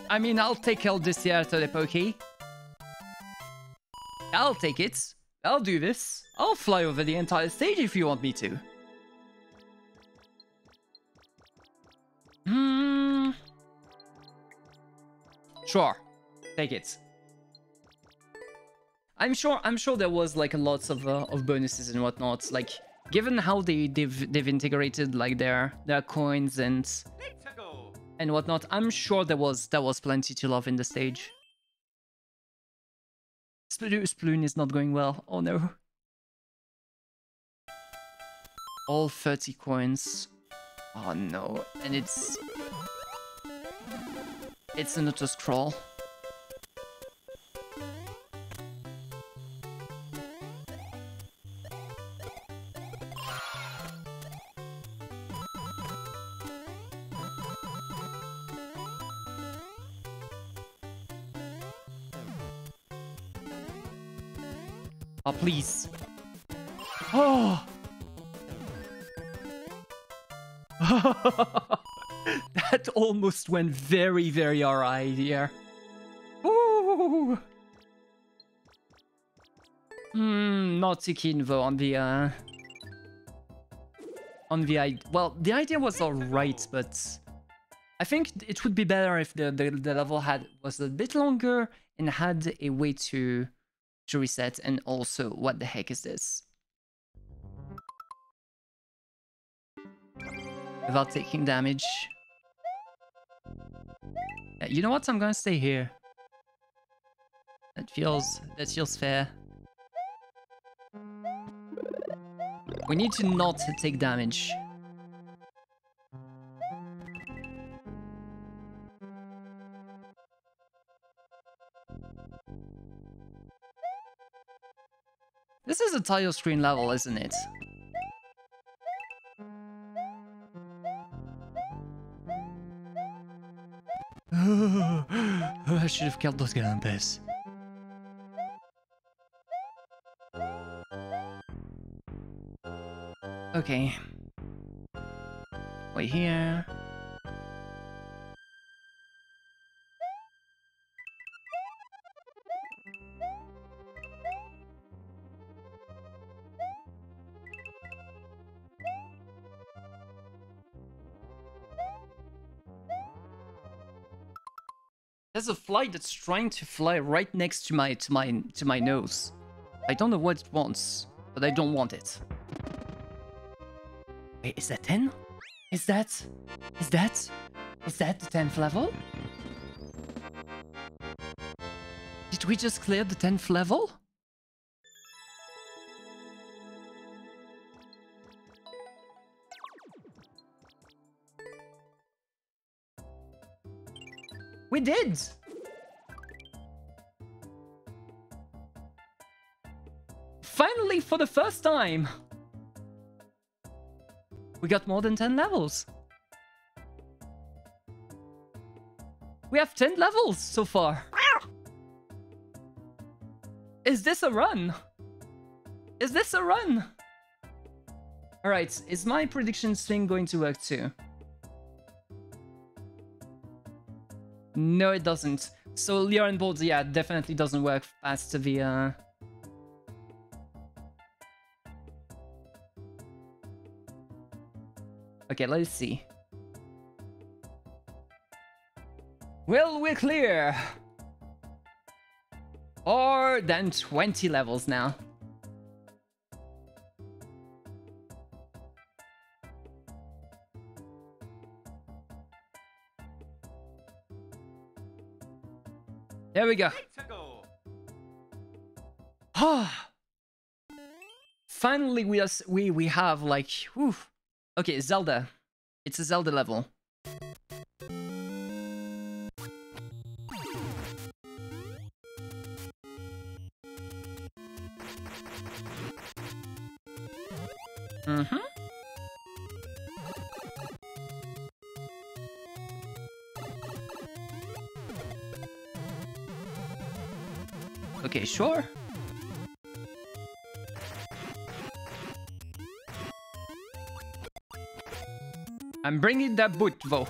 I mean, I'll take El Desierto de Poki. I'll take it. I'll do this. I'll fly over the entire stage if you want me to. Sure. Take it. I'm sure there was like lots of bonuses and whatnot. Like, given how they've integrated like their coins and whatnot, I'm sure there was plenty to love in the stage. Sploon is not going well. Oh no. All 30 coins. Oh no. And it's an auto scroll. Oh, please. Oh! That almost went very, very alright here. Ooh! Not too keen though on the well, the idea was alright, but I think it would be better if the level was a bit longer and had a way to reset. And also, what the heck is this? Without taking damage. You know what? I'm gonna stay here. That feels fair. We need to not take damage. This is a tile screen level, isn't it? I should have killed those Galampus. Okay. Wait here. There's a fly that's trying to fly right next to my nose. I don't know what it wants, but I don't want it. Wait, is that 10? Is that the 10th level? Did we just clear the 10th level? We did! Finally, for the first time! We got more than 10 levels. We have 10 levels so far. Is this a run? Is this a run? Alright, is my prediction thing going to work too? No, it doesn't. So Leo and Bold, yeah, definitely doesn't work past the Okay, let's see. Will we clear more than 20 levels now? There we go. Finally, we have like, whew. Okay, Zelda. It's a Zelda level. Mm-hmm. Okay, sure. I'm bringing that boot, though.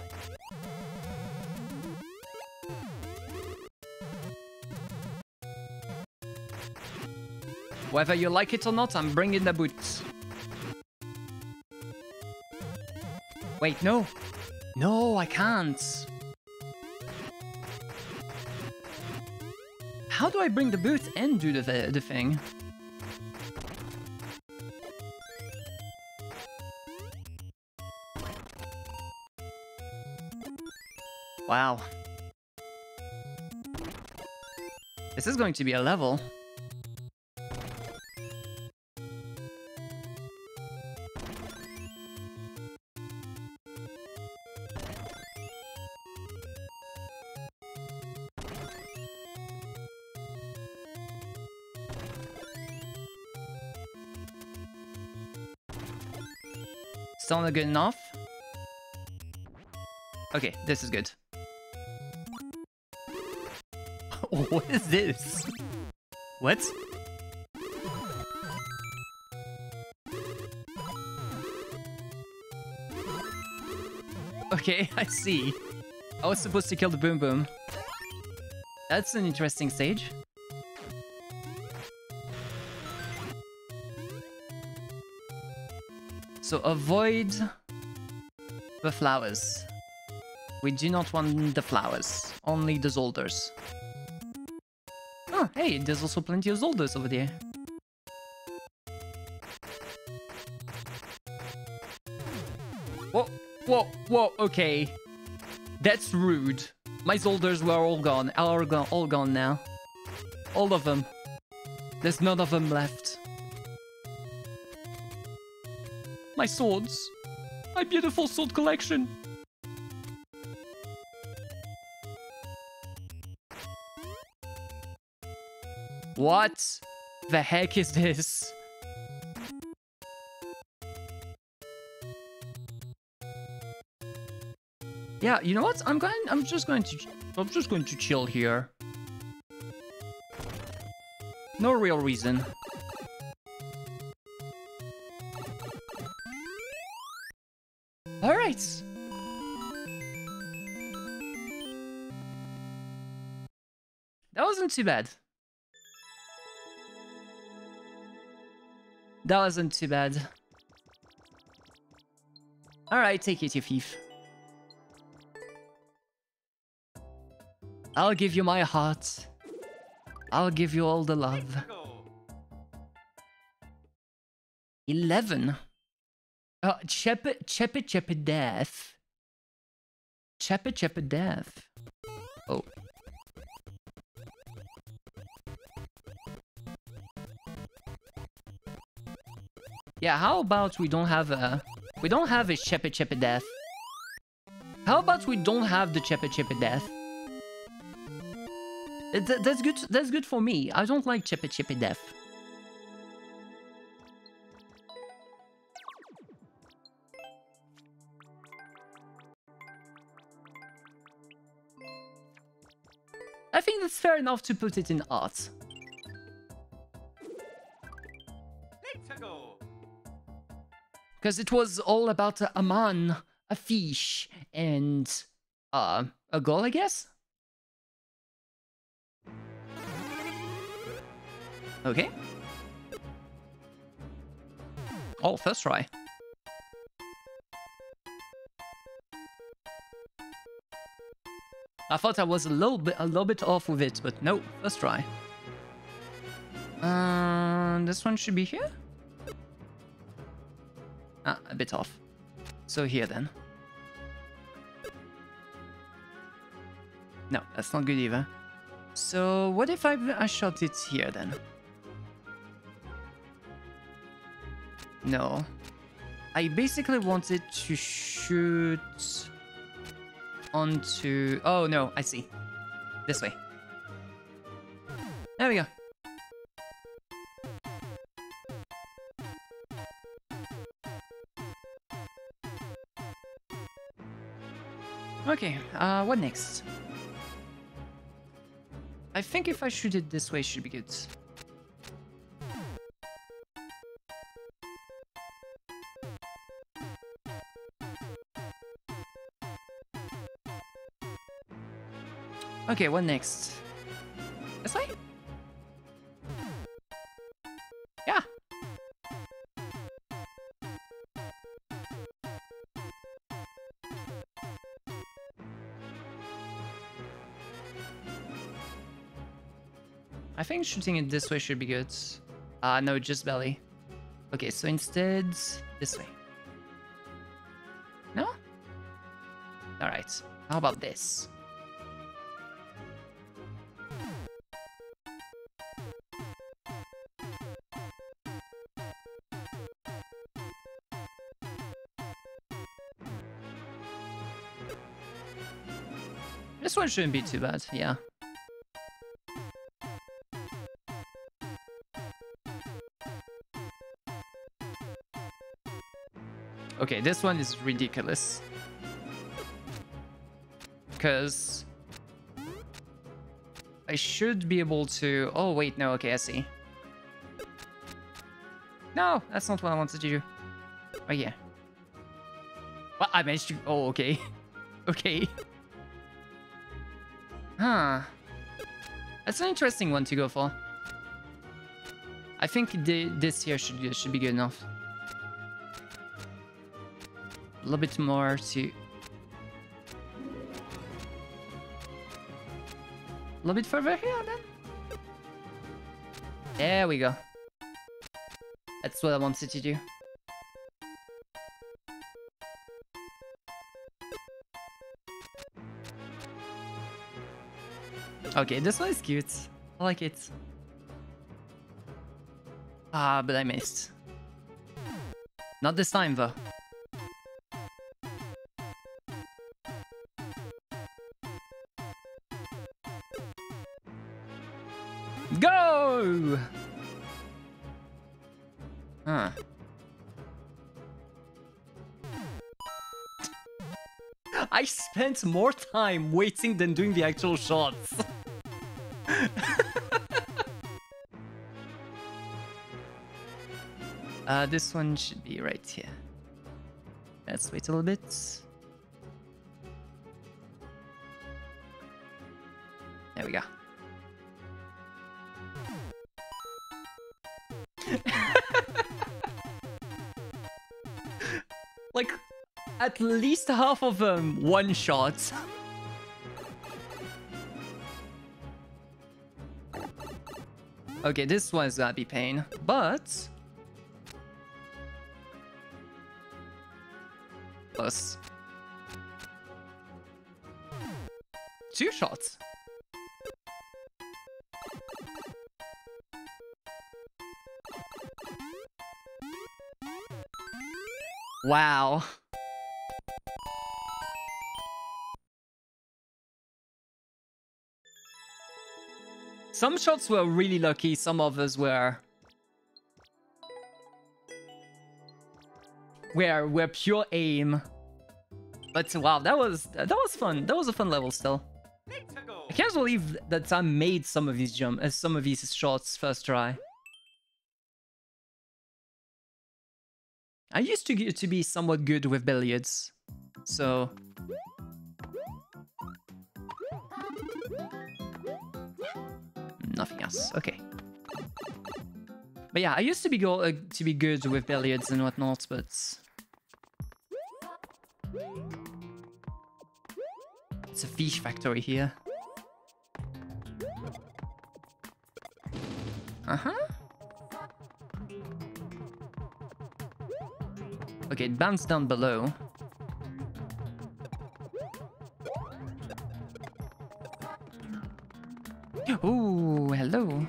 Whether you like it or not, I'm bringing the boots. Wait, no. No, I can't. How do I bring the boot and do the thing? Wow. This is going to be a level. Still not good enough? Okay, this is good. What is this? What? Okay, I see. I was supposed to kill the Boom Boom. That's an interesting stage. So avoid the flowers. We do not want the flowers, only the Zolders. Oh, hey, there's also plenty of Zolders over there. Whoa, whoa, whoa, okay. That's rude. My Zolders were all gone, all gone now. All of them. There's none of them left. My swords. My beautiful sword collection. What? The heck is this? Yeah, you know what? I'm just going to chill here. No real reason. All right. That wasn't too bad. That wasn't too bad. All right, take it, you thief. I'll give you my heart. I'll give you all the love. 11. Chepe death. Chepe death. Oh. Yeah, how about we don't have a Chepe death? How about we don't have the Chepe death? That's good. That's good for me. I don't like Chepe death. I think that's fair enough to put it in art. Because it was all about a man, a fish, and a goal, I guess? Okay. Oh, first try. I thought I was a little bit off with it, but no, first try. This one should be here? Ah, a bit off. So here then. No, that's not good either. So what if I shot it here then? No. I basically wanted to shoot onto... Oh no, I see. This way. There we go. Okay, what next? I think if I shoot it this way, it should be good. Okay, what next? This way? Yeah. I think shooting it this way should be good. No, just belly. Okay, so instead, this way. No? Alright, how about this? This one shouldn't be too bad, yeah. Okay, this one is ridiculous. Because I should be able to... Oh, wait, no, okay, I see. No, that's not what I wanted to do. Right here. Well, I managed to... Oh, okay. Okay. Huh. That's an interesting one to go for. I think this here should be good enough. A little bit more to... A little bit further here, then. There we go. That's what I wanted to do. Okay, this one is cute. I like it. Ah, but I missed. Not this time, though. Go! Huh. I spent more time waiting than doing the actual shots. This one should be right here. Let's wait a little bit. There we go. Like, at least half of them one shot. Okay, this one's gonna be pain, but plus 2 shots. Wow. Some shots were really lucky, some others were pure aim. But wow, that was fun. That was a fun level still. I can't believe that I made some of these shots first try. I used to be somewhat good with billiards, so nothing else. Okay. But yeah, I used to be good with billiards and whatnot, but it's a fish factory here. Uh-huh. Okay, it bounced down below. Ooh, hello.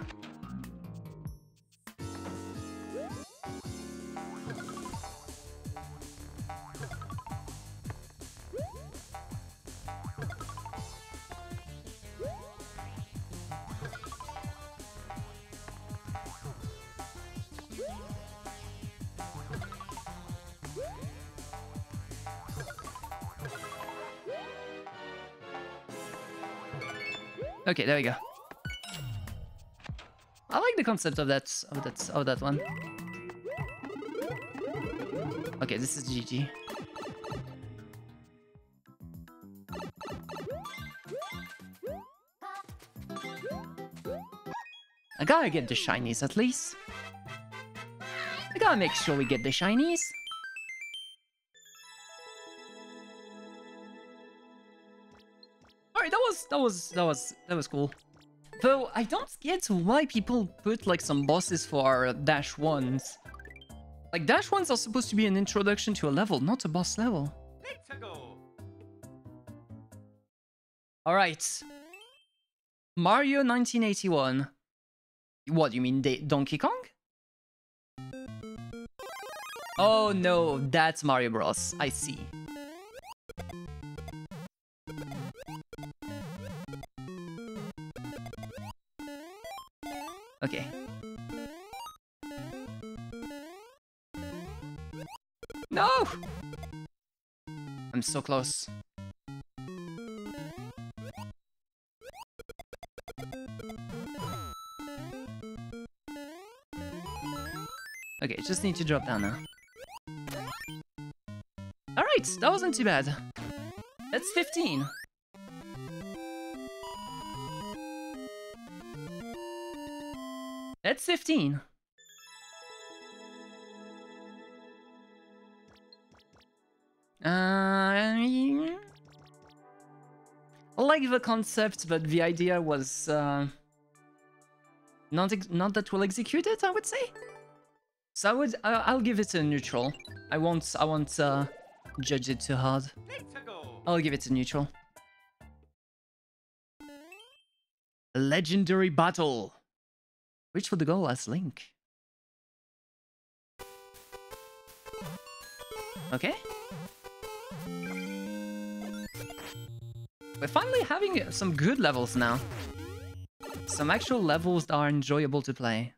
Okay, there we go. I like the concept of that one. Okay, this is GG. I gotta get the shinies at least. I gotta make sure we get the shinies. Alright, that was cool. Though I don't get why people put like some bosses for dash ones. Like dash ones are supposed to be an introduction to a level, not a boss level. Alright. Mario 1981. What, you mean Donkey Kong? Oh no, that's Mario Bros. I see. Okay. No! I'm so close. Okay, just need to drop down now. Alright, that wasn't too bad. That's 15. That's 15. I like the concept, but the idea was not that well executed, I would say. So I'll give it a neutral. I won't judge it too hard. I'll give it a neutral. A legendary battle. Reach for the goal as Link. Okay. We're finally having some good levels now. Some actual levels that are enjoyable to play.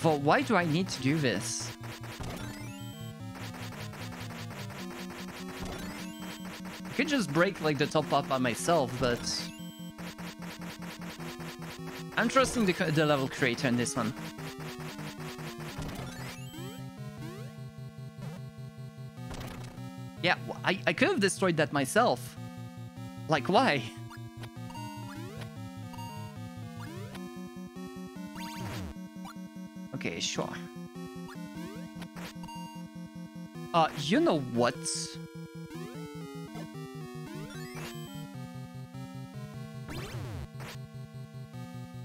But why do I need to do this? I could just break like the top up by myself, but I'm trusting the level creator in this one. Yeah, I could have destroyed that myself. Like, why? Okay, sure. You know what?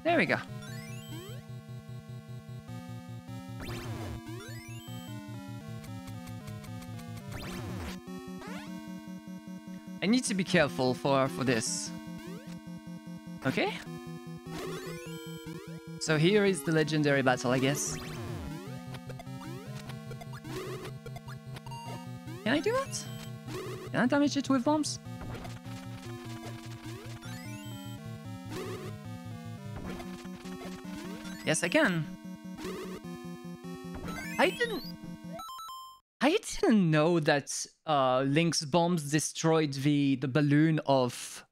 There we go. I need to be careful for this. Okay. So here is the legendary battle, I guess. Can I do that? Can I damage it with bombs? Yes, I can. I didn't know that Link's bombs destroyed the balloon of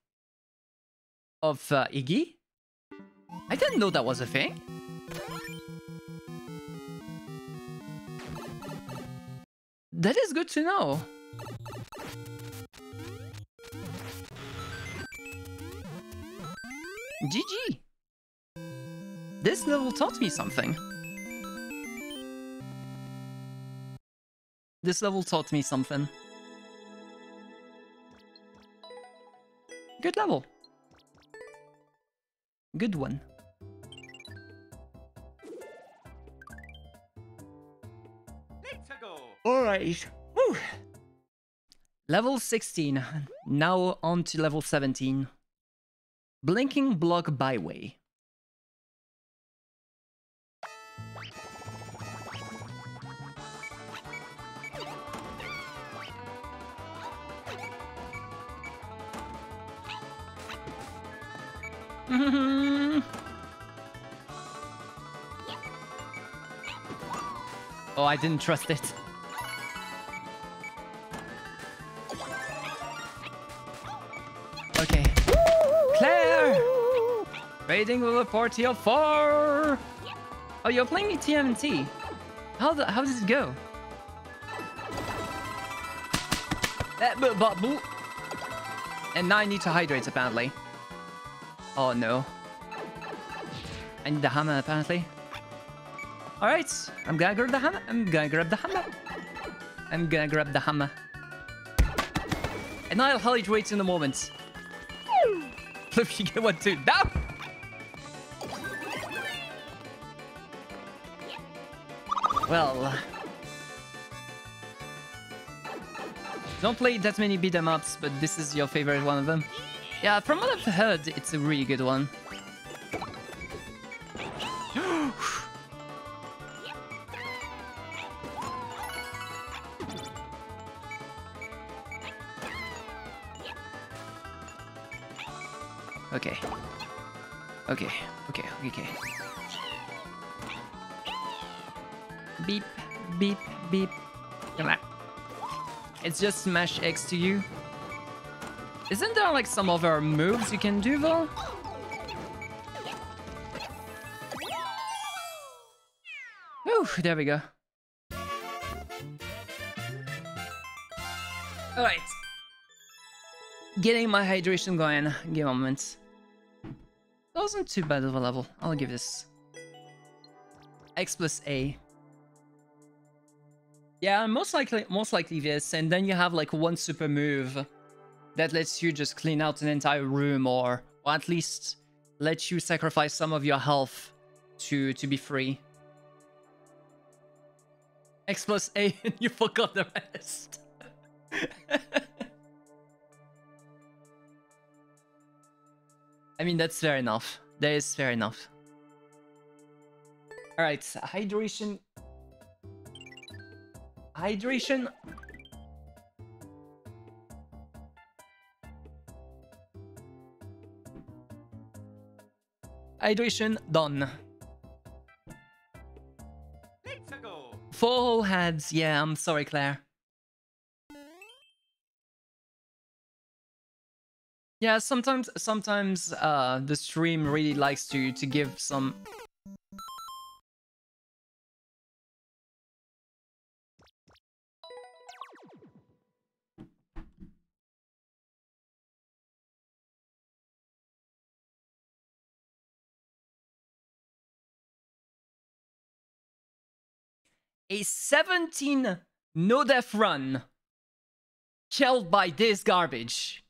Iggy. I didn't know that was a thing. That is good to know. GG. This level taught me something. This level taught me something. Good level. Good one. Let's go. Alright. Woo. Level 16. Now on to level 17. Blinking Block Byway. Oh, I didn't trust it. Okay. Claire! Raiding with a party of 4! Oh, you're playing me TMNT. How does it go? And now I need to hydrate, apparently. Oh no. I need the hammer, apparently. Alright, I'm gonna grab the hammer. I'm gonna grab the hammer. And I'll hydrate in a moment. If you get one too. No! Well. Don't play that many beat 'em ups, but this is your favorite one of them. Yeah, from what I've heard, it's a really good one. Okay. Okay. Beep, beep, beep. Come on. It's just smash X to you. Isn't there like some other moves you can do though? Ooh, there we go. Alright. Getting my hydration going. Give me a moment. That wasn't too bad of a level. I'll give this X plus A. Yeah, most likely this, and then you have like one super move that lets you just clean out an entire room, or at least let you sacrifice some of your health to be free. X plus A and you forgot the rest. I mean, that's fair enough. That is fair enough. Alright, hydration. Hydration. Hydration done. Let's go. 4 whole heads. Yeah, I'm sorry, Claire. Yeah, sometimes the stream really likes to give some. A 17 no death run killed by this garbage.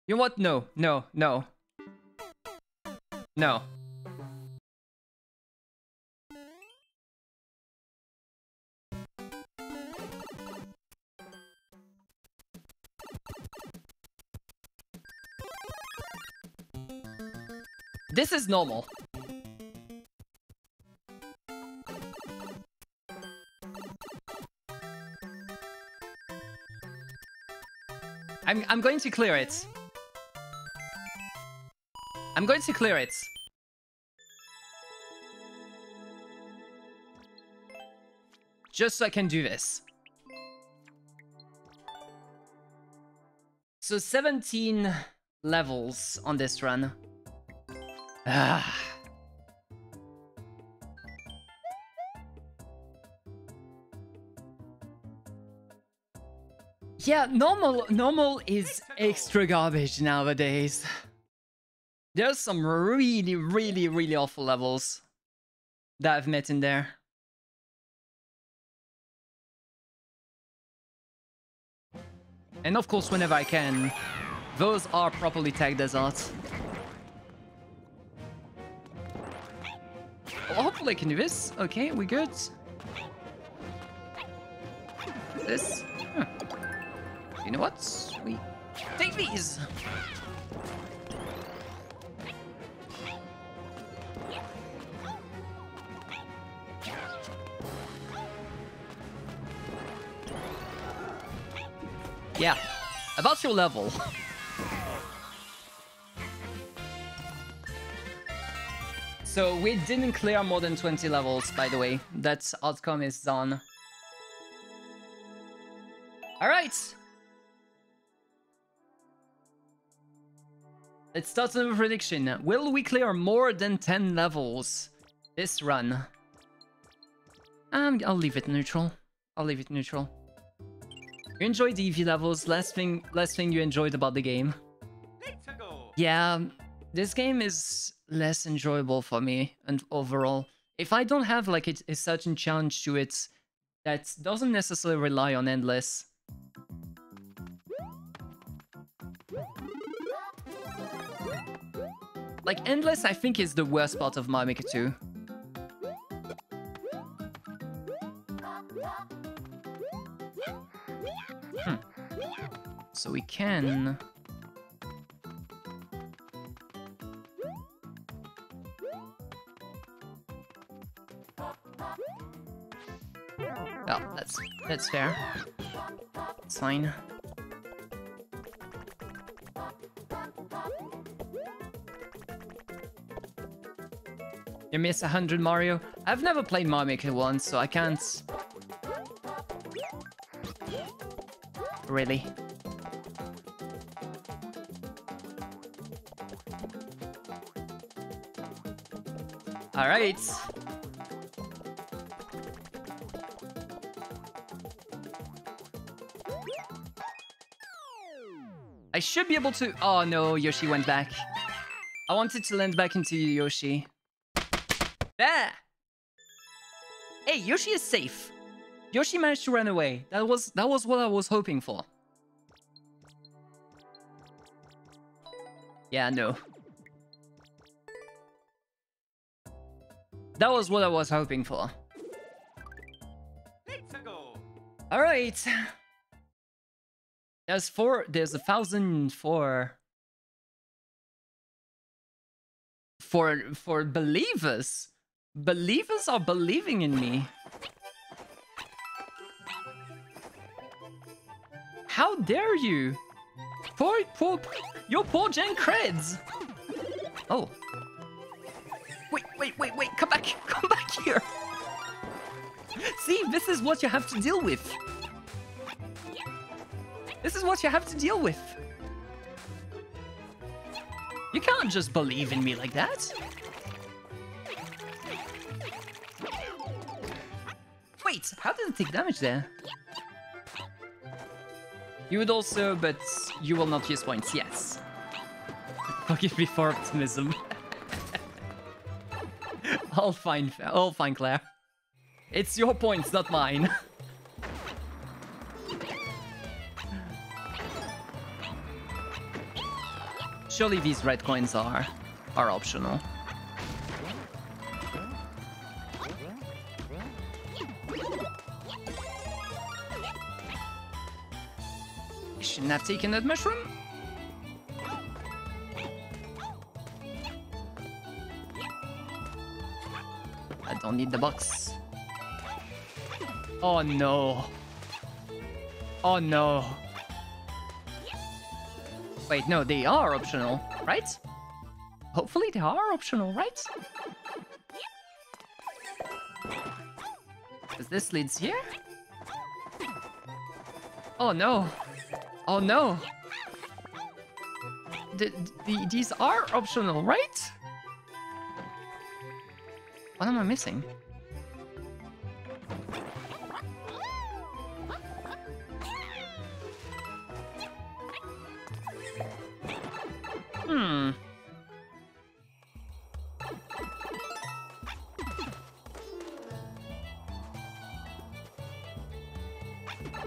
You know what? No, no, no. No. This is normal. I'm going to clear it. I'm going to clear it. Just so I can do this. So 17 levels on this run. Ah. Yeah, normal is extra garbage nowadays. There's some really awful levels that I've met in there. And of course, whenever I can, those are properly tagged as art. Well, hopefully I can do this. Okay, we good. This. Huh. You know what? We take these. Yeah, about your level. So we didn't clear more than 20 levels, by the way. That outcome is done. Alright! Let's start with a prediction. Will we clear more than 10 levels this run? I'll leave it neutral. I'll leave it neutral. You enjoyed the EV levels. Last thing you enjoyed about the game. Let's go. Yeah, this game is less enjoyable for me and overall. If I don't have like a certain challenge to it that doesn't necessarily rely on endless. Like endless, I think is the worst part of Mario Maker 2. So we can... Well, that's fair. It's fine. You miss 100 Mario? I've never played Mario Maker 1, so I can't... Really. Alright. I should be able to... Oh no, Yoshi went back. I wanted to land back into Yoshi. There! Hey, Yoshi is safe. Yoshi managed to run away. That was what I was hoping for. Yeah, no. That was what I was hoping for. Let's go. All right. There's 1,004 for believers. Believers are believing in me. How dare you? Your poor Gen creds. Oh. Wait, come back, This is what you have to deal with. This is what you have to deal with. You can't just believe in me like that. Wait, how did it take damage there? You would also, but you will not use points. Yes. Forgive me for optimism. All fine, Claire. It's your points, not mine. Surely these red coins are optional. You shouldn't have taken that mushroom. I don't need the box. Oh no. Oh no. Wait, no, they are optional, right? Hopefully they are optional, right? Because this leads here? Oh no. Oh no. These are optional, right? What am I missing?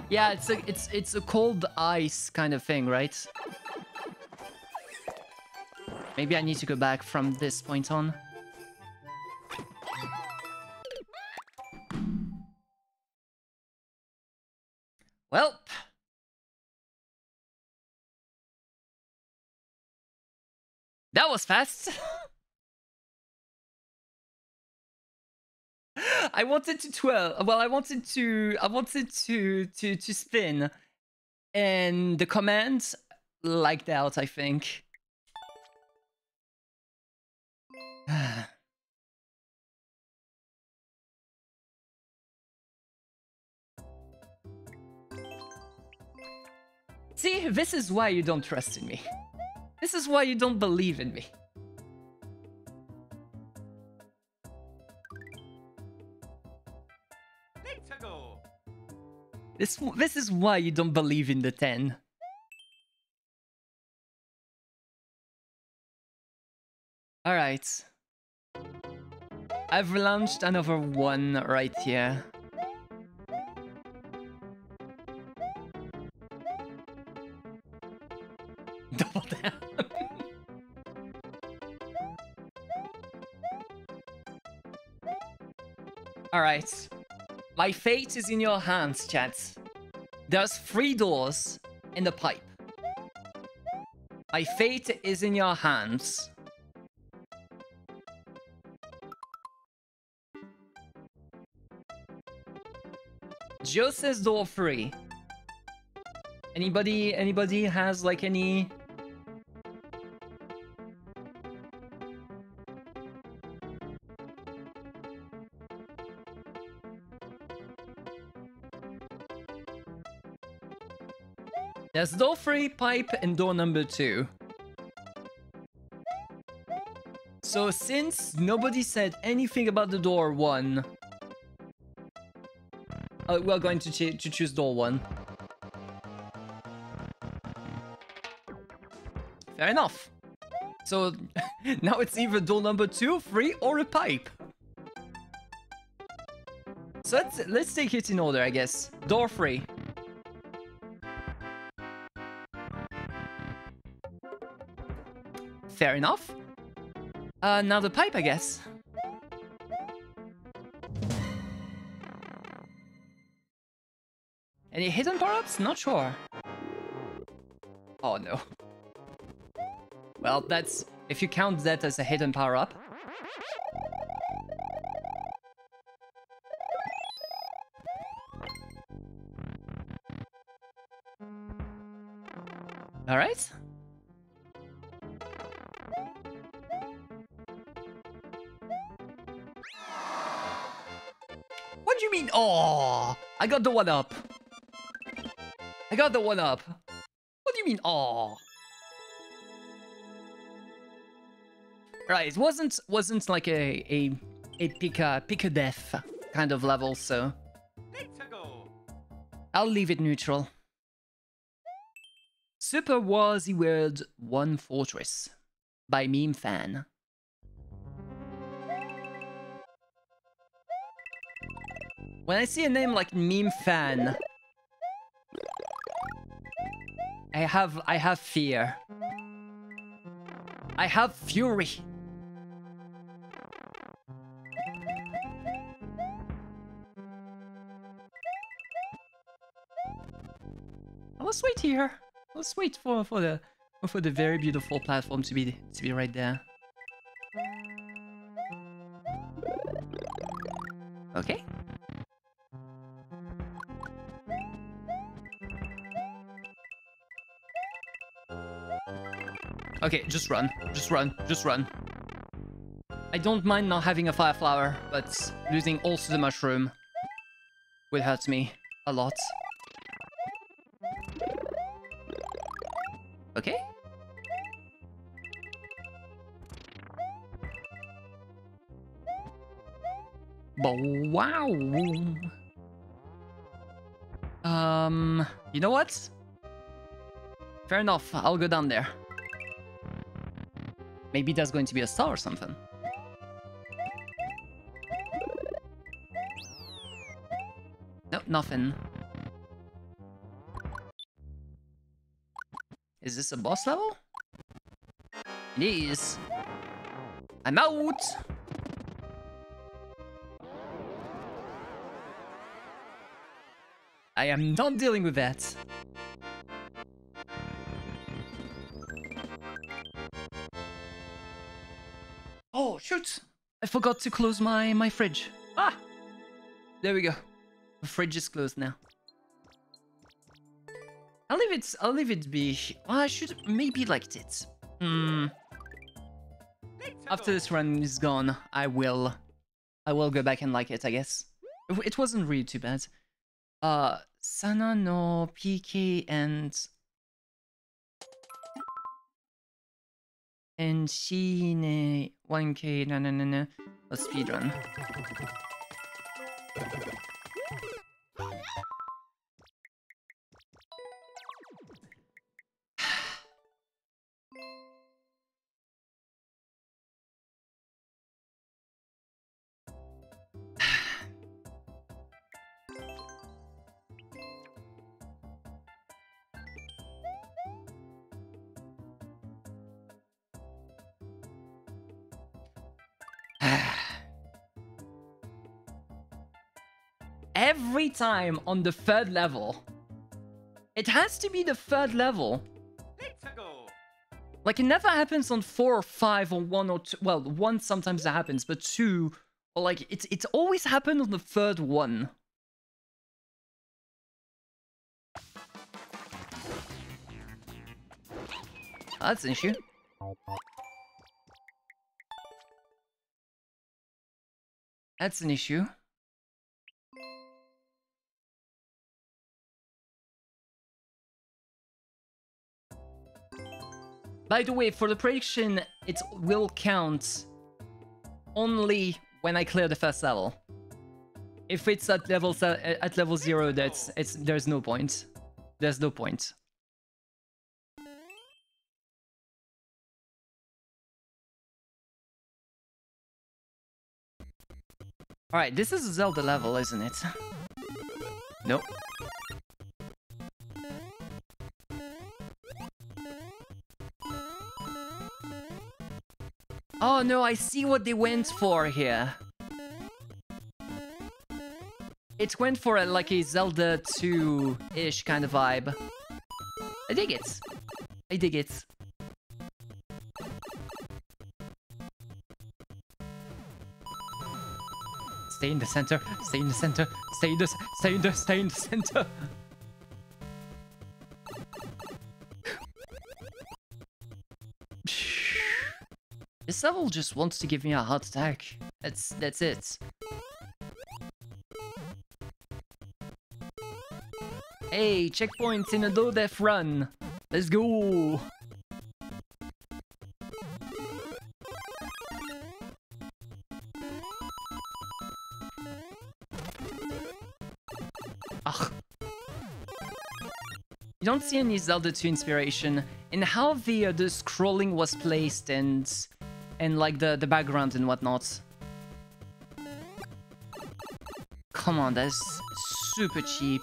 Yeah, it's a cold ice kind of thing, right? Maybe I need to go back from this point on. Well, that was fast. I wanted to twirl. Well, I wanted to spin, and the command lagged out, I think. See, this is why you don't trust in me. This is why you don't believe in me. Let's go. This is why you don't believe in the 10. All right. I've launched another one right here. Double down. Alright. My fate is in your hands, chat. There's 3 doors in the pipe. My fate is in your hands. Joe says door 3. Anybody has like any... There's door 3, pipe, and door number 2. So since nobody said anything about the door 1, we're going to choose door 1. Fair enough. So now it's either door number 2, 3, or a pipe. So let's take it in order, I guess. Door 3. Fair enough. Now the pipe, I guess. Any hidden power-ups? Not sure. Oh no. Well, that's... if you count that as a hidden power-up. Alright. What do you mean? Oh, I got the one up. I got the one up. What do you mean? Oh. Right, it wasn't like a pick a death kind of level, so Let's go. I'll leave it neutral. Super Warzy Word One Fortress by Meme Fan. When I see a name like Meme Fan, I have fear. I have fury. Let's wait here. Let's wait for the very beautiful platform to be right there. Okay. Okay, just run. Just run. Just run. I don't mind not having a fire flower, but losing also the mushroom will hurt me a lot. Okay. But wow. You know what? Fair enough. I'll go down there. Maybe there's going to be a star or something. Nope, nothing. Is this a boss level? It is. I'm out! I am not dealing with that. Oh, shoot! I forgot to close my fridge. Ah! There we go. The fridge is closed now. I'll leave it be. Well, I should maybe liked it. After this run is gone, I will go back and like it, I guess. It wasn't really too bad. Sana no PK and Shine 1K no. A speedrun. Every time on the third level. It has to be the third level. Let's go. Like, it never happens on 4 or 5 or 1 or 2. Well, 1 sometimes that happens, but 2... Or like, it's always happened on the third one. That's an issue. That's an issue. By the way, for the prediction, it will count only when I clear the first level. If it's at level 0, there's no point. There's no point. Alright, this is a Zelda level, isn't it? Nope. Oh no, I see what they went for here. It went for like a Zelda 2-ish kind of vibe. I dig it. I dig it. Stay in the center. Stay in the center. Stay in the center. This level just wants to give me a heart attack. That's it. Hey, checkpoints in a low death run. Let's go. Ugh. You don't see any Zelda 2 inspiration in how the scrolling was placed and like the background and whatnot. Come on, that's super cheap.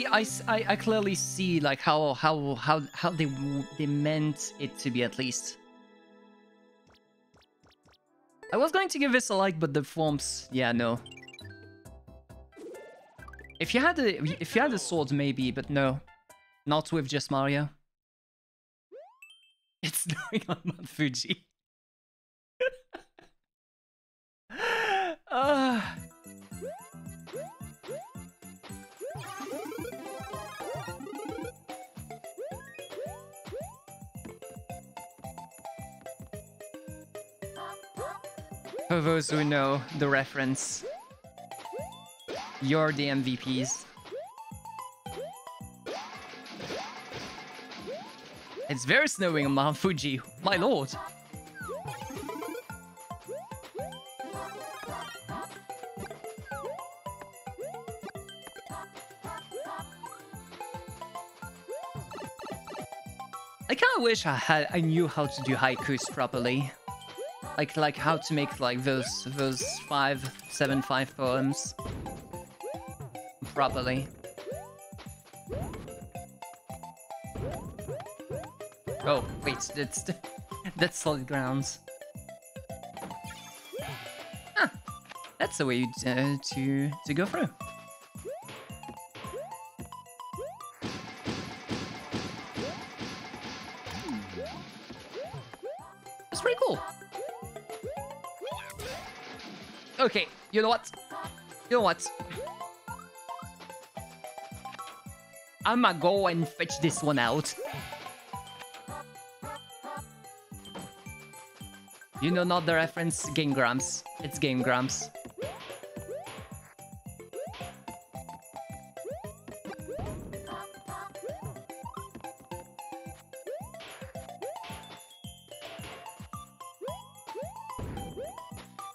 I clearly see like how they meant it to be, at least. I was going to give this a like, but the forms, yeah, no. If you had a sword, maybe, but no, not with just Mario. It's snowing on Mount Fuji. For those who know the reference, you're the MVPs. It's very snowing on Mount Fuji, my lord. I kind of wish I knew how to do haikus properly. Like how to make like those 5-7-5 poems properly. Oh wait, that's solid grounds. Ah, that's the way to go through. That's pretty cool. Okay, you know what? You know what? I'ma go and fetch this one out. You know not the reference? Game Grumps. It's Game Grumps.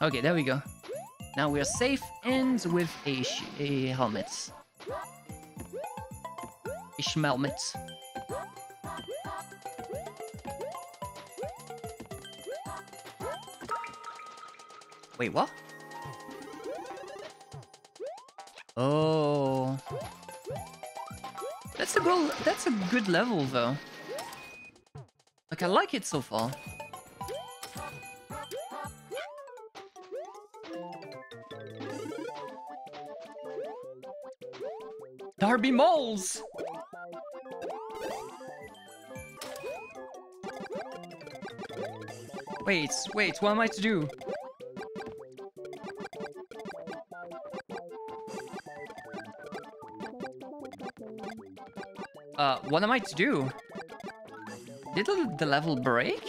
Okay, there we go. Now we are safe and with a helmet. A schmelmet. Wait, what? Oh. That's a good level though. Like, I like it so far. Darby Moles! Wait, what am I to do? What am I to do? Did the level break?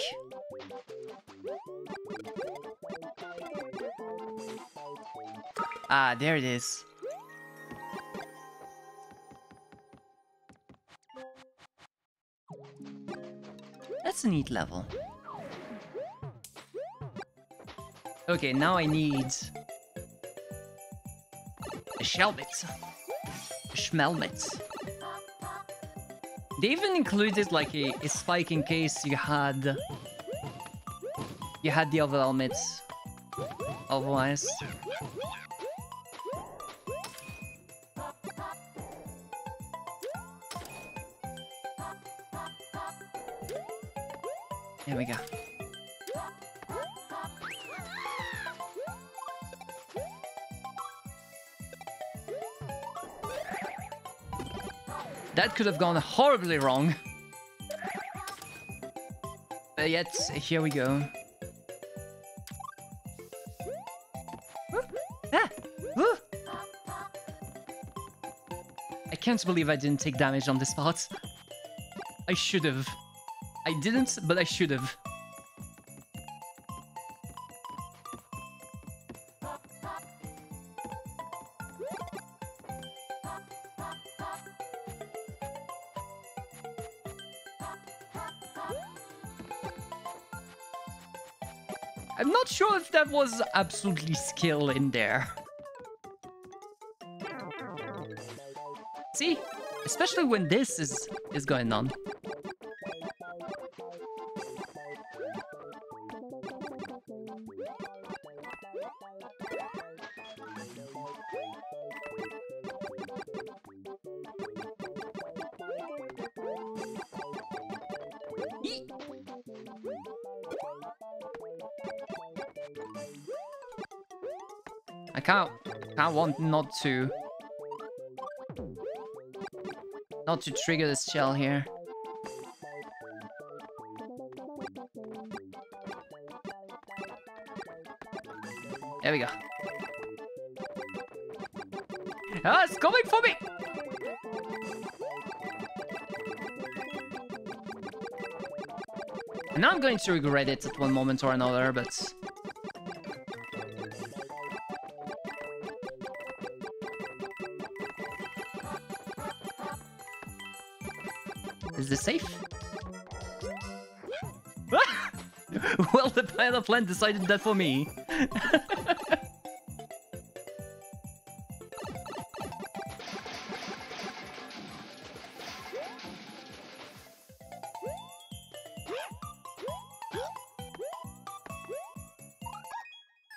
Ah, there it is. That's a neat level. Okay, now I need a Shelbit. A Schmelmet. They even included like a spike in case you had the other helmets. Otherwise. There we go. That could have gone horribly wrong. But yet, here we go. Ah! Woo! I can't believe I didn't take damage on this spot. I should have. I didn't, but I should have. I'm not sure if that was absolutely skill in there. See? Especially when this is going on. I can't want not to trigger this shell here. There we go. Ah, it's coming for me! And I'm going to regret it at one moment or another, but... Is this safe? Well, the pilot plant decided that for me.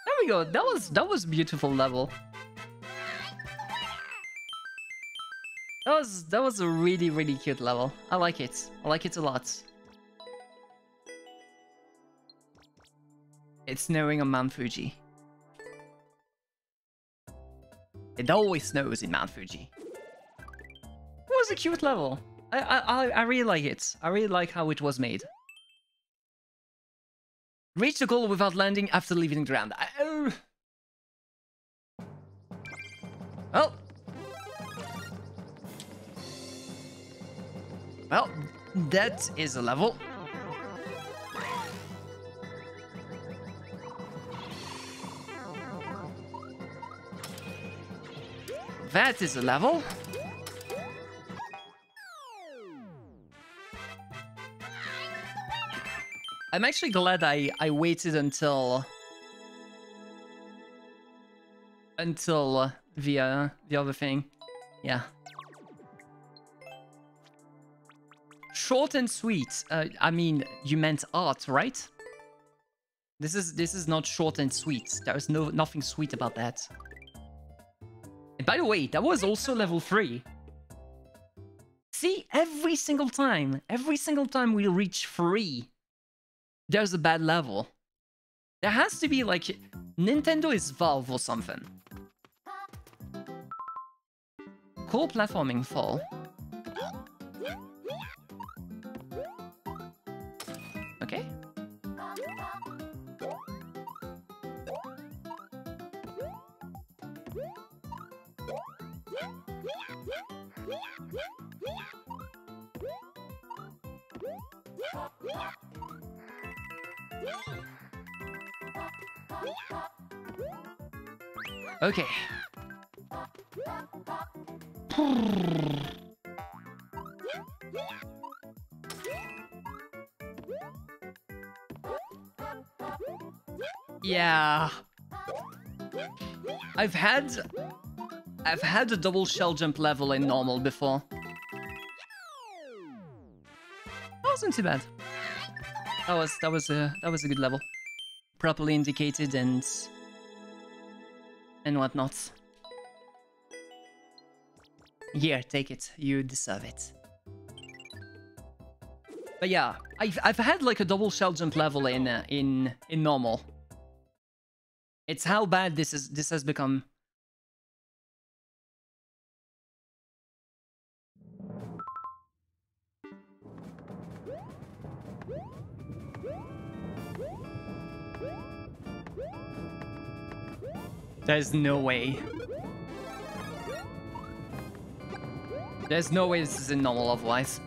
There we go. That was a beautiful level. That was a really cute level. I like it. I like it a lot. It's snowing on Mount Fuji. It always snows in Mount Fuji. It was a cute level. I really like it. I really like how it was made. Reach the goal without landing after leaving the ground. Well, that is a level. That is a level. I'm actually glad I waited until the other thing. Yeah. Short and sweet. I mean, you meant art, right? This is not short and sweet. There is nothing sweet about that. And by the way, that was also level 3. See, every single time we reach 3, there's a bad level. There has to be like Nintendo is Valve or something. Cool platforming fall. Okay. Okay. Yeah. I've had a double shell jump level in normal before. That wasn't too bad. That was a good level. Properly indicated and whatnot. Here, take it. You deserve it. But yeah, I've had like a double shell jump level in normal. It's how bad this has become. There's no way. There's no way this is in normal otherwise.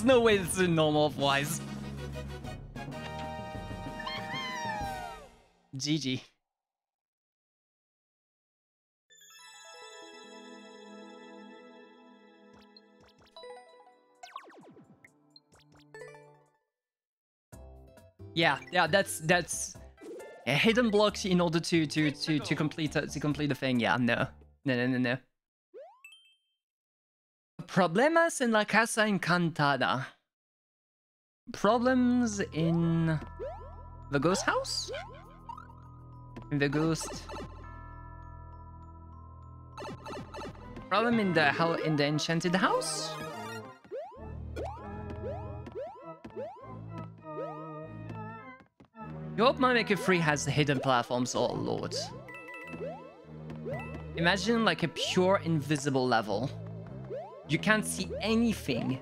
There's no way this is normal otherwise. GG. Yeah, that's a hidden block in order to complete the thing. Yeah, no. Problemas en la casa encantada. Problems in the ghost house? In the ghost. Problem in the enchanted house? I hope My Maker 3 has hidden platforms, oh lord. Imagine like a pure invisible level. You can't see anything.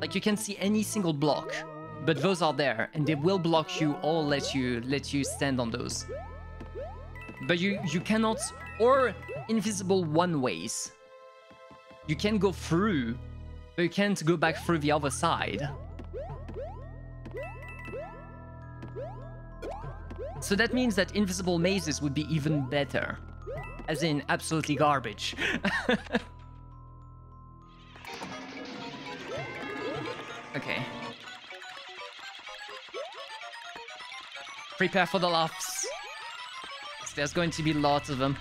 Like you can't see any single block. But those are there and they will block you or let you stand on those. But you cannot, or invisible one ways. You can go through, but you can't go back through the other side. So that means that invisible mazes would be even better. As in, absolutely garbage. Okay. Prepare for the laughs. There's going to be lots of them.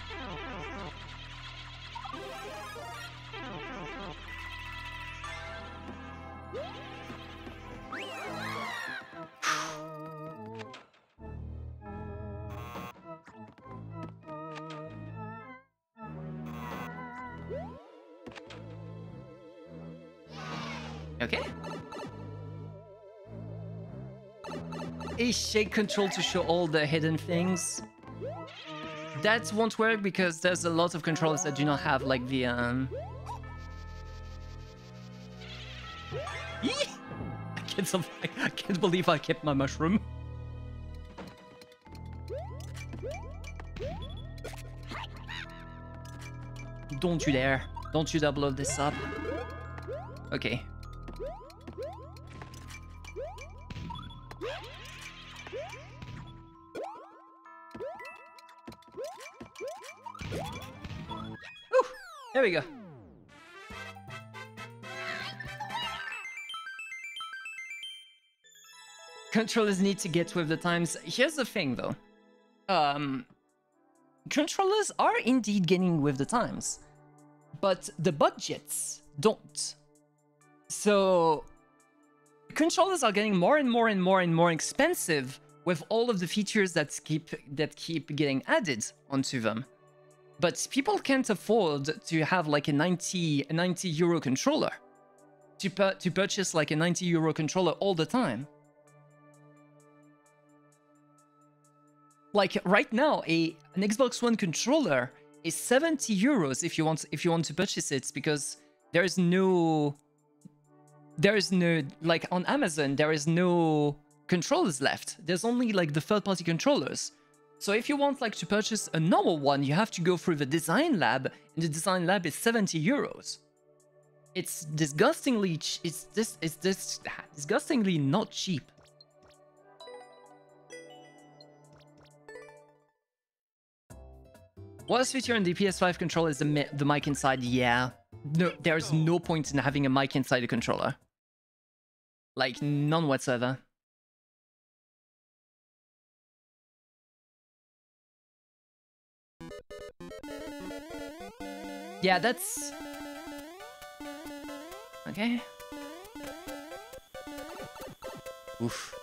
Okay. A shake control to show all the hidden things. That won't work because there's a lot of controllers that do not have like the I can't believe I kept my mushroom. Don't you dare. Don't you double this up. Okay. Whew, there we go. Controllers need to get with the times. Here's the thing though. Controllers are indeed getting with the times, but the budgets don't. So controllers are getting more and more expensive with all of the features that keep getting added onto them. But people can't afford to have like a 90 euro controller to purchase like a 90 euro controller all the time. Like right now, an Xbox One controller is 70 euros if you want to purchase it, because there is no like on Amazon there is no controllers left. There's only like the third-party controllers. So if you want like to purchase a normal one, you have to go through the design lab, and the design lab is 70 euros. It's disgustingly disgustingly not cheap. Worst feature in the PS5 controller is the mic inside. Yeah, no, there's no point in having a mic inside a controller. Like, none whatsoever. Yeah, that's... Okay. Oof.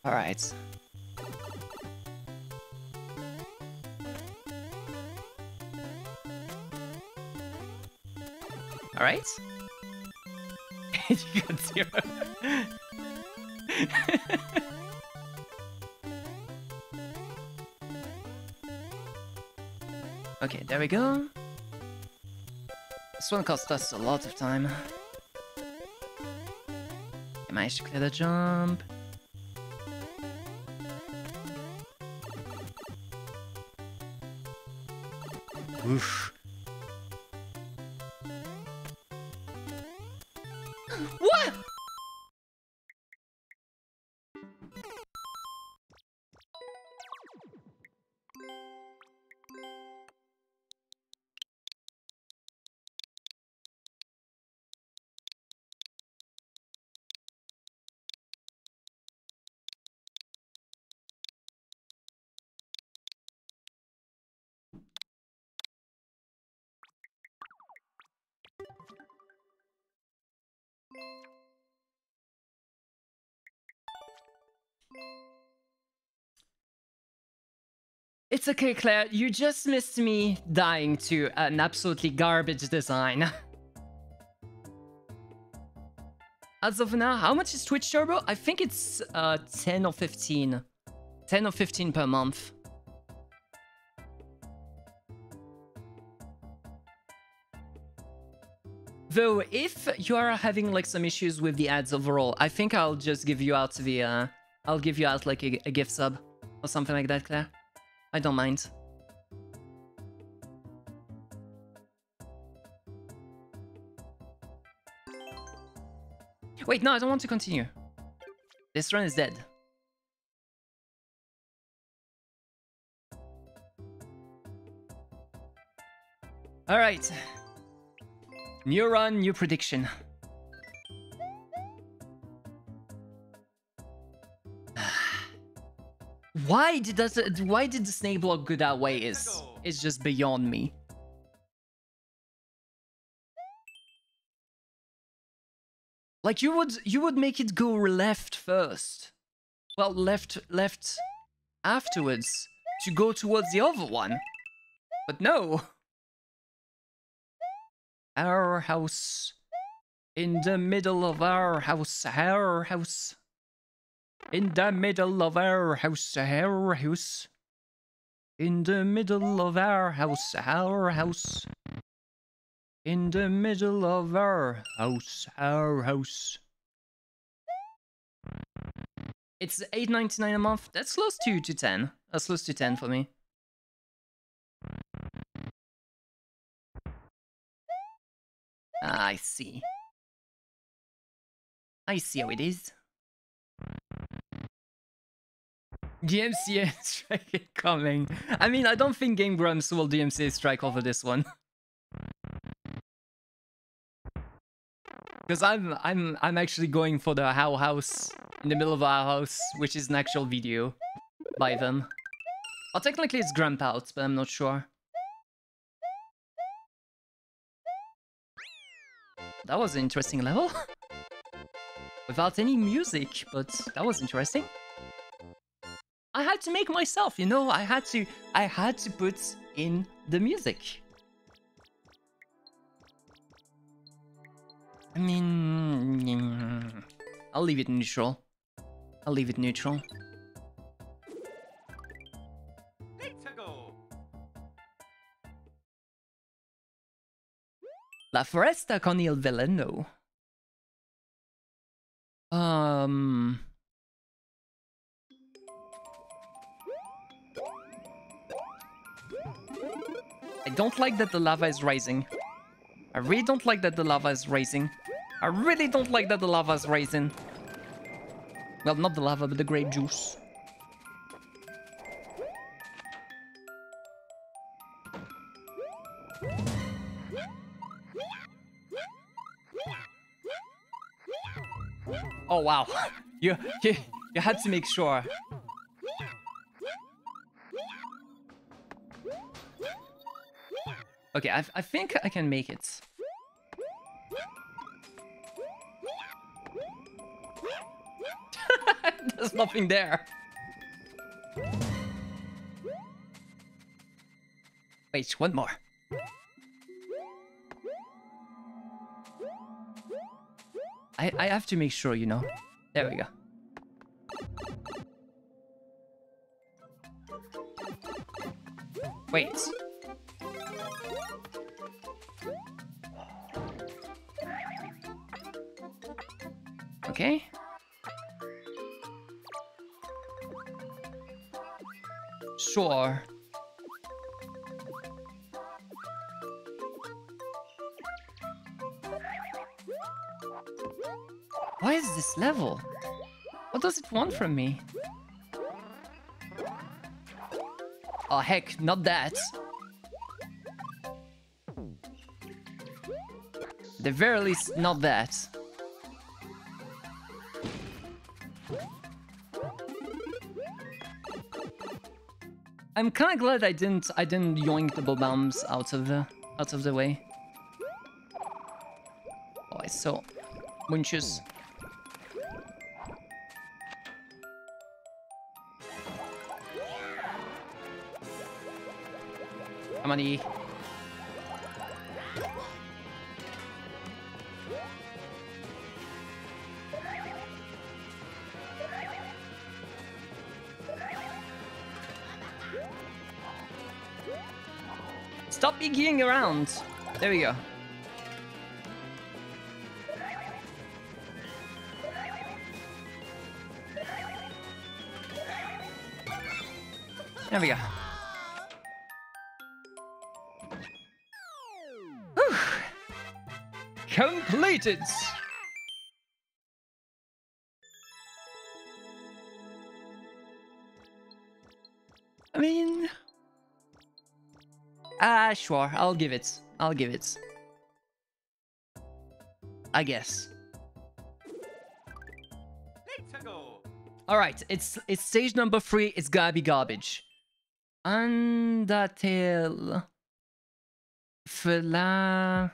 All right. All right. You got 0. Okay, there we go. This one cost us a lot of time. I managed to clear the jump. Oof. What? It's okay, Claire. You just missed me dying to an absolutely garbage design. As of now, how much is Twitch Turbo? I think it's 10 or 15. 10 or 15 per month. Though, if you are having like some issues with the ads overall, I think I'll just give you out the I'll give you out like a gift sub or something like that, Claire. I don't mind. Wait, no, I don't want to continue. This run is dead. All right. New run, new prediction. Why did the snake block go that way is just beyond me. Like you would make it go left first. Well, left afterwards to go towards the other one. But no. Our house. In the middle of our house. Our house. In the middle of our house. Our house. In the middle of our house. Our house. In the middle of our house. Our house. It's $8.99 a month. That's close to 10. That's close to 10 for me. I see. I see how it is. DMCA strike coming. I mean, I don't think Game Grumps will DMCA strike over this one. Because I'm actually going for the How House in the middle of our house, which is an actual video by them. Well, technically it's Grump Out, but I'm not sure. That was an interesting level. Without any music, but that was interesting. I had to make myself, you know, I had to put in the music. I mean, I'll leave it neutral. I'll leave it neutral. La Foresta con il Veleno. I don't like that the lava is rising. I really don't like that the lava is rising. I really don't like that the lava is rising. Well, not the lava, but the grape juice. Oh wow, you had to make sure. Okay, I think I can make it. There's nothing there. Wait, one more. I have to make sure, you know. There we go. Wait. Okay. Sure. this level? What does it want from me? Oh, heck, not that. At the very least, not that. I'm kind of glad I didn't yoink double bombs out of the way. Oh, I saw bunches. Come on, E. Stop iggying around. There we go. There we go. Whew. Completed. I mean, sure, I'll give it. I'll give it. I guess. Let's go. All right, it's stage number 3. It's gotta be garbage. Undertale. Fla.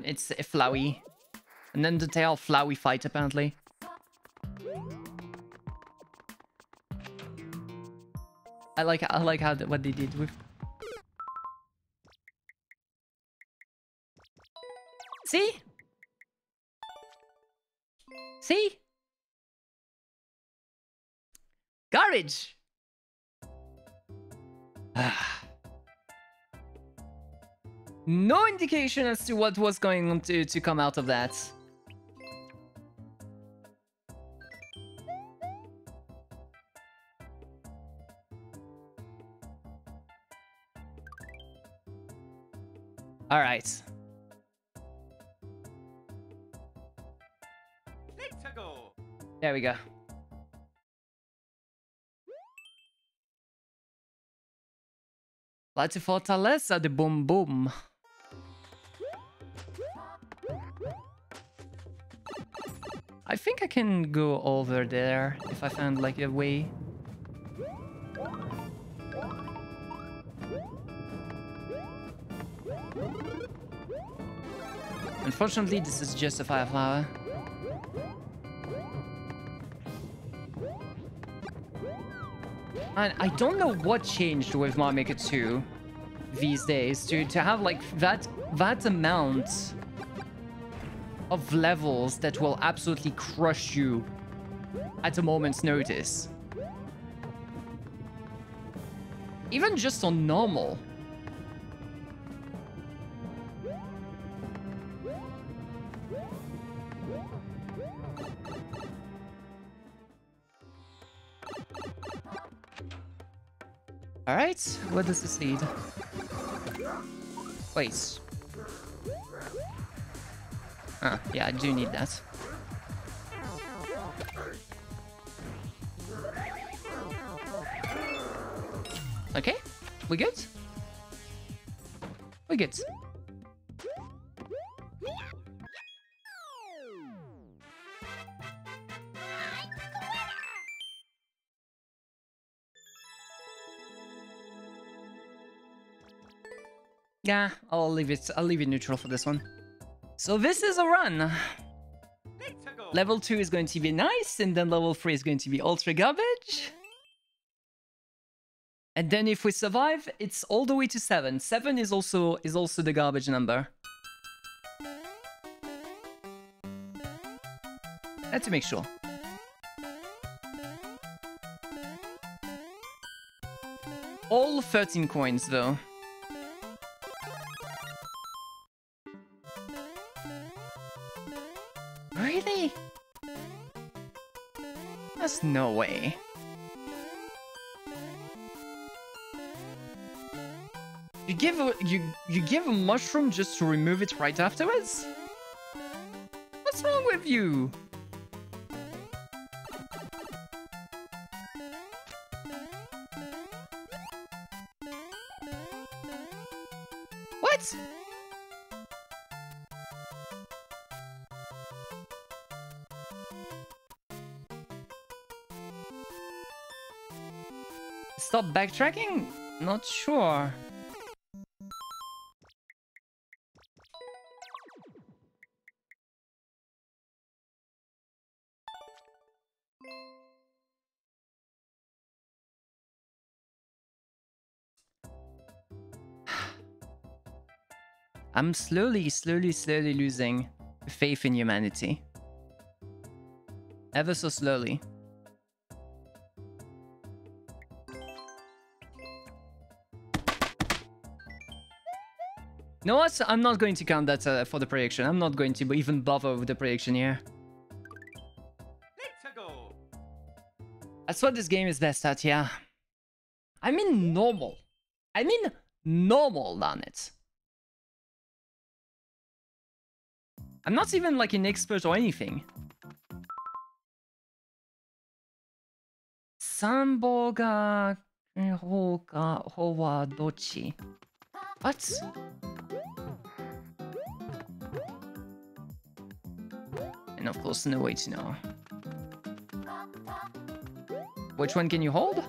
It's a Flowey. An Undertale Flowey fight apparently. I like how what they did with. See? See? Garbage. No indication as to what was going on to come out of that. All right. Let's go. There we go. La fortaleza de boom boom. I think I can go over there if I find like a way. Unfortunately, this is just a fire flower. And I don't know what changed with Mario Maker 2 these days to have like that amount of levels that will absolutely crush you at a moment's notice. Even just on normal. Alright, what does this lead? Wait. Ah, yeah, I do need that. Okay, we good? We good. Yeah, I'll leave it neutral for this one. So this is a run. Let's go. Level 2 is going to be nice, and then level 3 is going to be ultra garbage. And then if we survive, it's all the way to 7. 7 is also the garbage number. I had to make sure. All 13 coins though. Really? That's no way. You give a mushroom just to remove it right afterwards? What's wrong with you? What? Stop backtracking? Not sure. I'm slowly losing faith in humanity. Ever so slowly. You know what? I'm not going to count that for the prediction. I'm not going to even bother with the prediction here. Let's go. That's what this game is best at, yeah. I mean normal. I mean normal, damn it. I'm not even like an expert or anything. Sambo ga ho wa dochi. What? And of course, no way to know. Which one can you hold?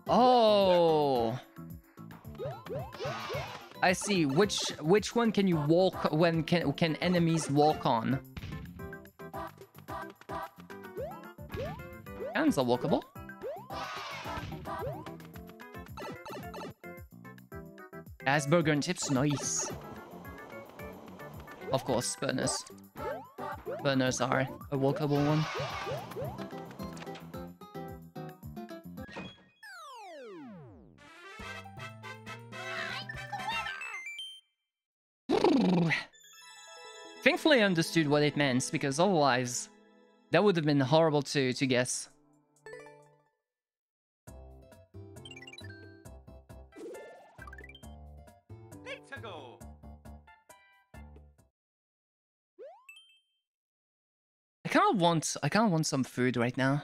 Oh, I see. Which one can you walk when can enemies walk on? Hands are walkable. Asperger and chips, nice. Of course, burners. Burners are a walkable one. Thankfully I understood what it meant, because otherwise that would have been horrible to guess. Let's go. I kind of want some food right now.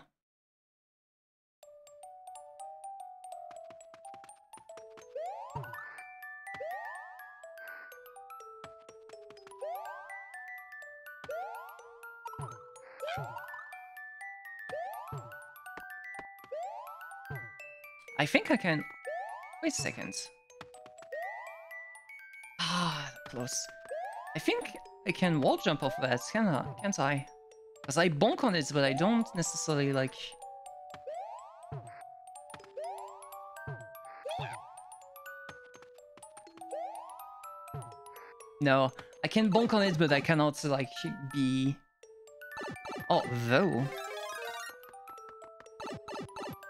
I think I can... Wait a second. Ah, close. I think I can wall jump off of that, can't I? Because I bonk on it, but I don't necessarily like... No, I can bonk on it, but I cannot like be... Oh, though.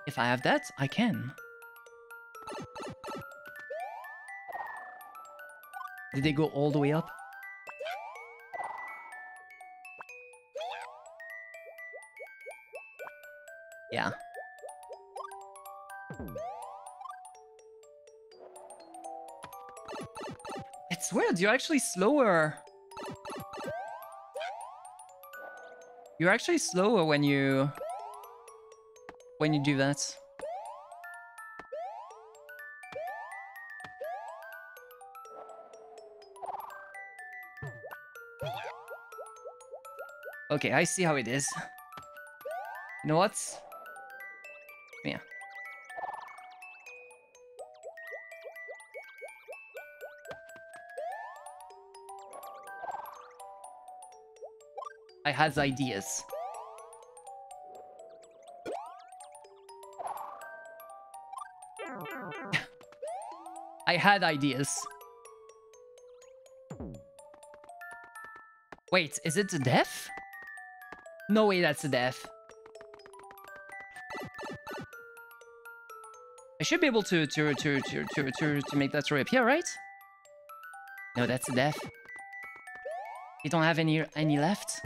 If I have that, I can. Did they go all the way up? Yeah. It's weird, you're actually slower. You're actually slower when you do that. Okay, I see how it is. You know what? Yeah. I had ideas. I had ideas. Wait, is it a death? No way that's a death. I should be able to make that throw up here, right? No, that's a death. You don't have any left?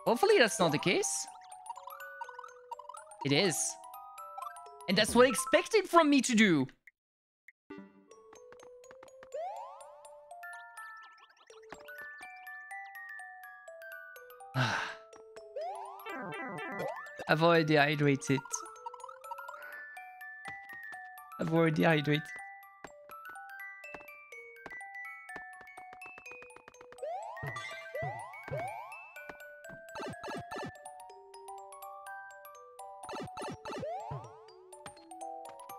Hopefully that's not the case. It is. And that's what expected from me to do. I've already dehydrated. I've already dehydrated.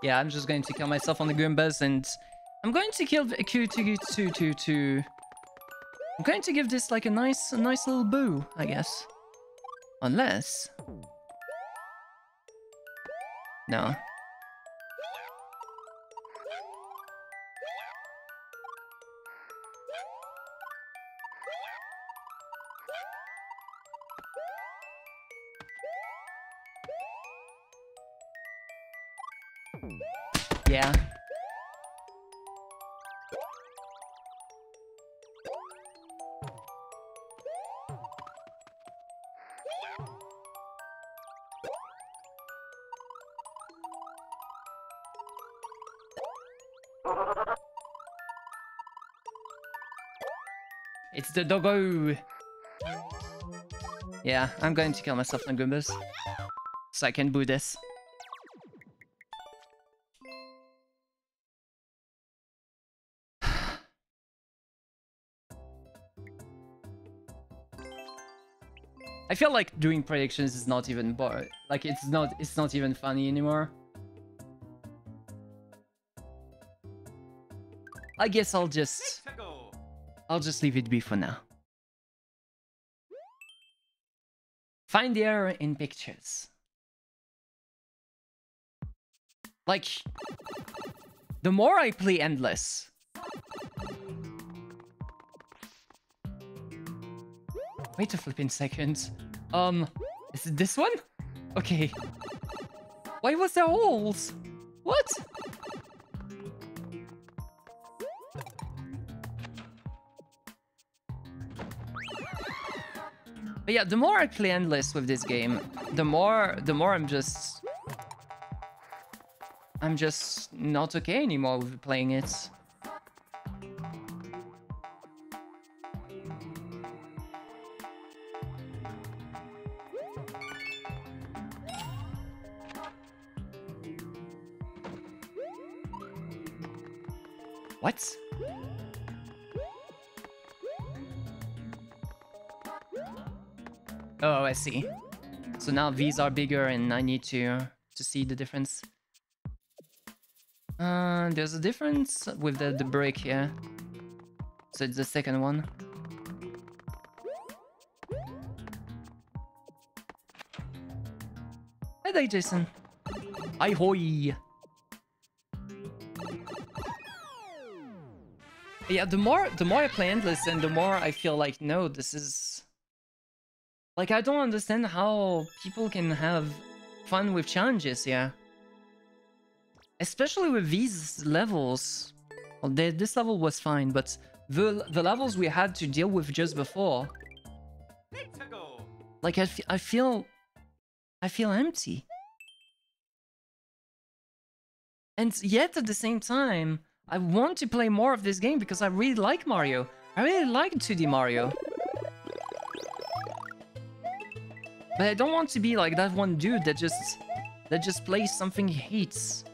Yeah, I'm just going to kill myself on the Goombas, and I'm going to kill a Q2. I'm going to give this like a nice little boo, I guess. Unless... No. Yeah. It's the doggo. Yeah, I'm going to kill myself on Goombas so I can boo this. I feel like doing predictions is not even like it's not even funny anymore. I guess I'll just leave it be for now. Find the error in pictures. Like, the more I play Endless, wait a flipping second. Is it this one? Okay. Why was there holes? What? But yeah, the more I play Endless with this game, the more I'm just not okay anymore with playing it. What? Oh, I see. So now these are bigger and I need to see the difference. There's a difference with the brick here. So it's the second one. Hey there, Jason. Hi hoy. Yeah, the more I play Endless, and the more I feel like, no, this is... Like, I don't understand how people can have fun with challenges, yeah. Especially with these levels. Well, this level was fine, but the levels we had to deal with just before... Like, I feel empty. And yet, at the same time, I want to play more of this game because I really like Mario. I really like 2D Mario. But I don't want to be like that one dude that just plays something he hates.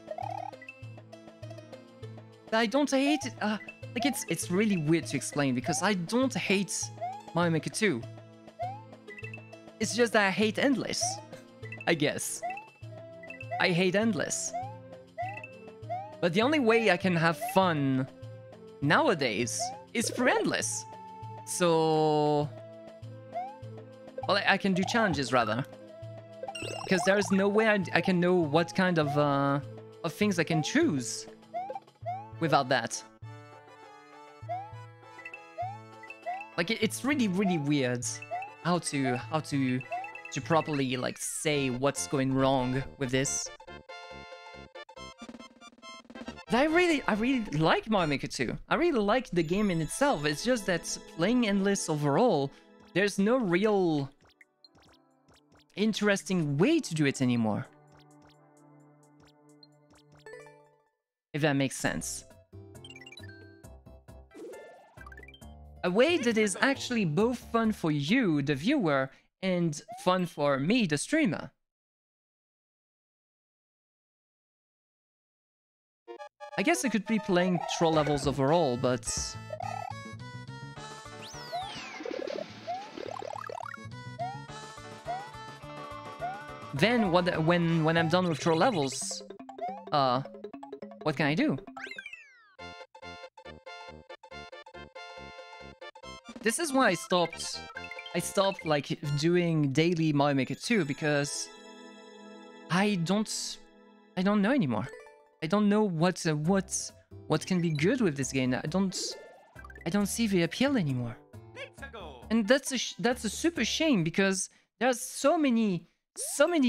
I don't hate it. Like it's really weird to explain because I don't hate Mario Maker 2. It's just that I hate Endless, I guess. I hate Endless. But the only way I can have fun nowadays is through Endless. So... Well, I can do challenges, rather. Because there is no way I can know what kind of things I can choose without that. Like, it's really, really weird how to properly, like, say what's going wrong with this. But I really like Mario Maker 2. I really like the game in itself. It's just that playing Endless overall, there's no real interesting way to do it anymore. If that makes sense. A way that is actually both fun for you, the viewer, and fun for me, the streamer. I guess I could be playing troll levels overall, but... then, when I'm done with troll levels, what can I do? This is why I stopped like doing daily Mario Maker 2, because I don't know anymore. I don't know what can be good with this game. I don't see the appeal anymore. And that's a super shame, because there's so many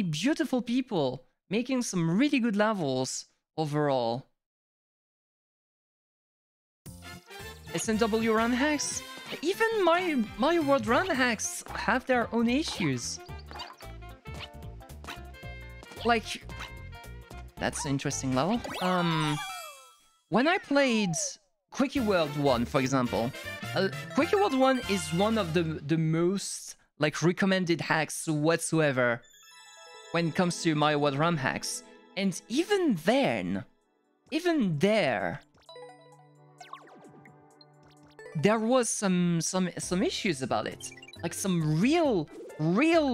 beautiful people making some really good levels overall. SMW run hacks? Even Mario World run hacks have their own issues. Like, that's an interesting level. When I played Quickie World 1, for example, Quickie World 1 is one of the most like recommended hacks whatsoever when it comes to Mario World run hacks. And even there, there was some issues about it. Like some real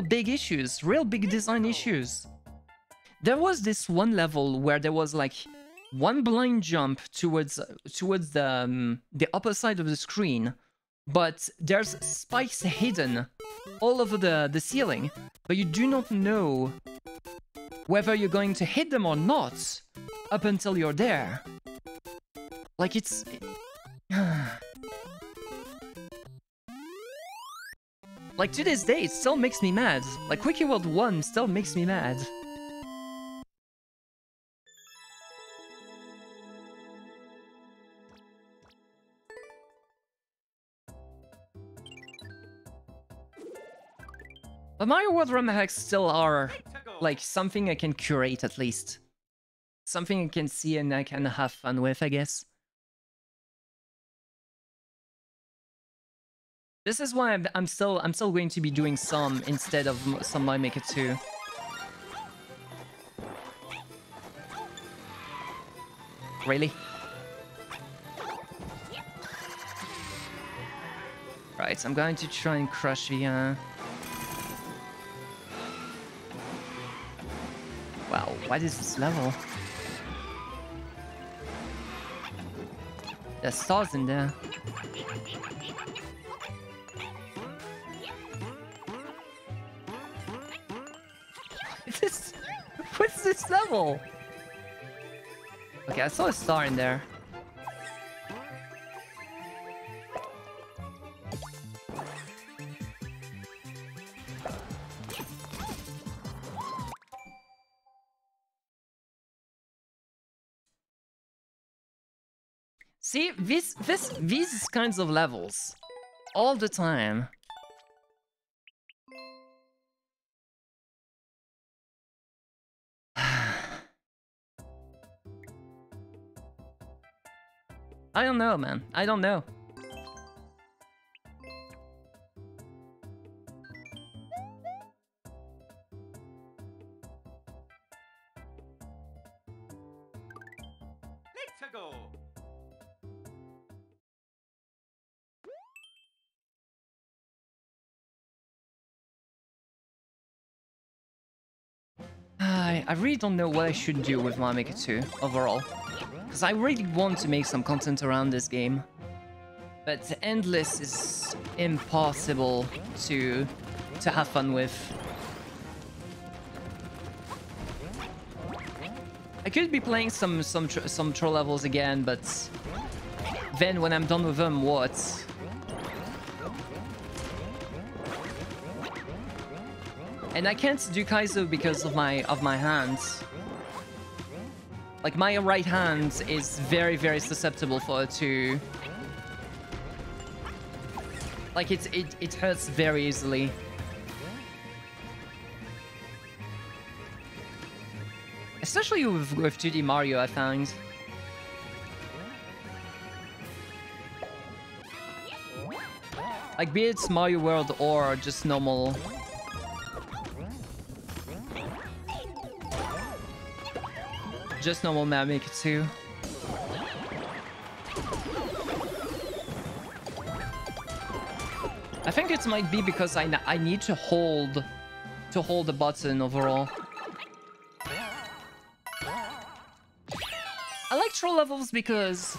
big issues, real big design issues. There was this one level where there was like one blind jump towards the upper side of the screen, but there's spikes hidden all over the ceiling, but you do not know whether you're going to hit them or not up until you're there. Like it's... like to this day, it still makes me mad. Like Quickie World 1 still makes me mad. But Mario World run hacks still are like something I can curate at least. Something I can see and I can have fun with, I guess. This is why I'm still going to be doing some instead of some Mario Maker 2. Really? Right, so I'm going to try and crush the wow, what is this level? There's stars in there. What's this level? Okay, I saw a star in there. See, these kinds of levels all the time. I don't know, man. I don't know. Let's go. I really don't know what I should do with Mario Maker 2 overall. Because I really want to make some content around this game. But Endless is impossible to have fun with. I could be playing some troll levels again, but then when I'm done with them, what? And I can't do Kaizo because of my hands. Like my right hand is very susceptible for it to. Like it hurts very easily. Especially with 2D Mario, I found. Like, be it Mario World or just normal. Just normal Mario Maker 2. I think it might be because I need to hold the button overall. I like troll levels because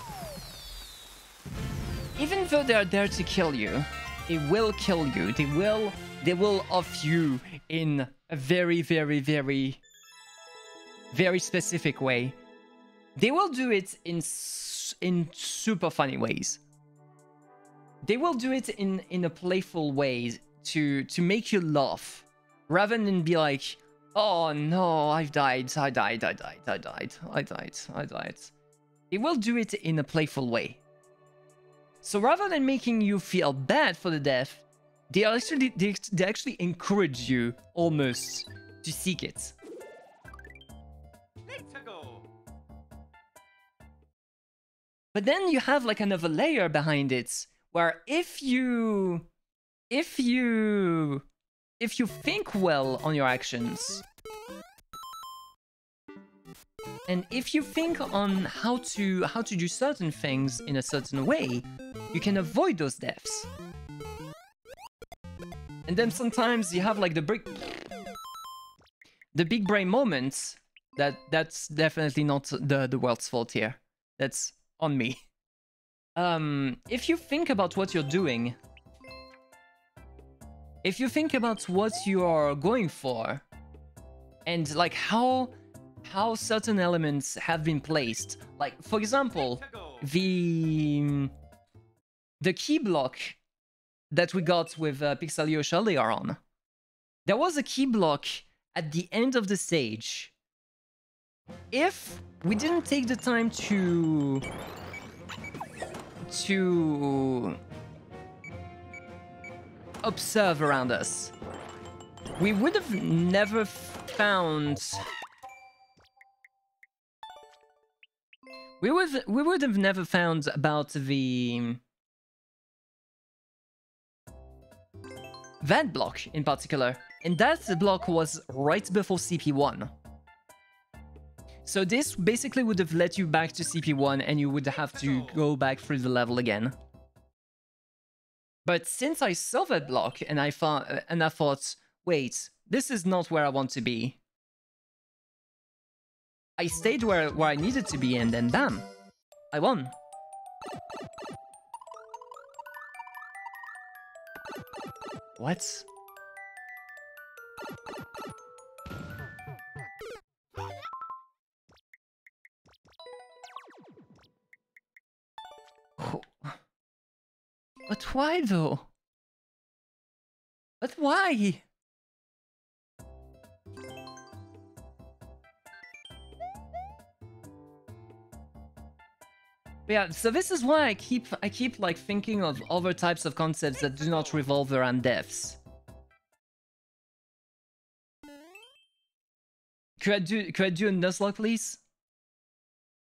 even though they're there to kill you, they will kill you. They will off you in a very, very, very, very specific way. They will do it in super funny ways. They will do it in a playful way to make you laugh, rather than be like, oh no, I died. They will do it in a playful way. So rather than making you feel bad for the death, they actually encourage you almost to seek it. But then you have like another layer behind it, where if you think well on your actions, and if you think on how to do certain things in a certain way, you can avoid those deaths. And then sometimes you have like the big brain moments. That's definitely not the world's fault here. That's on me. If you think about what you're doing, if you think about what you are going for, and like how certain elements have been placed, like for example, the key block that we got with Pixel Yoshi earlier on, there was a key block at the end of the stage. If we didn't take the time to observe around us, we would have never found... We would have never found about that block in particular. And that block was right before CP1. So this basically would have led you back to CP1 and you would have to go back through the level again. But since I saw that block and I thought, wait, this is not where I want to be. I stayed where I needed to be, and then bam, I won. What? But why though? But why? Yeah, so this is why I keep like thinking of other types of concepts that do not revolve around deaths. Could I do a Nuzlocke, please?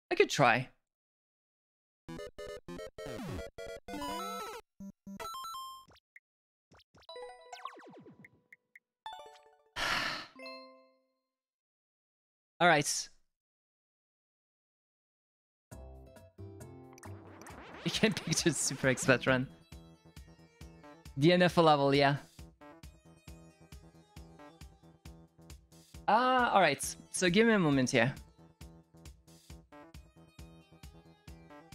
I could try. All right. You can picture Super X veteran. The NFL level, yeah. Alright. So give me a moment here.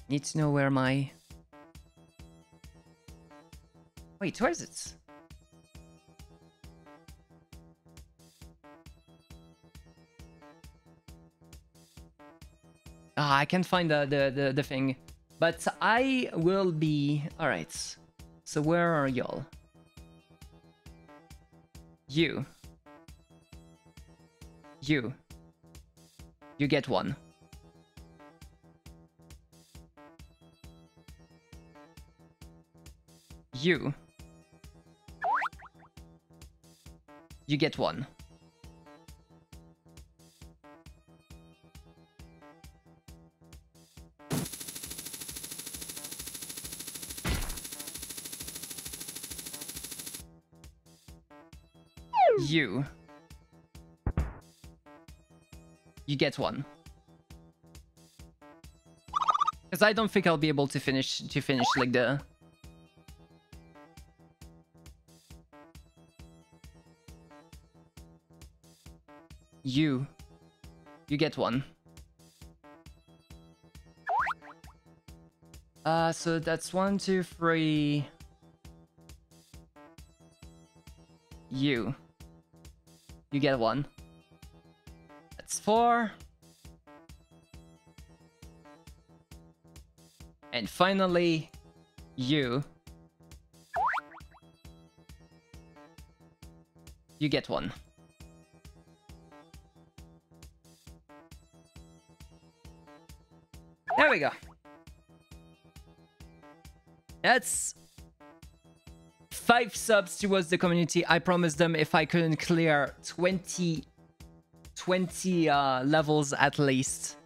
Need to know where my... Wait, where is it? I can't find the thing. But I will be... Alright. So where are y'all? You. You. You get one. You. You get one. You get one. Because I don't think I'll be able to finish like the... You get one. So that's 1, 2, 3. You get one. That's 4. And finally, you get one. There we go. That's 5 subs towards the community. I promised them if I couldn't clear 20 levels at least.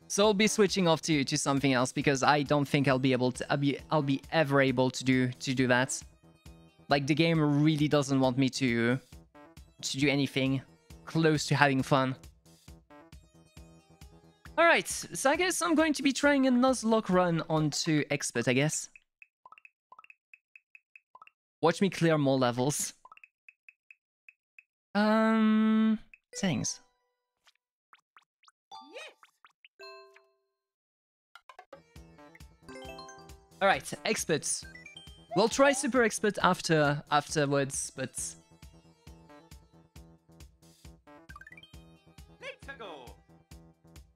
So I'll be switching off to something else because I don't think I'll be able to I'll be ever able to do that. Like the game really doesn't want me to do anything close to having fun. Alright, so I guess I'm going to be trying a Nuzlocke run onto Expert, I guess. Watch me clear more levels. Settings. Alright, Experts. We'll try Super Expert afterwards, but...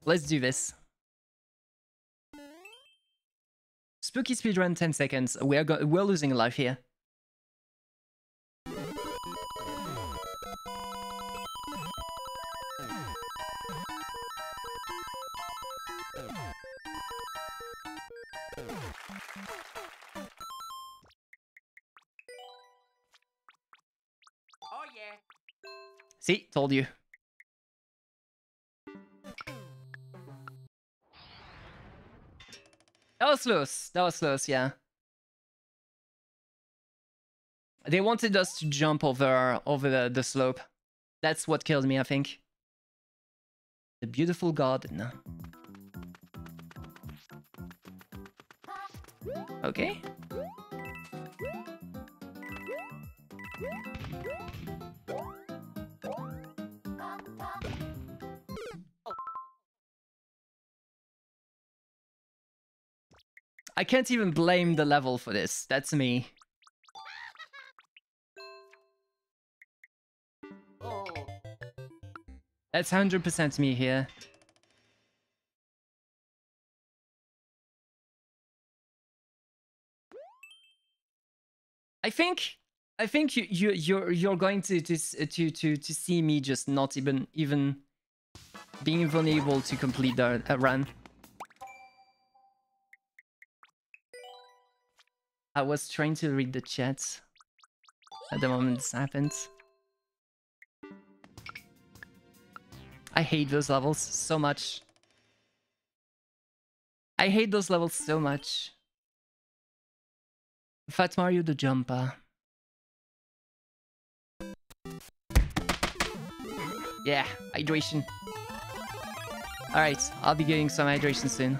Let's do this. Spooky speedrun 10 seconds. We're losing a life here. Oh yeah. See, told you. That was close. That was close, yeah. They wanted us to jump over the slope. That's what killed me, I think. The beautiful garden. Okay. I can't even blame the level for this. That's me. Oh. That's 100% me here. I think you're going to see me just not even being unable to complete the run. I was trying to read the chat at the moment this happened. I hate those levels so much. I hate those levels so much. Fat Mario the Jumper. Yeah, hydration. Alright, I'll be getting some hydration soon.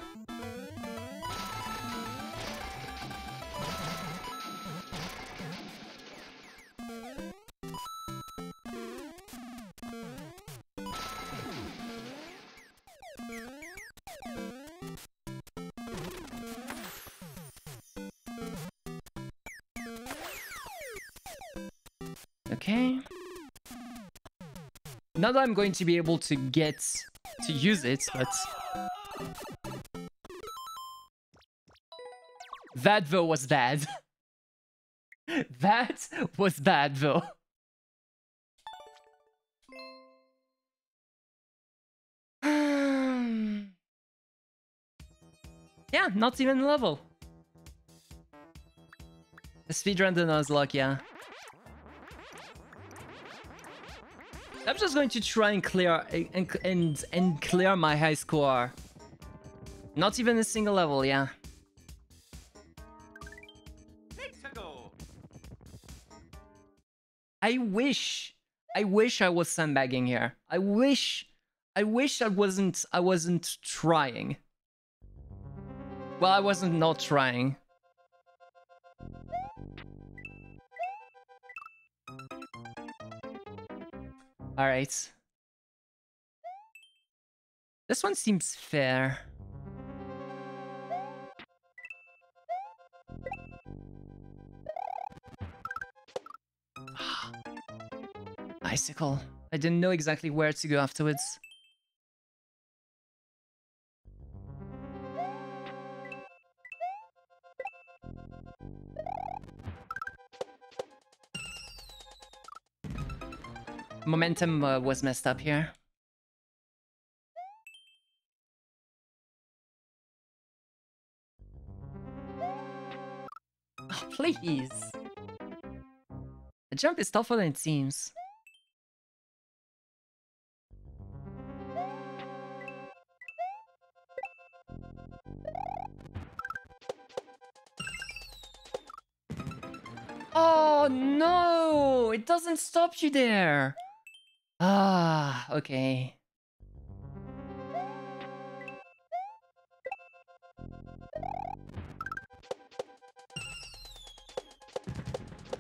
Okay. Not that I'm going to be able to get to use it, but... That though was bad. That was bad though. Yeah, not even a level. The speedrun the Nuzlocke, yeah. I'm just going to try and clear and clear my high score. Not even a single level, yeah. I wish I was sandbagging here. I wish I wasn't trying. Well, I wasn't not trying. All right. This one seems fair. Icicle. I didn't know exactly where to go afterwards. Momentum was messed up here. Oh, please. The jump is tougher than it seems. Oh no! It doesn't stop you there! Ah, okay.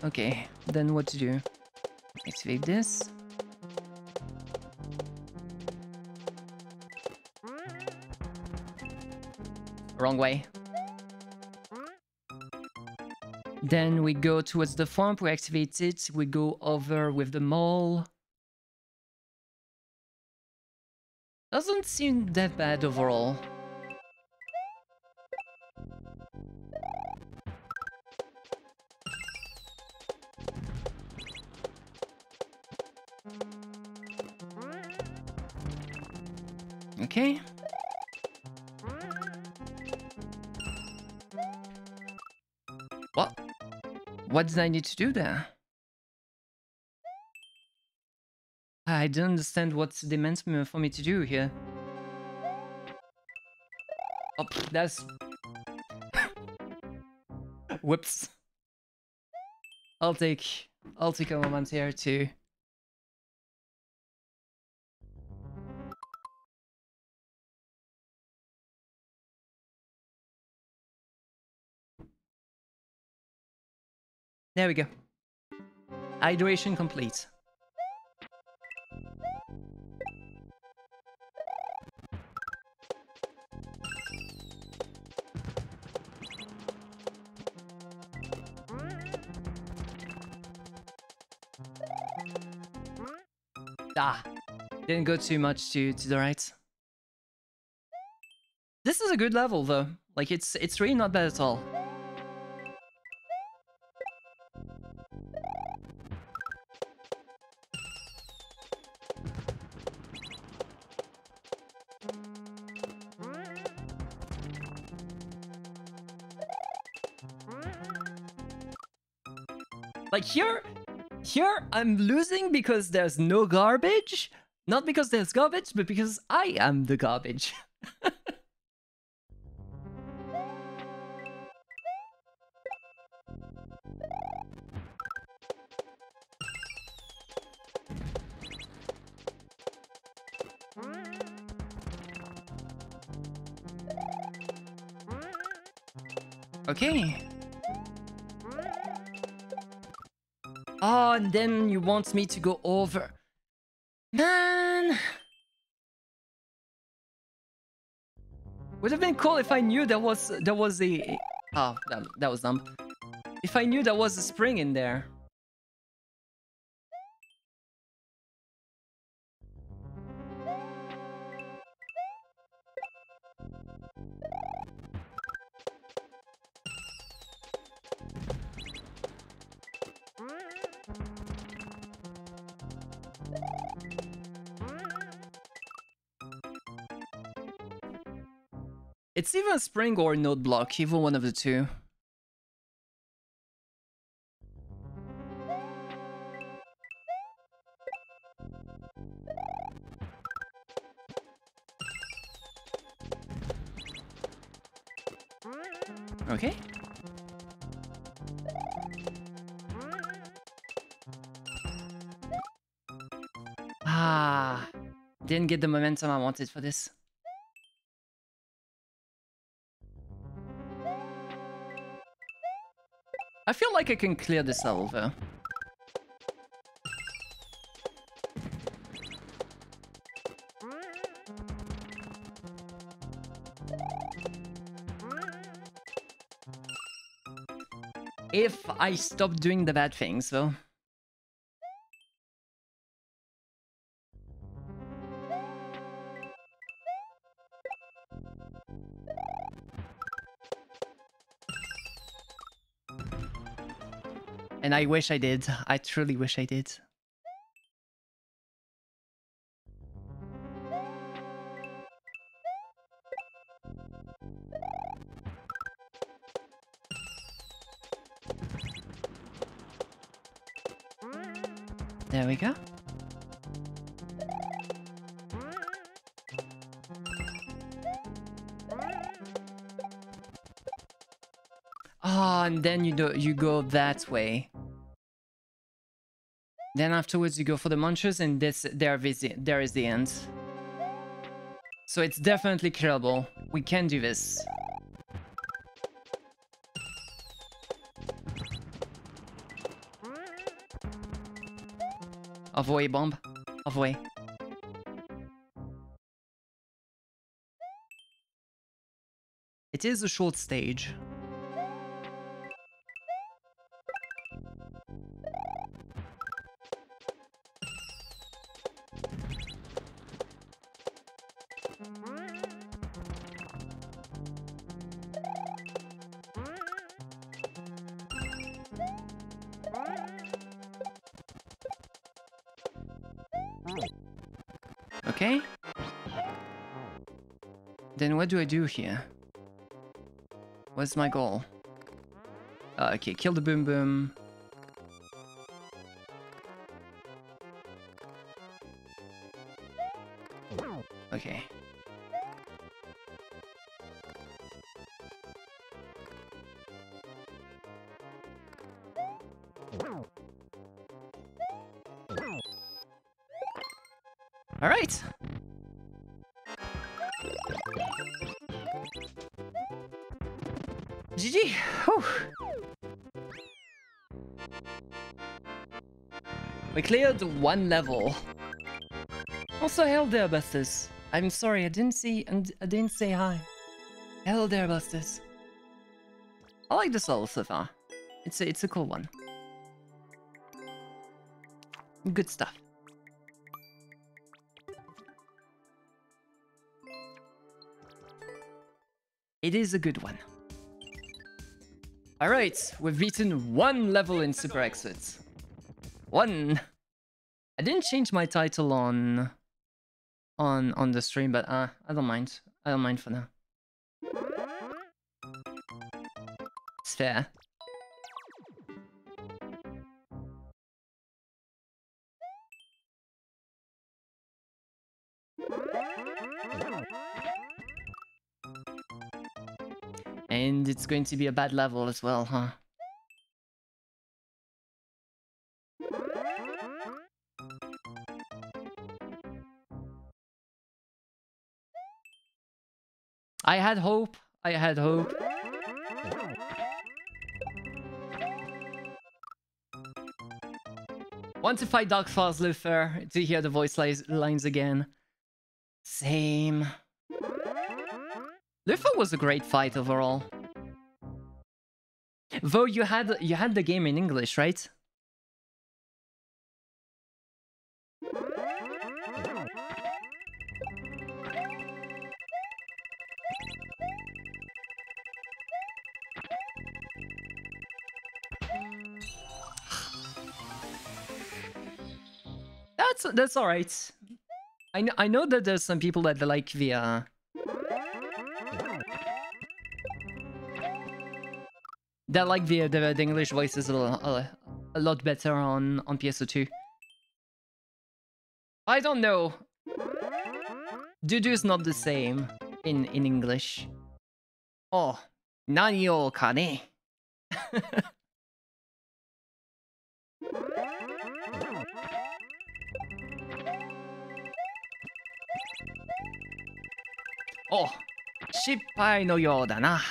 Okay, then what to do? Activate this. Wrong way. Then we go towards the front, we activate it, we go over with the mole. Doesn't seem that bad overall. Okay. What? What did I need to do there? I don't understand what's the meant for me to do here. Oh, that's... Whoops. I'll take a moment here too. There we go. Hydration complete. Ah, didn't go too much to the right. This is a good level though. Like it's really not bad at all. Like here I'm losing because there's no garbage. Not because there's garbage, but because I am the garbage. Okay. Oh, and then you want me to go over. Man! Would have been cool if I knew there was a... Oh, that was dumb. If I knew there was a spring in there. It's either spring or node block, either one of the two. Okay. Didn't get the momentum I wanted for this. I feel like I can clear this level though. If I stop doing the bad things though. And I wish I did. I truly wish I did. There we go. Ah, and then you go that way. Then afterwards you go for the munchers, and there is the end. So it's definitely clearable. We can do this. Avoid bomb. Avoid. It is a short stage. Okay. Then what do I do here? What's my goal? Okay, kill the boom boom. Okay. All right. GG. Whew. We cleared one level. Also, hello there, Busters. I'm sorry, I didn't say hi. Hello there, Busters. I like this level so far. It's a cool one. Good stuff. It is a good one. Alright, we've beaten one level in Super Exit. One. I didn't change my title on the stream, but I don't mind. I don't mind for now. It's fair. And it's going to be a bad level as well, huh? I had hope. I had hope. Want to fight Dark Falls, Luther, to hear the voice lines again. Same. Luther was a great fight overall. Though you had the game in English, right? That's all right. I know that there's some people that like the the English voices a lot better on PS2. I don't know. Dudu's not the same in English. Oh, nani o ka ne? Oh, 失敗のようだな。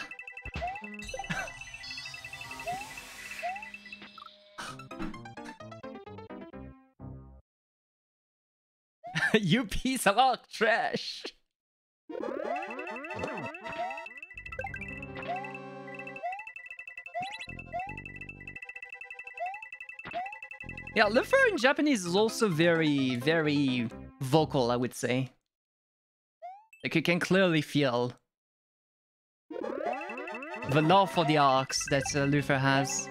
You piece of trash. Yeah, Luffy in Japanese is also very, very vocal, I would say. Like, you can clearly feel the love for the arcs that Luffy has.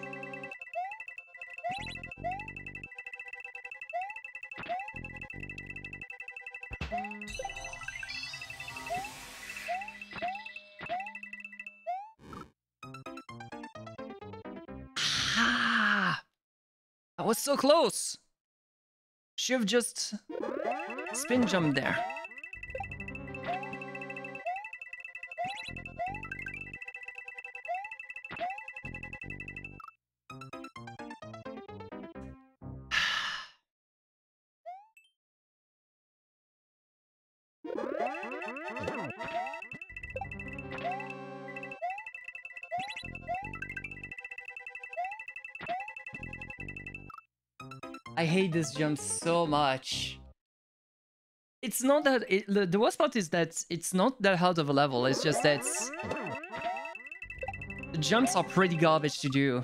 Ah! I was so close! Should've just spin jumped there. I hate this jump so much. It's not that... the worst part is that it's not that hard of a level, it's just that... the jumps are pretty garbage to do.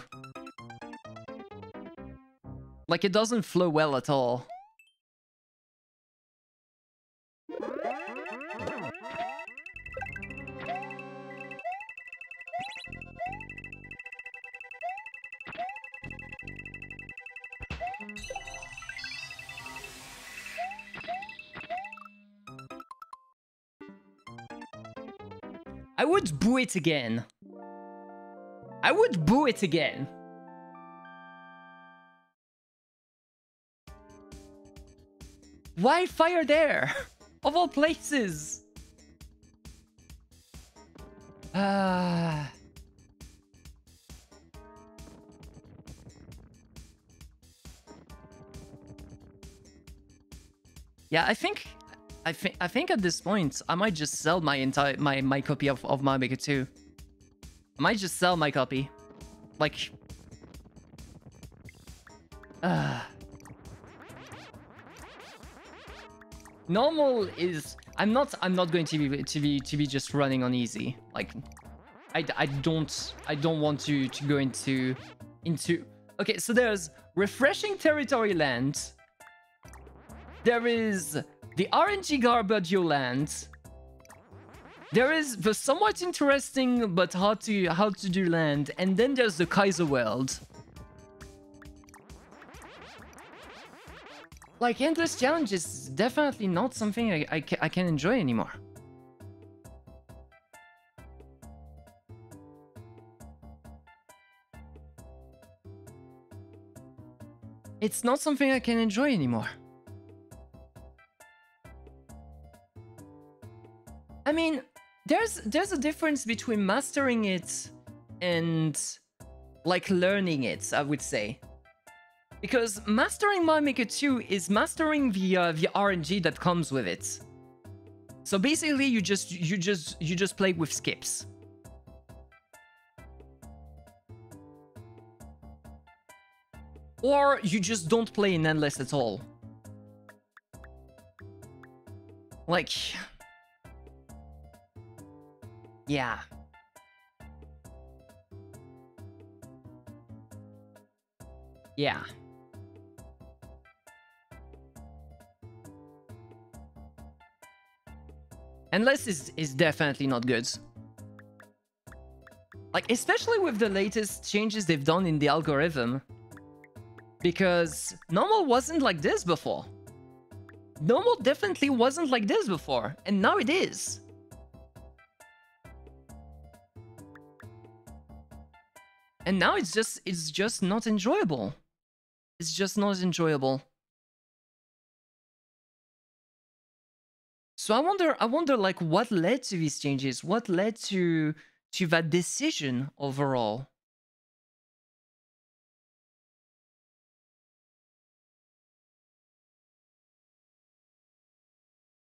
Like, it doesn't flow well at all. I would boo it again. I would boo it again. Why fire there? Of all places. Yeah, I think at this point I might just sell my entire my copy of Mario Maker 2. I might just sell my copy. Like normal is I'm not going to be just running on easy. Like I don't want to go into okay, so there's refreshing territory land. There is the RNG Garbaggio land. There is the somewhat interesting but hard to do land, and then there's the Kaiser world. Like, endless challenge is definitely not something I can enjoy anymore. It's not something I can enjoy anymore. I mean, there's a difference between mastering it and like learning it, I would say. Because mastering Mario Maker 2 is mastering the RNG that comes with it. So basically you just play with skips. Or you just don't play in endless at all. Like, yeah. Yeah. Endless is definitely not good. Like, especially with the latest changes they've done in the algorithm. Because normal wasn't like this before. Normal definitely wasn't like this before, and now it is. And now it's just not enjoyable. It's just not enjoyable. So I wonder like what led to these changes? What led to that decision overall?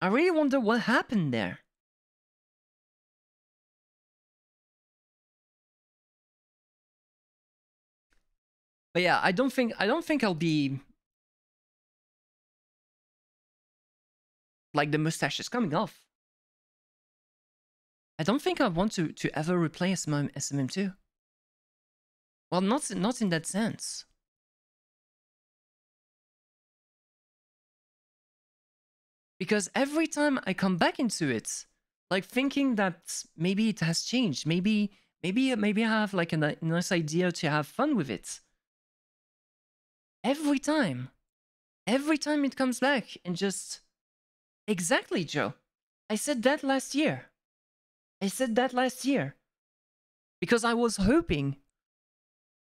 I really wonder what happened there. But yeah, I don't think I'll be like the mustache is coming off. I don't think I want to ever replace my SMM2. Well, not in that sense. Because every time I come back into it, like thinking that maybe it has changed, maybe I have like a nice idea to have fun with it. Every time it comes back and just exactly, Joe. I said that last year. Because I was hoping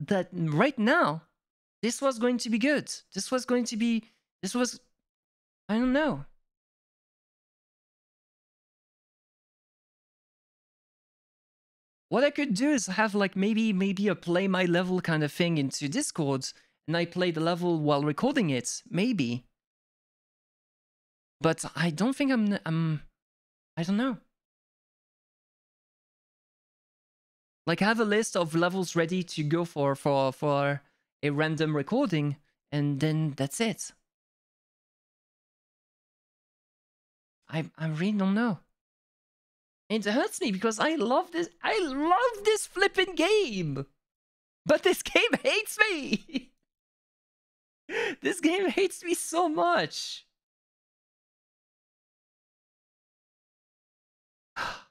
that right now this was going to be good. This was I don't know. What I could do is have like maybe a play my level kind of thing into Discord, and I play the level while recording it, maybe. But I don't think I don't know. Like I have a list of levels ready to go for a random recording, and then that's it. I really don't know. It hurts me because I love this flipping game. But this game hates me. This game hates me so much. I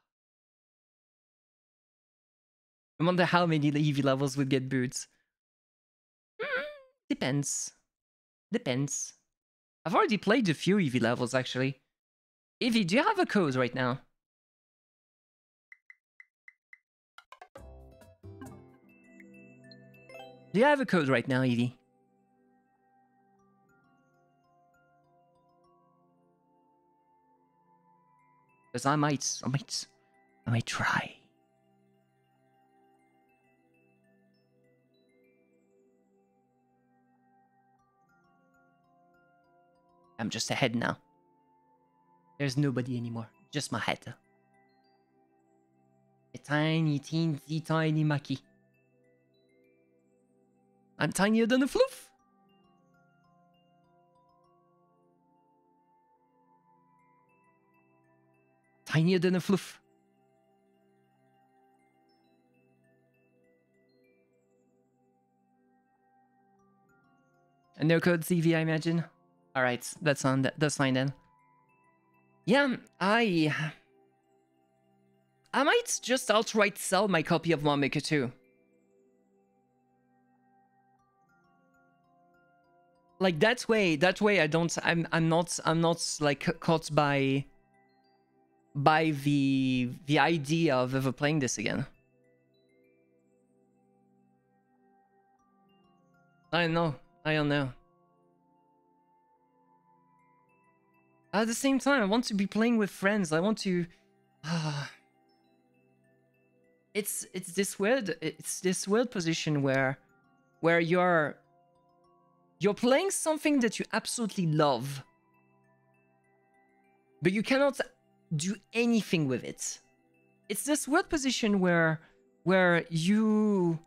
wonder how many EV levels would get boots. Depends. Depends. I've already played a few EV levels, actually. Evie, do you have a code right now? Do you have a code right now, Evie? Because I might try. I'm just ahead now. There's nobody anymore. Just my head. A tiny, teensy, tiny Maki. I'm tinier than a floof. Tinier than a floof. And no code CV, I imagine. All right, that's fine then. Yeah, I might just outright sell my copy of Mario Maker 2. Like that way I'm not like caught by the idea of ever playing this again. I don't know. At the same time, I want to be playing with friends. I want to it's this weird position where you're playing something that you absolutely love, but you cannot do anything with it. It's this weird position where you...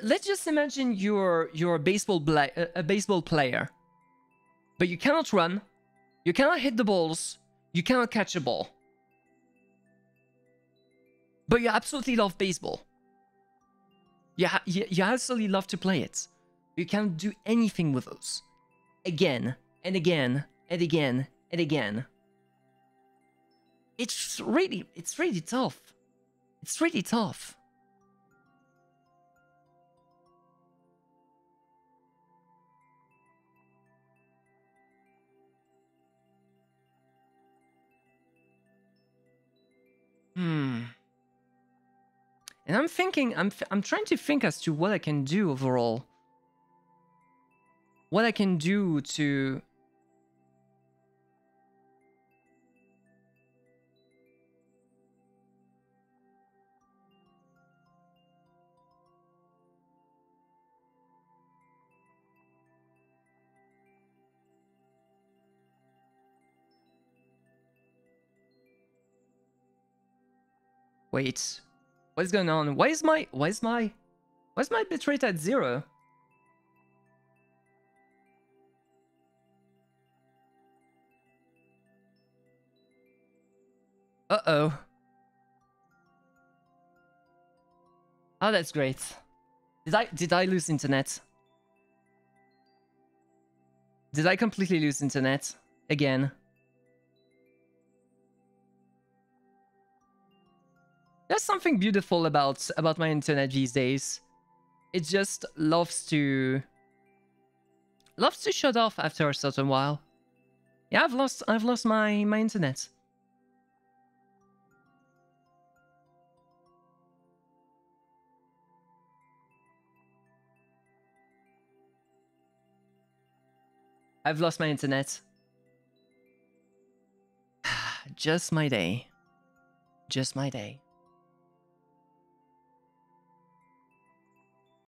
Let's just imagine you're a baseball player, but you cannot run, you cannot hit the balls, you cannot catch a ball, but you absolutely love baseball. You absolutely love to play it. You can't do anything with those. Again and again and again and again. It's really tough. It's really tough. And I'm thinking, I'm trying to think as to what I can do overall. What I can do to... Wait, what's going on? Why is my bitrate at 0? Uh-oh. Oh, that's great. Did I lose internet? Did I completely lose internet again? There's something beautiful about my internet these days. It just loves to shut off after a certain while. Yeah, I've lost my internet. I've lost my internet. Just my day. Just my day.